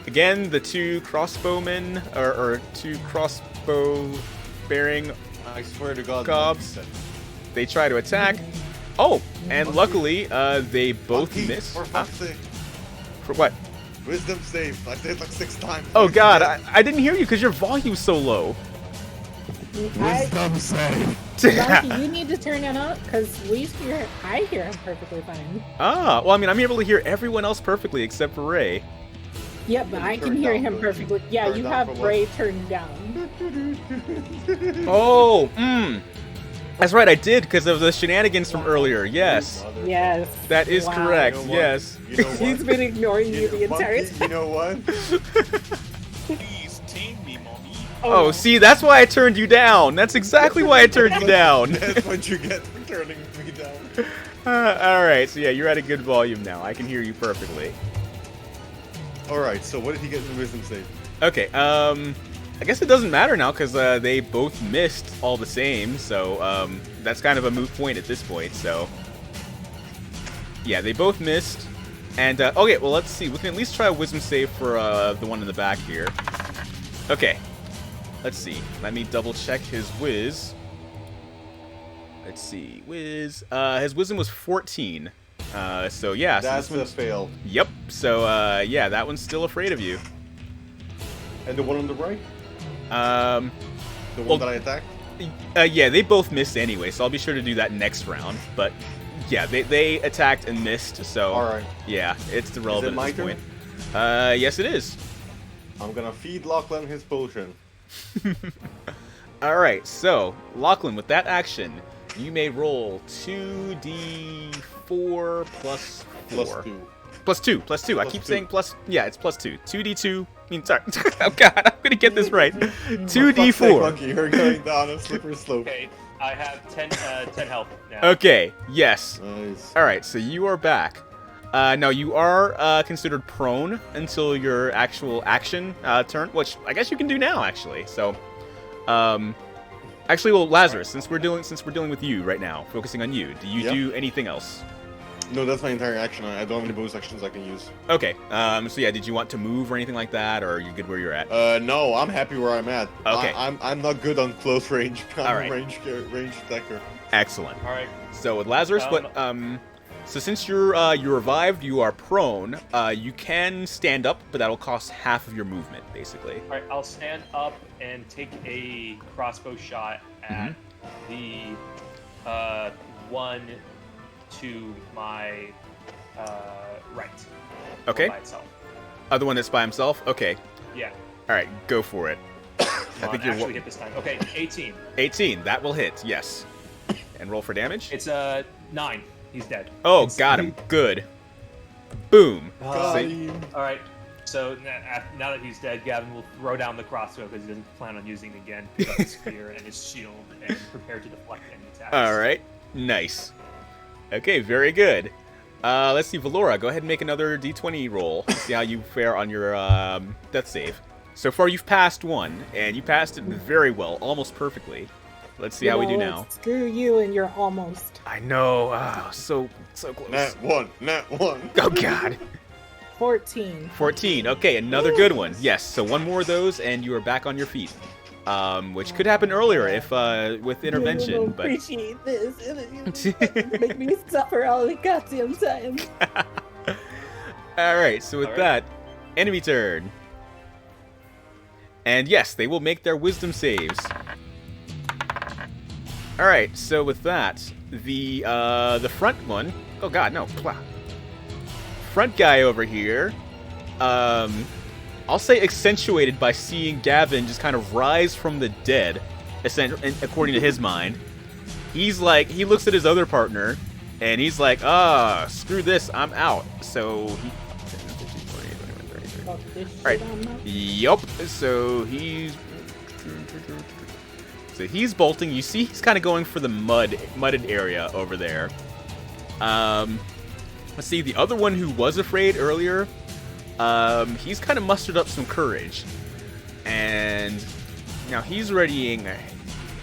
again, the two crossbowmen or two crossbow-bearing, I swear to God. Gobs. Monkey they try to attack. Oh, and luckily, they both Monkey, miss. For fuck's sake. For what? Wisdom save. I did like 6 times. Oh God, I didn't hear you because your volume's so low. Wisdom save. Donkey, you need to turn it up because I hear him perfectly fine. Ah, well, I mean, I'm able to hear everyone else perfectly except for Ray. Yeah, but I can Turn hear down, him don't perfectly. you? Yeah, Turn you down have for what? Ray turned down. Oh, That's right, I did because of the shenanigans from earlier. Yes, Yes. that is Wow. correct. You know what? Yes. You know what? He's been ignoring you the entire Monkey, time. you know what? Please tame me, mommy. Oh, see, that's why I turned you down. That's exactly why I turned you down. That's what you get for turning me down. All right, so yeah, you're at a good volume now. I can hear you perfectly. Alright, so what did he get in the wisdom save? Okay, I guess it doesn't matter now because they both missed all the same, so that's kind of a moot point at this point, so... Yeah, they both missed, and, okay, well, let's see. We can at least try a wisdom save for the one in the back here. Okay, let's see. Let me double-check his whiz. Let's see, whiz. His wisdom was 14. So, yeah. So That's this a one's... fail. Yep, so, yeah, that one's still afraid of you. And the one on the right? The The one that I attacked? Yeah, they both missed anyway, so I'll be sure to do that next round. But yeah, they attacked and missed, so Alright. yeah, it's irrelevant my at this turn? point. Yes, it is. I'm gonna feed Lachlan his potion. All right, so Lachlan, with that action, you may roll 2d4 plus 4. Plus 2. Plus 2, plus 2. I Plus keep 2. saying plus. Yeah, it's plus 2. 2d2. I mean, sorry. Oh god, I'm gonna get this right. For fuck's sake, 2d4. Monkey, you're going down a slippery slope. Okay, I have 10 health now. Okay. Yes. Nice. All right, so you are back. Now you are considered prone until your actual action turn, which I guess you can do now, actually. So, actually, well, Lazarus, since we're dealing with you right now, focusing on you, do you Yep. do anything else? No, that's my entire action. I don't have any bonus actions I can use. Okay. So yeah, did you want to move or anything like that, or are you good where you're at? No, I'm happy where I'm at. Okay. I'm not good on close range. I'm All right. a range attacker. Excellent. All right. So with Lazarus, so since you're revived, you are prone. You can stand up, but that'll cost half of your movement, basically. All right, I'll stand up and take a crossbow shot at the one to my right. Okay. By itself. The one that's by himself. Okay. Yeah. All right, go for it. I think you're actually hit this time. Okay, 18. 18. That will hit. Yes. And roll for damage. It's 9. He's dead. Oh, got him. Good. Boom. Uh, See? All right. So now that he's dead, Gavin will throw down the crossbow because he doesn't plan on using it again. Pick up his spear and his shield and prepare to deflect any attacks. All right. Nice. Okay, very good. Let's see, Valora, go ahead and make another d20 roll. See how you fare on your death save. So far, you've passed one, and you passed it very well, almost perfectly. Let's see how we do now. Screw you and you're almost. I know. So close. Nat 1. Oh, God. 14. 14. Okay, another good one. Yes, so one more of those, and you are back on your feet. Which could happen earlier if with intervention, You don't but appreciate this. You make me suffer all the goddamn time. all right. So with that, enemy turn, and yes, they will make their wisdom saves. All right. So with that, the front one, oh god, no, front guy over here, I'll say accentuated by seeing Gavin just kind of rise from the dead, according to his mind. He's like, he looks at his other partner, and he's like, screw this, I'm out. So he... Alright, yup, so he's bolting. You see he's kind of going for the mudded area over there. Let's see, the other one who was afraid earlier, he's kind of mustered up some courage, and now he's readying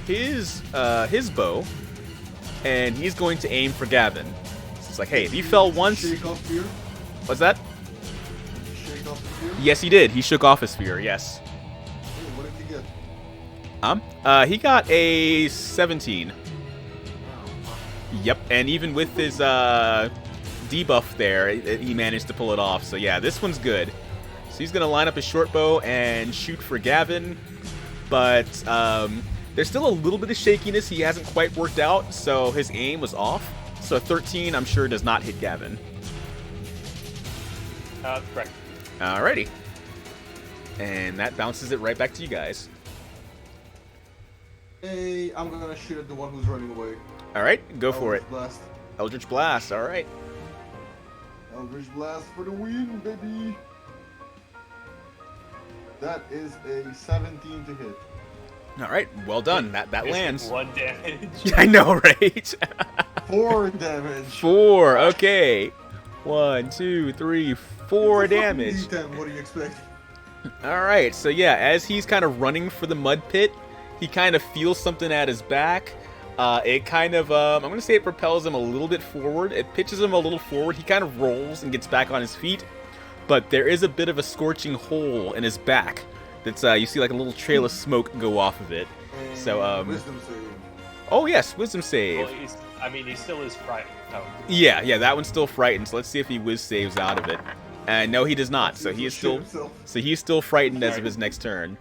his bow, and he's going to aim for Gavin. So it's like, hey, if you fell once, Shake off fear? what's that? Shake off the fear? Yes, he did. He shook off his fear. Yes. Hey, what did he get? He got a 17. Yep, and even with his debuff there, he managed to pull it off. So yeah, this one's good. So he's gonna line up his short bow and shoot for Gavin, but there's still a little bit of shakiness. He hasn't quite worked out, so his aim was off. So a 13, I'm sure, does not hit Gavin. Correct. Alrighty, and that bounces it right back to you guys. Hey, I'm gonna shoot at the one who's running away. All right, go for it. Blast. Eldritch Blast. All right. Eldritch Blast for the win, baby! That is a 17 to hit. All right. Well done. That It's lands. 1 damage. I know, right? 4 damage. 4. Okay. 1, 2, 3, 4 damage. D10, what do you expect? All right. So yeah, as he's kind of running for the mud pit, he kind of feels something at his back. It kind of, I'm going to say it propels him a little bit forward. It pitches him a little forward. He kind of rolls and gets back on his feet. But there is a bit of a scorching hole in his back. That's, you see like a little trail of smoke go off of it. And So, wisdom save. Oh yes, wisdom save. Well, he still is frightened. Oh. Yeah, that one's still frightened. So let's see if he whiz saves out of it. No, he does not. So he is still, he's still frightened as of his next turn.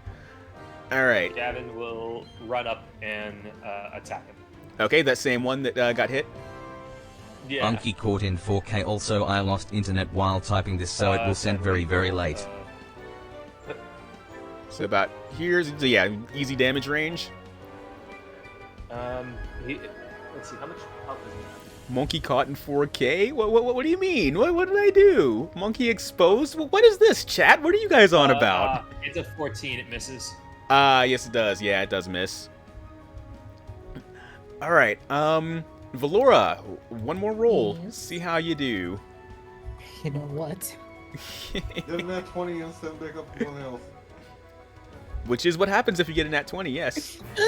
All right. Gavin will run up and attack him. Okay, that same one that got hit. Yeah. Unky caught in 4K. Also, I lost internet while typing this, so it will send very, very late. So about here's yeah, easy damage range. Let's see, how much health does he have? Monkey caught in 4K? What do you mean? What did I do? Monkey exposed? What is this, chat? What are you guys on about? It's a 14, it misses. Yes it does. Yeah, it does miss. Alright, Valora, one more roll. Yes. See how you do. You know what? Get a nat 20 and stand back up to 1 health. Which is what happens if you get a nat 20, yes. Can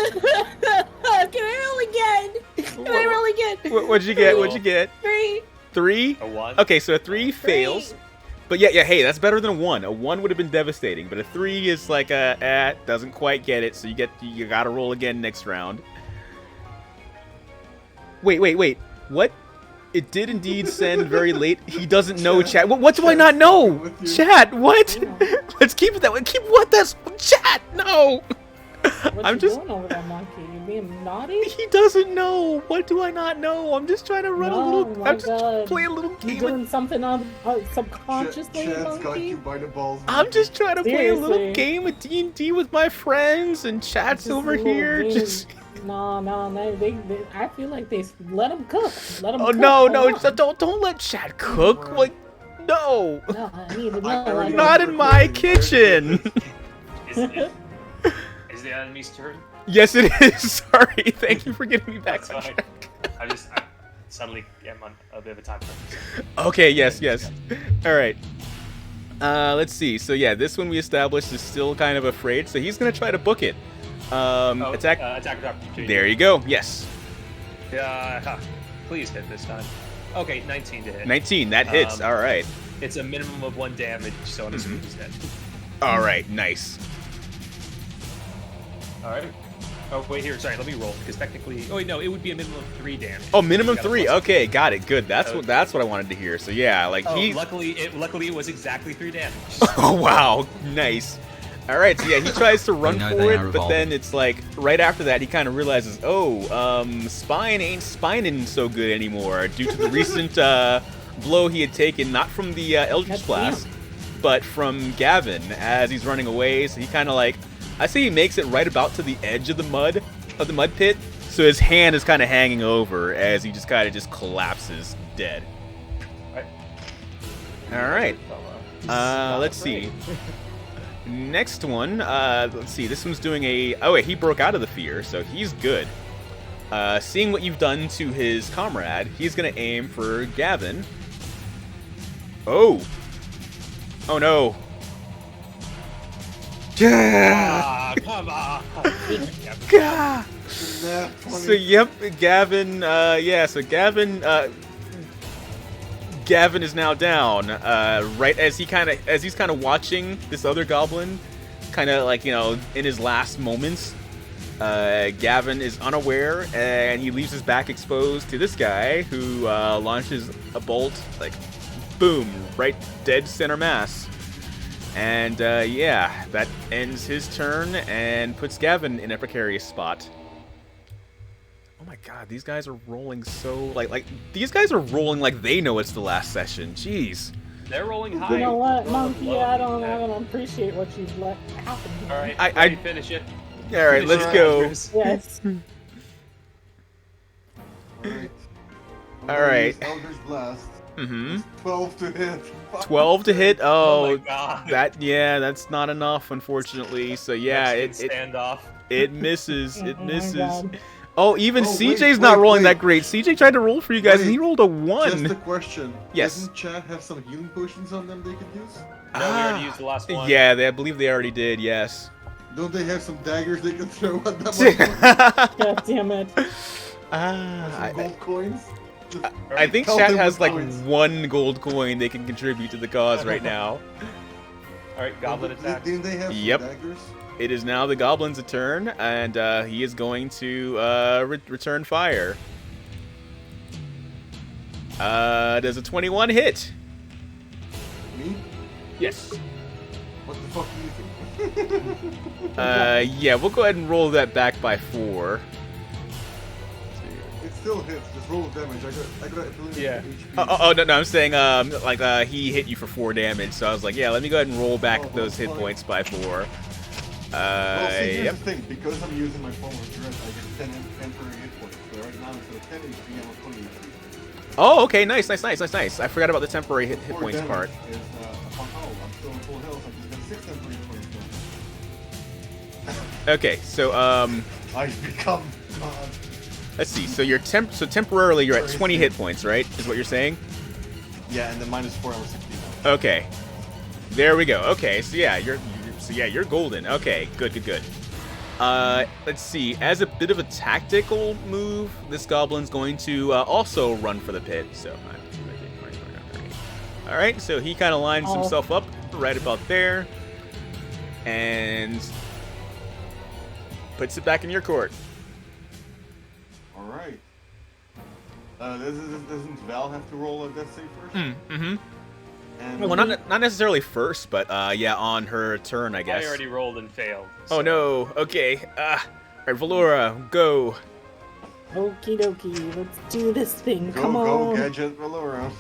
I roll again? Can I roll again? What'd you get? What'd you get? 3. 3? A 1? Okay, so a 3 fails. But yeah, hey, that's better than a 1. A 1 would have been devastating, but a 3 is like doesn't quite get it, so you gotta roll again next round. Wait. What? It did indeed send very late. He doesn't know, chat. What do I not know? Chat, what? Let's keep it that way. Keep what? That's chat. No. What I'm you just. doing over there, monkey? You being naughty? He doesn't know. What do I not know? I'm just trying to run a little. I'm just playing a little You game. doing something on subconsciously, Chad's got you monkey? by the balls. I'm just trying to play a little Seriously. game of D&D with my friends, and chat's Just over a little here. game. Just. No, they, I feel like they let him cook. Let him Oh cook. no, Hold on. don't let chat cook. Like, no. No, I need to I know. already Not in my kitchen. Is the enemy's turn? Yes, it is. Sorry. Thank you for getting me back That's on fine. track. I suddenly am on a bit of a time crunch. Okay, yes. All right. Let's see. So yeah, this one we established is still kind of afraid, so he's gonna try to book it. Attack. Attack of opportunity. There you go. Yes. Yeah. Please hit this time. Okay, 19 to hit. 19. That hits. All right. It's a minimum of 1 damage, so I'm assuming he's dead. All right. Nice. All right. Oh wait, here. Sorry, let me roll because technically. Oh wait, no, it would be a minimum of 3 damage. Oh, minimum Got a 3. plus. Okay, got it. Good. That's Okay. what I wanted to hear. So yeah, like Oh, he. luckily it was exactly 3 damage. Oh wow, nice. All right, so yeah, he tries to run know for they it, are but evolving. then it's like right after that he kind of realizes, spine ain't spining so good anymore due to the recent blow he had taken, not from the Eldritch That's Blast, but from Gavin as he's running away. So he kind of like, I say he makes it right about to the edge of the mud pit, so his hand is kind of hanging over as he just kind of just collapses dead. All right. Let's see. Next one, let's see, this one's doing a... Oh, wait, he broke out of the fear, so he's good. Seeing what you've done to his comrade, he's going to aim for Gavin. Oh! Oh, no. Yeah! Come on. Gah! Nat 20. So, yep, Gavin, Gavin is now down. Right as he's kind of watching this other goblin, kind of like, you know, in his last moments. Gavin is unaware, and he leaves his back exposed to this guy who launches a bolt, like, boom, right dead center mass. And yeah, that ends his turn and puts Gavin in a precarious spot. Oh my god, these guys are rolling so like these guys are rolling like they know it's the last session. Jeez. They're rolling high. You know what, Rolling monkey? low. I don't appreciate what you've let happen. All right, I let me finish it. All right, let's go. Yes. Alright. All right. Eldritch Blast. Mm-hmm. It's 12 to hit. 12 to hit. Oh Oh, my god. that's not enough, unfortunately. So yeah, Mexican standoff. it misses. It Oh my misses. God. Oh, even Oh, CJ's not wait, rolling wait. that great. CJ tried to roll for you guys, and he Wait. rolled a Just a 1. question. Yes. Doesn't chat have some healing potions on them they could use? No, we already used the last one. Yeah, I believe they already did. Yes. Don't they have some daggers they can throw at them? God damn it. Some gold coins? Just I think Count chat them has with like coins. 1 gold coin they can contribute to the cause right now. Alright, goblet attack. Didn't they have Yep. some daggers? It is now the goblin's turn, and he is going to return fire. Does a 21 hit? Me? Yes. What the fuck do you think? Yeah, we'll go ahead and roll that back by 4. It still hits. Just roll damage. I got a billion Yeah. HP. Oh, no, I'm saying, he hit you for 4 damage, so I was like, yeah, let me go ahead and roll back Oh, those hit fine. points by 4. Well, see, here's Yep. the thing. Because I'm using my form of dread, I get 10 temporary hit points. So right now, instead of 10 HP, I'm on 20 HP. Oh, okay, nice. I forgot about the temporary hit Four points damage part. Is, upon hull. I'm still in full health. I just got 6 temporary hit points now. Okay, so, I've become God. let's see. So you're temporarily you're at 20 hit points, right? Is what you're saying? Yeah, and then -4, I'm 60 now. Okay. There we go. Okay, so yeah, you're golden. Okay, good. Let's see. As a bit of a tactical move, this goblin's going to also run for the pit. So, all right. So he kind of lines himself up right about there, and puts it back in your court. Alright. Doesn't Val have to roll a death save first? Mm-hmm. And Well, not necessarily first, but yeah, on her turn, I guess. I already rolled and failed. Oh no. Okay. All right, Valora, go. Okie dokie, let's do this thing. go, Come go, on. Gadget Valora.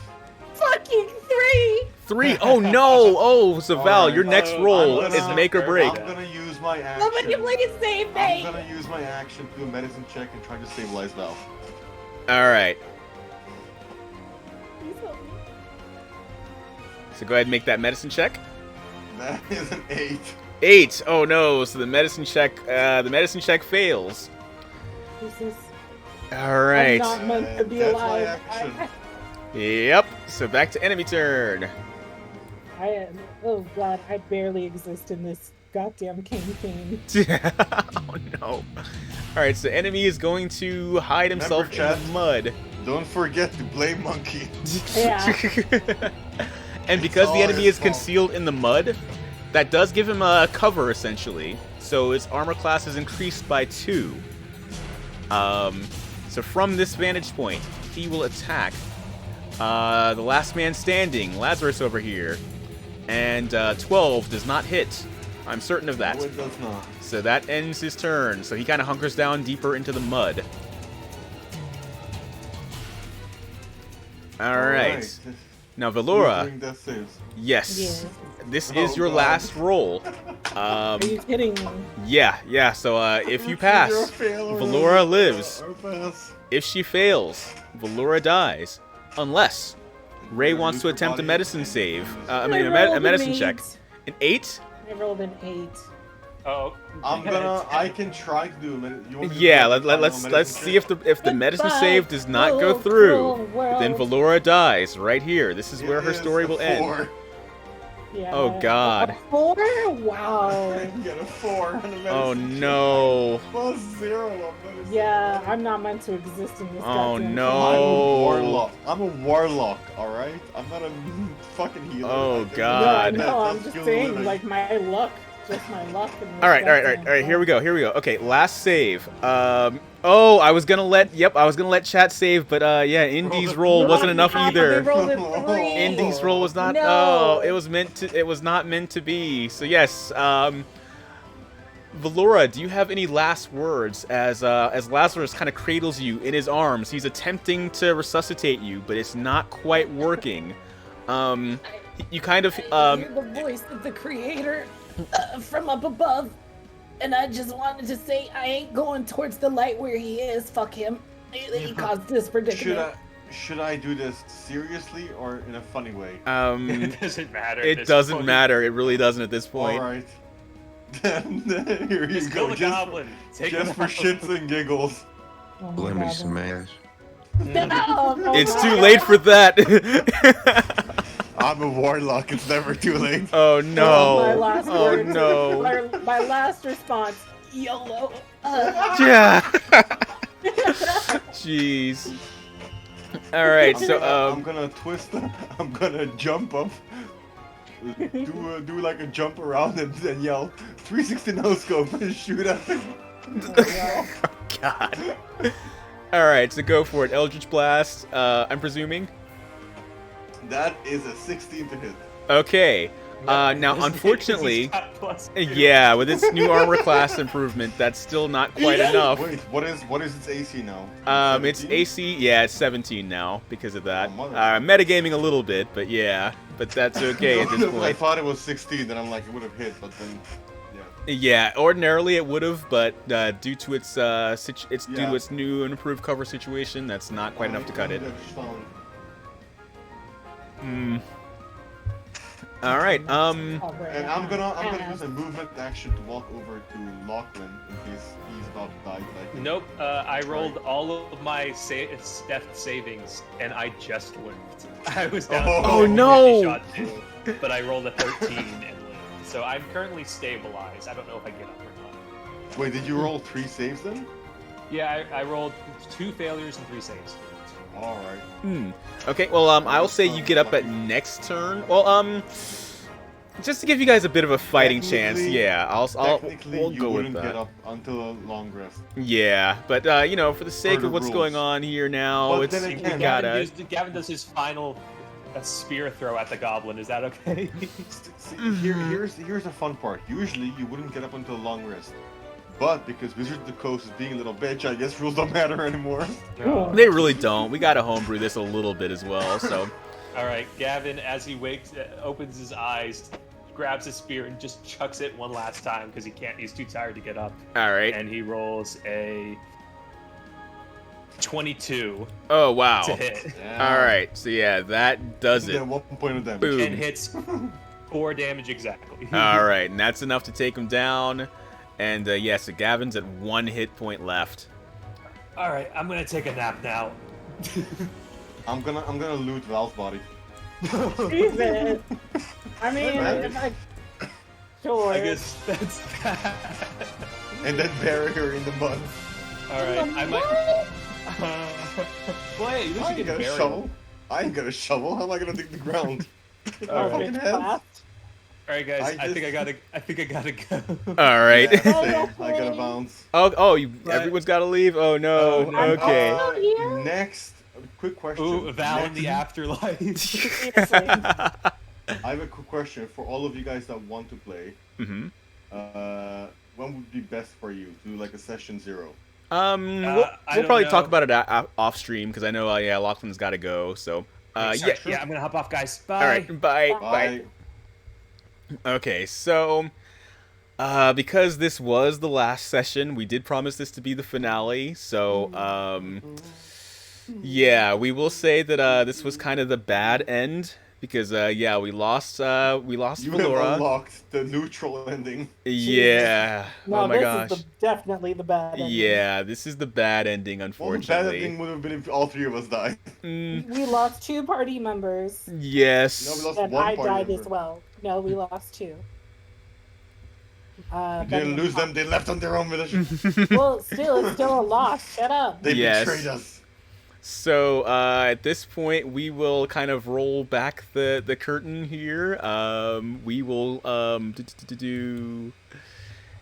Fucking 3! 3. Oh no. Oh, so Val, Alright. your next roll I'm is gonna- make or break. I'm gonna use my action. Somebody please save I'm me! gonna use my action to do a medicine check and try to stabilize Val. All right. Please help me. So go ahead and make that medicine check. That is an 8. 8. Oh no. So the medicine check fails. Jesus. All right. I'm not meant to be That's my alive. action. Yep. So back to enemy turn. I am. Oh god, I barely exist in this goddamn campaign. Oh no. All right. So enemy is going to hide himself in Remember, the chat? mud. Don't forget to blame Monkey. Yeah. And because It's the all enemy his is fault. concealed in the mud, that does give him a cover essentially. So his armor class is increased by 2. So from this vantage point, he will attack the last man standing, Lazarus over here, and 12 does not hit. I'm certain of that. No, it does not. So that ends his turn. So he kind of hunkers down deeper into the mud. All right. Now Valora. Doing death saves. Yes. Yes. This Oh, is your God. last roll. Are you kidding me? Yeah. So if you pass, You're a failure. Valora lives. Or pass. If she fails, Valora dies. Unless Ray wants to attempt a medicine save. I mean, a rolled medicine an check. 8. An 8? I rolled an 8. Oh. I can try to do a minute. You want me to Yeah. do a final Let's medicine see check? if the medicine Goodbye, save does not go cruel, through. cruel Then world. Valora dies right here. This is It where her is story a will end. 4. Yeah. Oh, God. A 4? Wow. You get a 4 on the medicine Oh check. no. Plus 0 on medicine. Yeah, I'm not meant to exist in this Oh, goddamn no. I'm a Oh. warlock. I'm a warlock, alright? I'm not a fucking healer. Oh, I think God. No, I that- know, I'm that's just skill saying, living. like, my luck. Just my luck. In this All right. goddamn Here we go. Okay, last save. Oh, I was gonna let chat save, but yeah, Indy's roll wasn't enough They either. rolled a 3. Indy's roll was not. No. Oh, it was not meant to be. So yes, Valora, do you have any last words as Lazarus kind of cradles you in his arms? He's attempting to resuscitate you, but it's not quite working. You kind of I hear the voice of the creator from up above. And I just wanted to say I ain't going towards the light where he is. Fuck him. He caused this predicament. Should I do this seriously or in a funny way? It doesn't matter. at It this doesn't point. matter. It really doesn't at this point. All right. Here you Just go. kill the goblin. Take Just him for out. shits and giggles. Oh my Let me God. smash. Oh It's my too God. late for that. I'm a warlock. It's never too late. Oh My no. last Oh words, no. my last response. YOLO. Yeah. Jeez. All right. So I'm gonna twist. I'm gonna jump up. Do like a jump around and then yell 360 no scope and shoot at him. God. All right. So go for it. Eldritch Blast. I'm presuming. That is a 16 to hit. Okay. Now, This is because unfortunately, he's got +2. yeah, with its new armor class improvement, that's still not quite enough. Wait, what is its AC now? Its 17? AC, yeah, it's 17 now because of that. Oh, mother- Metagaming a little bit, but yeah, but that's okay at this I point. thought it was 16, then I'm like, it would have hit, but then, yeah. Yeah, ordinarily it would have, but due to its due to Yeah. its new and improved cover situation, that's not quite enough to cut it. Hmm. All right. And I'm gonna use a movement action to walk over to Lachlan in case he's about to die. But I think Nope. I rolled all of my death savings, and I just lived. I was down. to Oh, a no. 50 shot too, but I rolled a 13 and lived. So I'm currently stabilized. I don't know if I get up or not. Wait, did you roll 3 saves then? Yeah, I rolled 2 failures and 3 saves. All right. Hmm. Okay. Well, I'll say you get up at next turn. Well, just to give you guys a bit of a fighting chance. Technically- Yeah, Technically, we'll you go with wouldn't that. get up until a long rest. Yeah, but you know, for the sake the of what's rules. going on here now, But it's then you again- gotta. Gavin does his final spear throw at the goblin. Is that okay? See, here's the fun part. Usually, you wouldn't get up until a long rest. But because Wizards of the Coast is being a little bitch, I guess rules don't matter anymore. No. They really don't. We gotta homebrew this a little bit as well. So, All right, Gavin, as he wakes, opens his eyes, grabs his spear and just chucks it one last time because he can't. He's too tired to get up, all right. and he rolls a 22 Oh wow. to hit All right. So yeah, that does it. Then 1 point of damage. Boom. and hits 4 damage exactly. All right, and that's enough to take him down. And yeah, so Gavin's at 1 hit point left. All right, I'm gonna take a nap now. I'm gonna loot Val's body. Jesus. I mean, Alright. if I... Sure. I guess that's that. And then bury her in the mud. All right, I might. Well, hey, at least I you ain't get got a buried. shovel. I ain't got a shovel. How am I gonna dig the ground? All fucking right, head. all right, guys. I I think I gotta go. All right. Yeah, same. I gotta bounce. Everyone's got to leave. Oh no. Oh, no. Okay. Out here? Next, quick question. Ooh, Val in Next- the afterlife. Seriously. I have a quick question for all of you guys that want to play. Mm-hmm. When would be best for you? Do like a session 0? We'll I don't probably know. talk about it off stream because I know yeah, Lachlan's got to go. So Sorry, yeah. I'm gonna hop off, guys. Bye. All right. Bye. Bye. Okay, so because this was the last session, we did promise this to be the finale. So yeah, we will say that this was kind of the bad end because yeah, we lost You have Valora. unlocked the neutral ending. Yeah. No, Oh my this gosh. is definitely the bad ending. Yeah, this is the bad ending, Well, the bad unfortunately. ending would have been if all 3 of us died. We lost 2 party members, Yes. No, we lost and one I party died member. as well. No, we lost 2. You didn't lose them. They left on their own village. Well, still, it's still a loss. Shut up. They Yes. betrayed us. So at this point, we will kind of roll back the curtain here. We will do.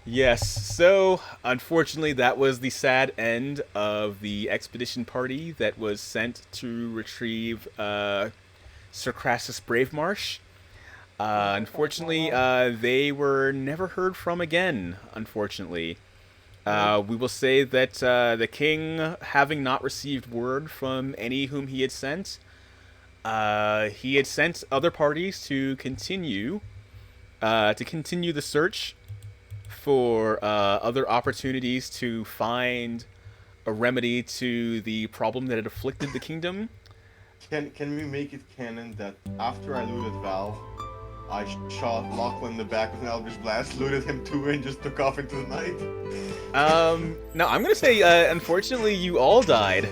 Yes. So unfortunately, that was the sad end of the expedition party that was sent to retrieve Sir Blackmarsh. Unfortunately, they were never heard from again. Unfortunately. We will say that the king, having not received word from any whom he had sent other parties to continue the search for other opportunities to find a remedy to the problem that had afflicted the kingdom. Can we make it canon that after I looted Val, I shot Lachlan in the back with an Eldritch Blast, looted him too, and just took off into the night? No, I'm gonna say, unfortunately, you all died.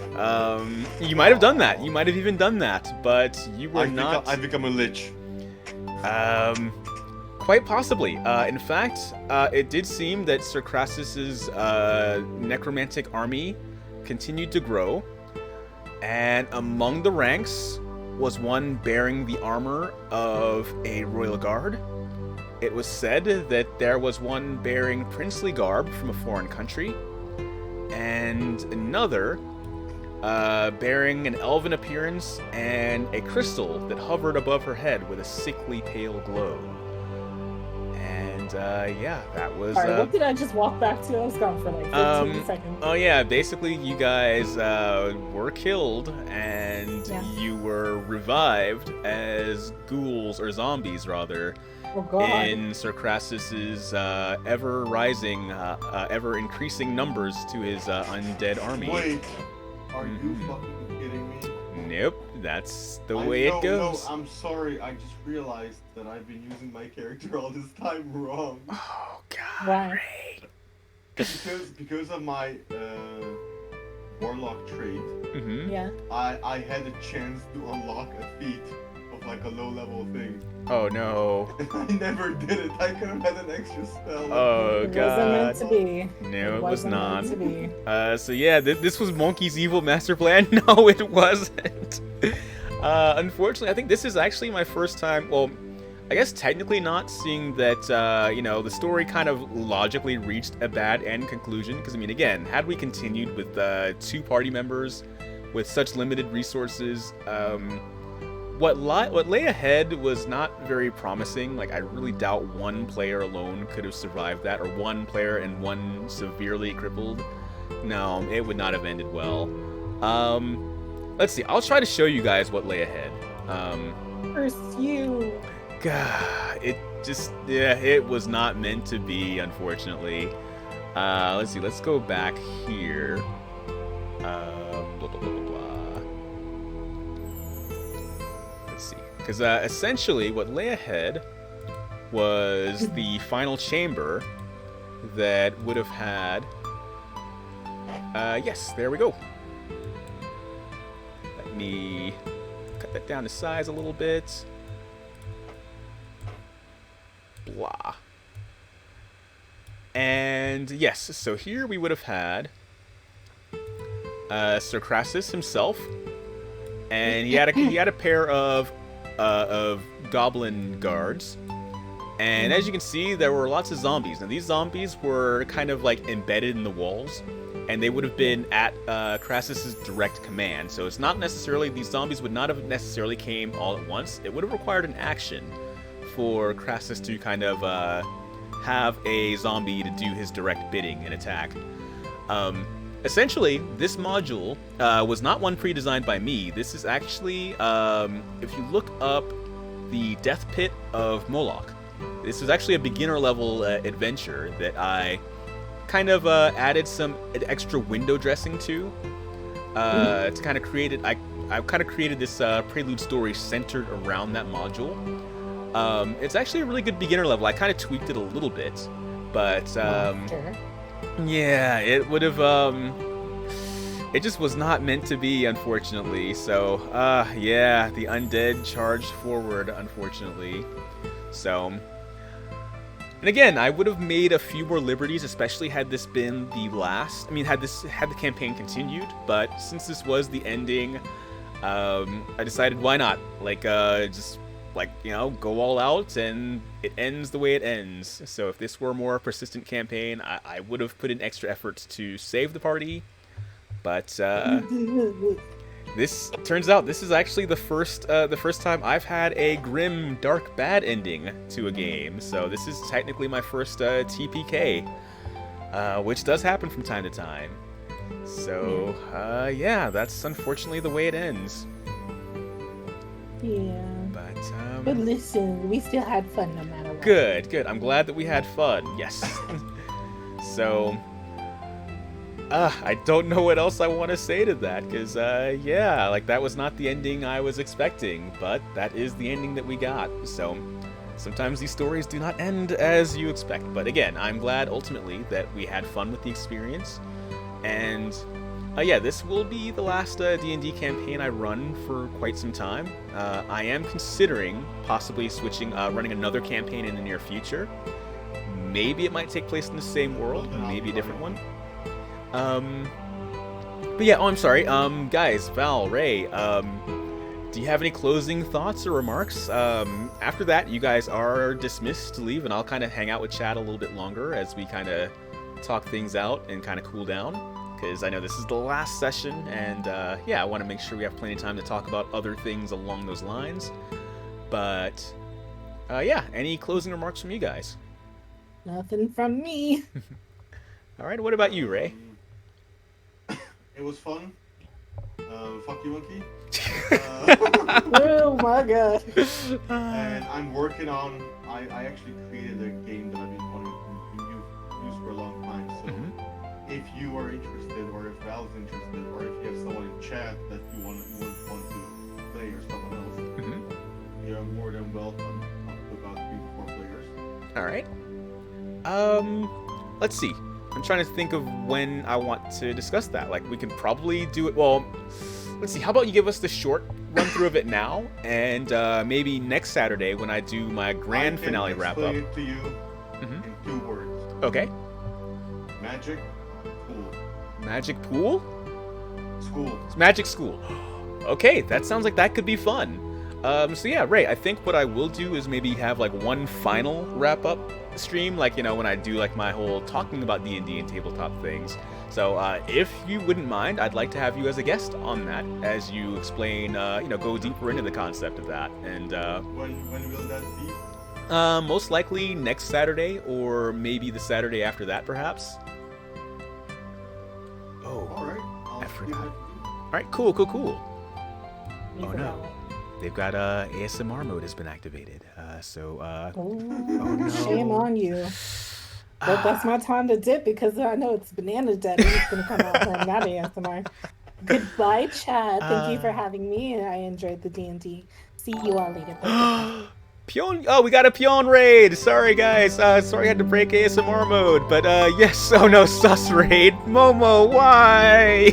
You might have done that. You might have even done that, but you were not. I've become a lich. Quite possibly. In fact, it did seem that Sir Crassus's necromantic army continued to grow, and among the ranks was one bearing the armor of a royal guard. It was said that there was one bearing princely garb from a foreign country, and another bearing an elven appearance and a crystal that hovered above her head with a sickly pale glow. And yeah, that was. Alright, what did I just walk back to? I was gone for like 15 seconds. Oh yeah, basically you guys were killed and you were revived as ghouls, or zombies rather, in Sir Crassus's ever-rising, ever-increasing numbers to his undead army. Wait, are you fucking kidding me? Nope, that's the way it goes. No, I'm sorry, I just realized that I've been using my character all this time wrong. Oh god. Why? Because of my warlock trait, Yeah. I had a chance to unlock a feat of like a low level thing. Oh no. I never did it. I could have had an extra spell. Oh It god. wasn't meant to be. No, it was wasn't not. meant to be. So yeah, this was Monkey's evil master plan. No, it wasn't. Unfortunately, I think this is actually my first time. Well, I guess technically not, seeing that you know, the story kind of logically reached a bad end conclusion. Because I mean, again, had we continued with 2 party members with such limited resources, what lay ahead was not very promising. Like, I really doubt one player alone could have survived that, or one player and one severely crippled. No, it would not have ended well. Let's see. I'll try to show you guys what lay ahead. Pursue. God, it just, yeah, it was not meant to be, unfortunately. Let's see. Let's go back here. Blah, blah, blah, blah, blah. Let's see. Because essentially what lay ahead was the final chamber that would have had... yes, there we go. Let me cut that down to size a little bit. Blah. And yes, so here we would have had Sir Crassus himself, and he had a pair of goblin guards. And as you can see, there were lots of zombies. Now, these zombies were kind of like embedded in the walls, and they would have been at Crassus's direct command. So it's not necessarily, these zombies would not have necessarily came all at once. It would have required an action for Crassus to kind of have a zombie to do his direct bidding and attack. Essentially, this module was not one pre-designed by me. This is actually, if you look up the Death Pit of Moloch, this was actually a beginner level adventure that I kind of added some extra window dressing to kind of create it. I kind of created this prelude story centered around that module. It's actually a really good beginner level. I kind of tweaked it a little bit, but yeah, it would have. It just was not meant to be, unfortunately. So, yeah, the undead charged forward, unfortunately. So, and again, I would have made a few more liberties, especially had this been the last. I mean, had the campaign continued. But since this was the ending, I decided why not? Like, just like, you know, go all out, and it ends the way it ends. So if this were a more persistent campaign, I would have put in extra efforts to save the party. But this turns out this is actually the first time I've had a grim, dark, bad ending to a game. So this is technically my first TPK, which does happen from time to time. So yeah, that's unfortunately the way it ends. Yeah. But But listen, we still had fun no matter what. Good. I'm glad that we had fun. Yes. So, I don't know what else I want to say to that, because, yeah, like, that was not the ending I was expecting, but that is the ending that we got. So, sometimes these stories do not end as you expect. But again, I'm glad ultimately that we had fun with the experience. And yeah, this will be the last D&D campaign I run for quite some time. I am considering possibly switching, running another campaign in the near future. Maybe it might take place in the same world, maybe a different one. But yeah, I'm sorry. Guys, Val, Ray, do you have any closing thoughts or remarks? After that, you guys are dismissed to leave, and I'll kind of hang out with Chad a little bit longer as we kind of talk things out and kind of cool down. Because I know this is the last session, and yeah, I want to make sure we have plenty of time to talk about other things along those lines. But yeah, any closing remarks from you guys? Nothing from me. All right, what about you, Ray? It was fun. Fuck you, monkey. Oh my god. And I'm working on. I actually created a game that I've been wanting to use for a long time. So if you are interested, or if Val's interested, or if you have someone in chat that you want to play, or someone else, you're more than welcome. Up to about 3 to 4 players. All right. Let's see. I'm trying to think of when I want to discuss that. Like, we can probably do it. Well, let's see. How about you give us the short run through of it now, and maybe next Saturday when I do my grand finale wrap up. I can explain it to you in 2 words. Okay. Magic pool. Magic pool? School. It's magic school. Okay, that sounds like that could be fun. So yeah, Ray, I think what I will do is maybe have like one final wrap up stream, like, you know, when I do like my whole talking about D&D and tabletop things. So if you wouldn't mind, I'd like to have you as a guest on that as you explain, you know, go deeper into the concept of that. And when will that be? most likely next Saturday, or maybe the Saturday after that, perhaps. Oh, All right. I forgot. All right, cool. Oh no. They've got ASMR mode has been activated. Oh no. Shame on you. But that's my time to dip, because I know it's Banana Daddy who's going to come out from that ASMR. Goodbye, Chad. Thank you for having me, and I enjoyed the D&D. See you all later. Pion. Oh, we got a Pion raid. Sorry, guys. Sorry I had to break ASMR mode. But yes. Oh no, sus raid. Momo, why?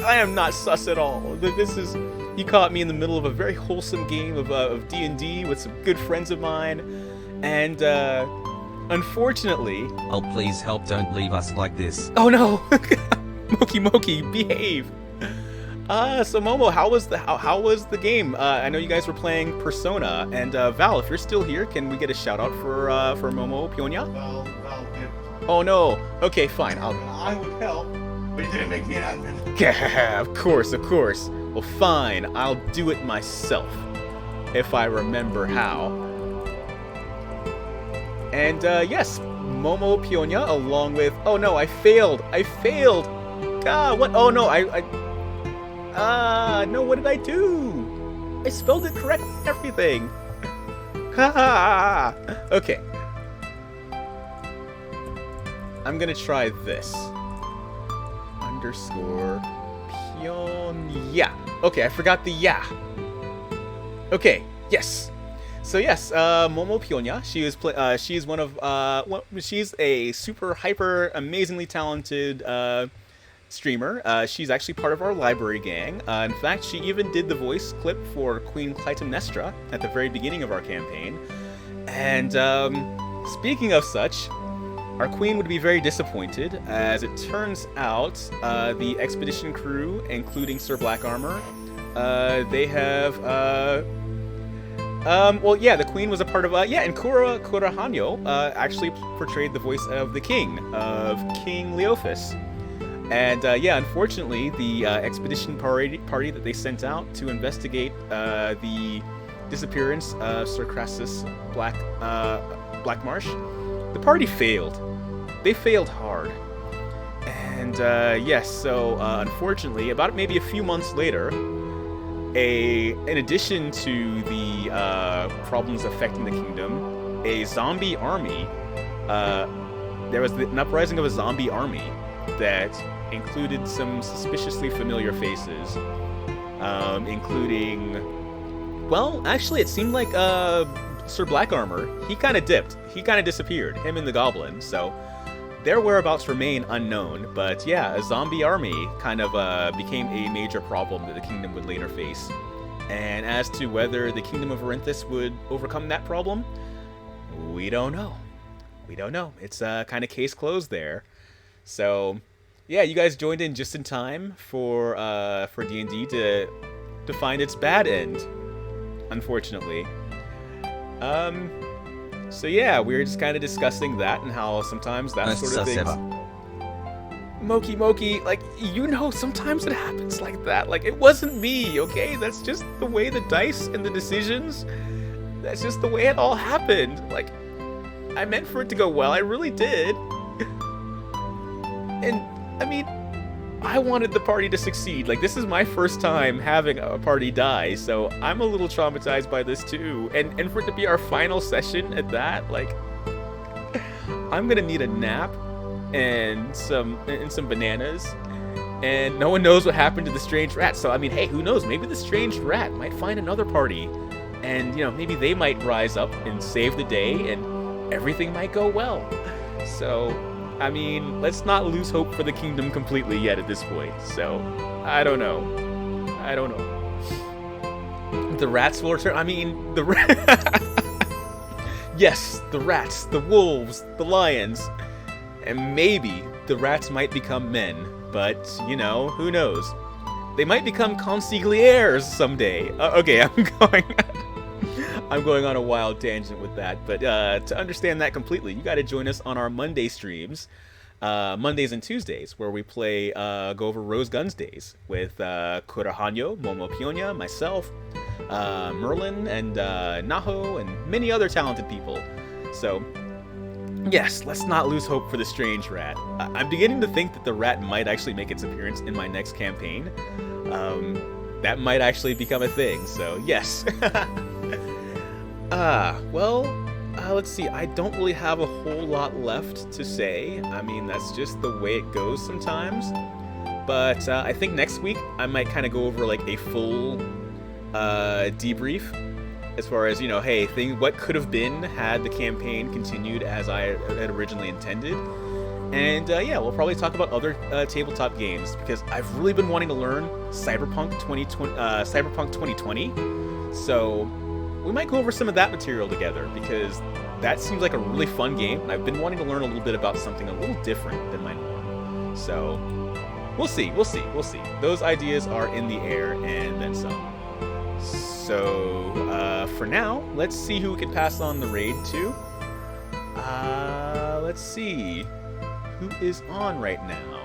I am not sus at all. This is, you caught me in the middle of a very wholesome game of D&D with some good friends of mine, and unfortunately. Oh, please help! Don't leave us like this. Oh no, Moki, behave. So Momo, how was the game? I know you guys were playing Persona, and Val, if you're still here, can we get a shout out for Momo Pionia? Val did. Oh no. Okay, fine. I would help, but he didn't make me an admin. Yeah, of course. Well, fine. I'll do it myself, if I remember how. And yes, Momo Pionia, along with. Oh no, I failed. What? Oh no, no, what did I do? I spelled it correct, everything. Ha! Okay. I'm gonna try this. Underscore Pionia. Okay, I forgot the ya. Okay, yes. So yes, Momo Pionia. She's one of she's a super hyper amazingly talented streamer. She's actually part of our library gang. In fact, she even did the voice clip for Queen Clytemnestra at the very beginning of our campaign. And speaking of such, our queen would be very disappointed, as it turns out the expedition crew, including Sir Blackmarsh, they have well, yeah, the queen was a part of and Kura Hanyo actually portrayed the voice of the king, of King Leophis. And yeah, unfortunately, the expedition party that they sent out to investigate the disappearance of Sir Crassus Blackmarsh, the party failed. They failed hard. And yes, so unfortunately, about maybe a few months later, in addition to the problems affecting the kingdom, a zombie army. There was an uprising of a zombie army that included some suspiciously familiar faces, including, well, actually, it seemed like Sir Blackmarsh. He kind of dipped. He kind of disappeared. Him and the goblin. So their whereabouts remain unknown. But yeah, a zombie army kind of became a major problem that the kingdom would later face. And as to whether the kingdom of Orinthus would overcome that problem, we don't know. We don't know. It's kind of case closed there. So yeah, you guys joined in just in time for D&D to find its bad end, unfortunately. So yeah, we were just kind of discussing that and how sometimes that sort of thing. Moki, like, you know, sometimes it happens like that. Like, it wasn't me, okay? That's just the way the dice and the decisions, that's just the way it all happened. Like, I meant for it to go well, I really did. And, I mean, I wanted the party to succeed. Like, this is my first time having a party die, so I'm a little traumatized by this too. And for it to be our final session at that, like, I'm gonna need a nap and some bananas. And no one knows what happened to the strange rat. So, I mean, hey, who knows? Maybe the strange rat might find another party. And, you know, maybe they might rise up and save the day and everything might go well. So, I mean, let's not lose hope for the kingdom completely yet at this point. So, I don't know. The rats will return. I mean, yes, the rats, the wolves, the lions. And maybe the rats might become men. But, you know, who knows? They might become consiglières someday. Okay, I'm going on a wild tangent with that, but to understand that completely, you got to join us on our Monday streams, Mondays and Tuesdays, where we play go over Rose Guns Days with Kurahanyo, Momo Pionia, myself, Merlin, and Naho, and many other talented people. So, yes, let's not lose hope for the strange rat. I'm beginning to think that the rat might actually make its appearance in my next campaign. That might actually become a thing, so yes. Let's see. I don't really have a whole lot left to say. I mean, that's just the way it goes sometimes. But I think next week I might kind of go over like a full debrief as far as, you know, hey, what could have been had the campaign continued as I had originally intended. And yeah, we'll probably talk about other tabletop games because I've really been wanting to learn Cyberpunk 2020. So we might go over some of that material together because that seems like a really fun game, and I've been wanting to learn a little bit about something a little different than my norm. So we'll see. Those ideas are in the air and then some. So for now, let's see who we can pass on the raid to. Let's see. Who is on right now?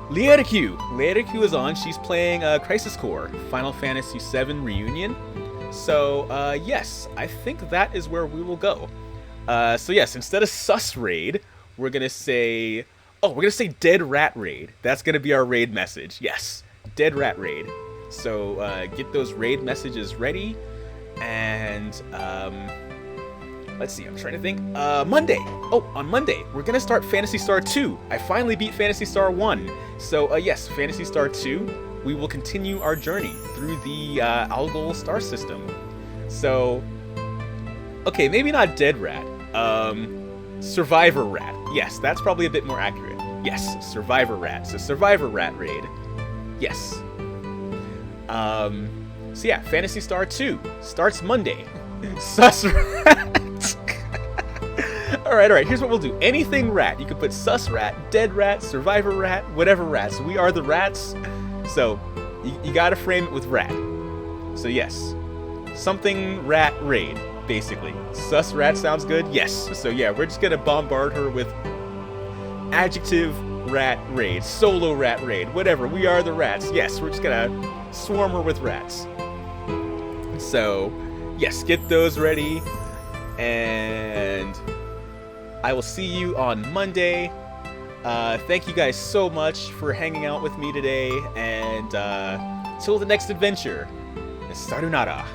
Leeriku is on. She's playing Crisis Core, Final Fantasy VII Reunion. So, yes, I think that is where we will go. So yes, instead of Sus Raid, we're gonna say... Oh, we're gonna say Dead Rat Raid. That's gonna be our raid message. Yes, Dead Rat Raid. So, get those raid messages ready. And, let's see, I'm trying to think. Monday. Oh, on Monday, we're gonna start Phantasy Star 2. I finally beat Phantasy Star 1. So, yes, Phantasy Star 2. We will continue our journey through the Algol star system. So, okay, maybe not Dead Rat. Survivor Rat. Yes, that's probably a bit more accurate. Yes, Survivor Rat. So, Survivor Rat Raid. Yes. So yeah, Phantasy Star 2 starts Monday. Sus Rat. Alright, here's what we'll do. Anything rat. You can put Sus Rat, Dead Rat, Survivor Rat, whatever rats. We are the rats. So, you gotta frame it with rat. So yes, something rat raid, basically. Sus Rat sounds good? Yes. So yeah, we're just gonna bombard her with adjective rat raid, solo rat raid, whatever. We are the rats. Yes, we're just gonna swarm her with rats. So, yes, get those ready. And I will see you on Monday. Thank you guys so much for hanging out with me today, and till the next adventure, Sayonara.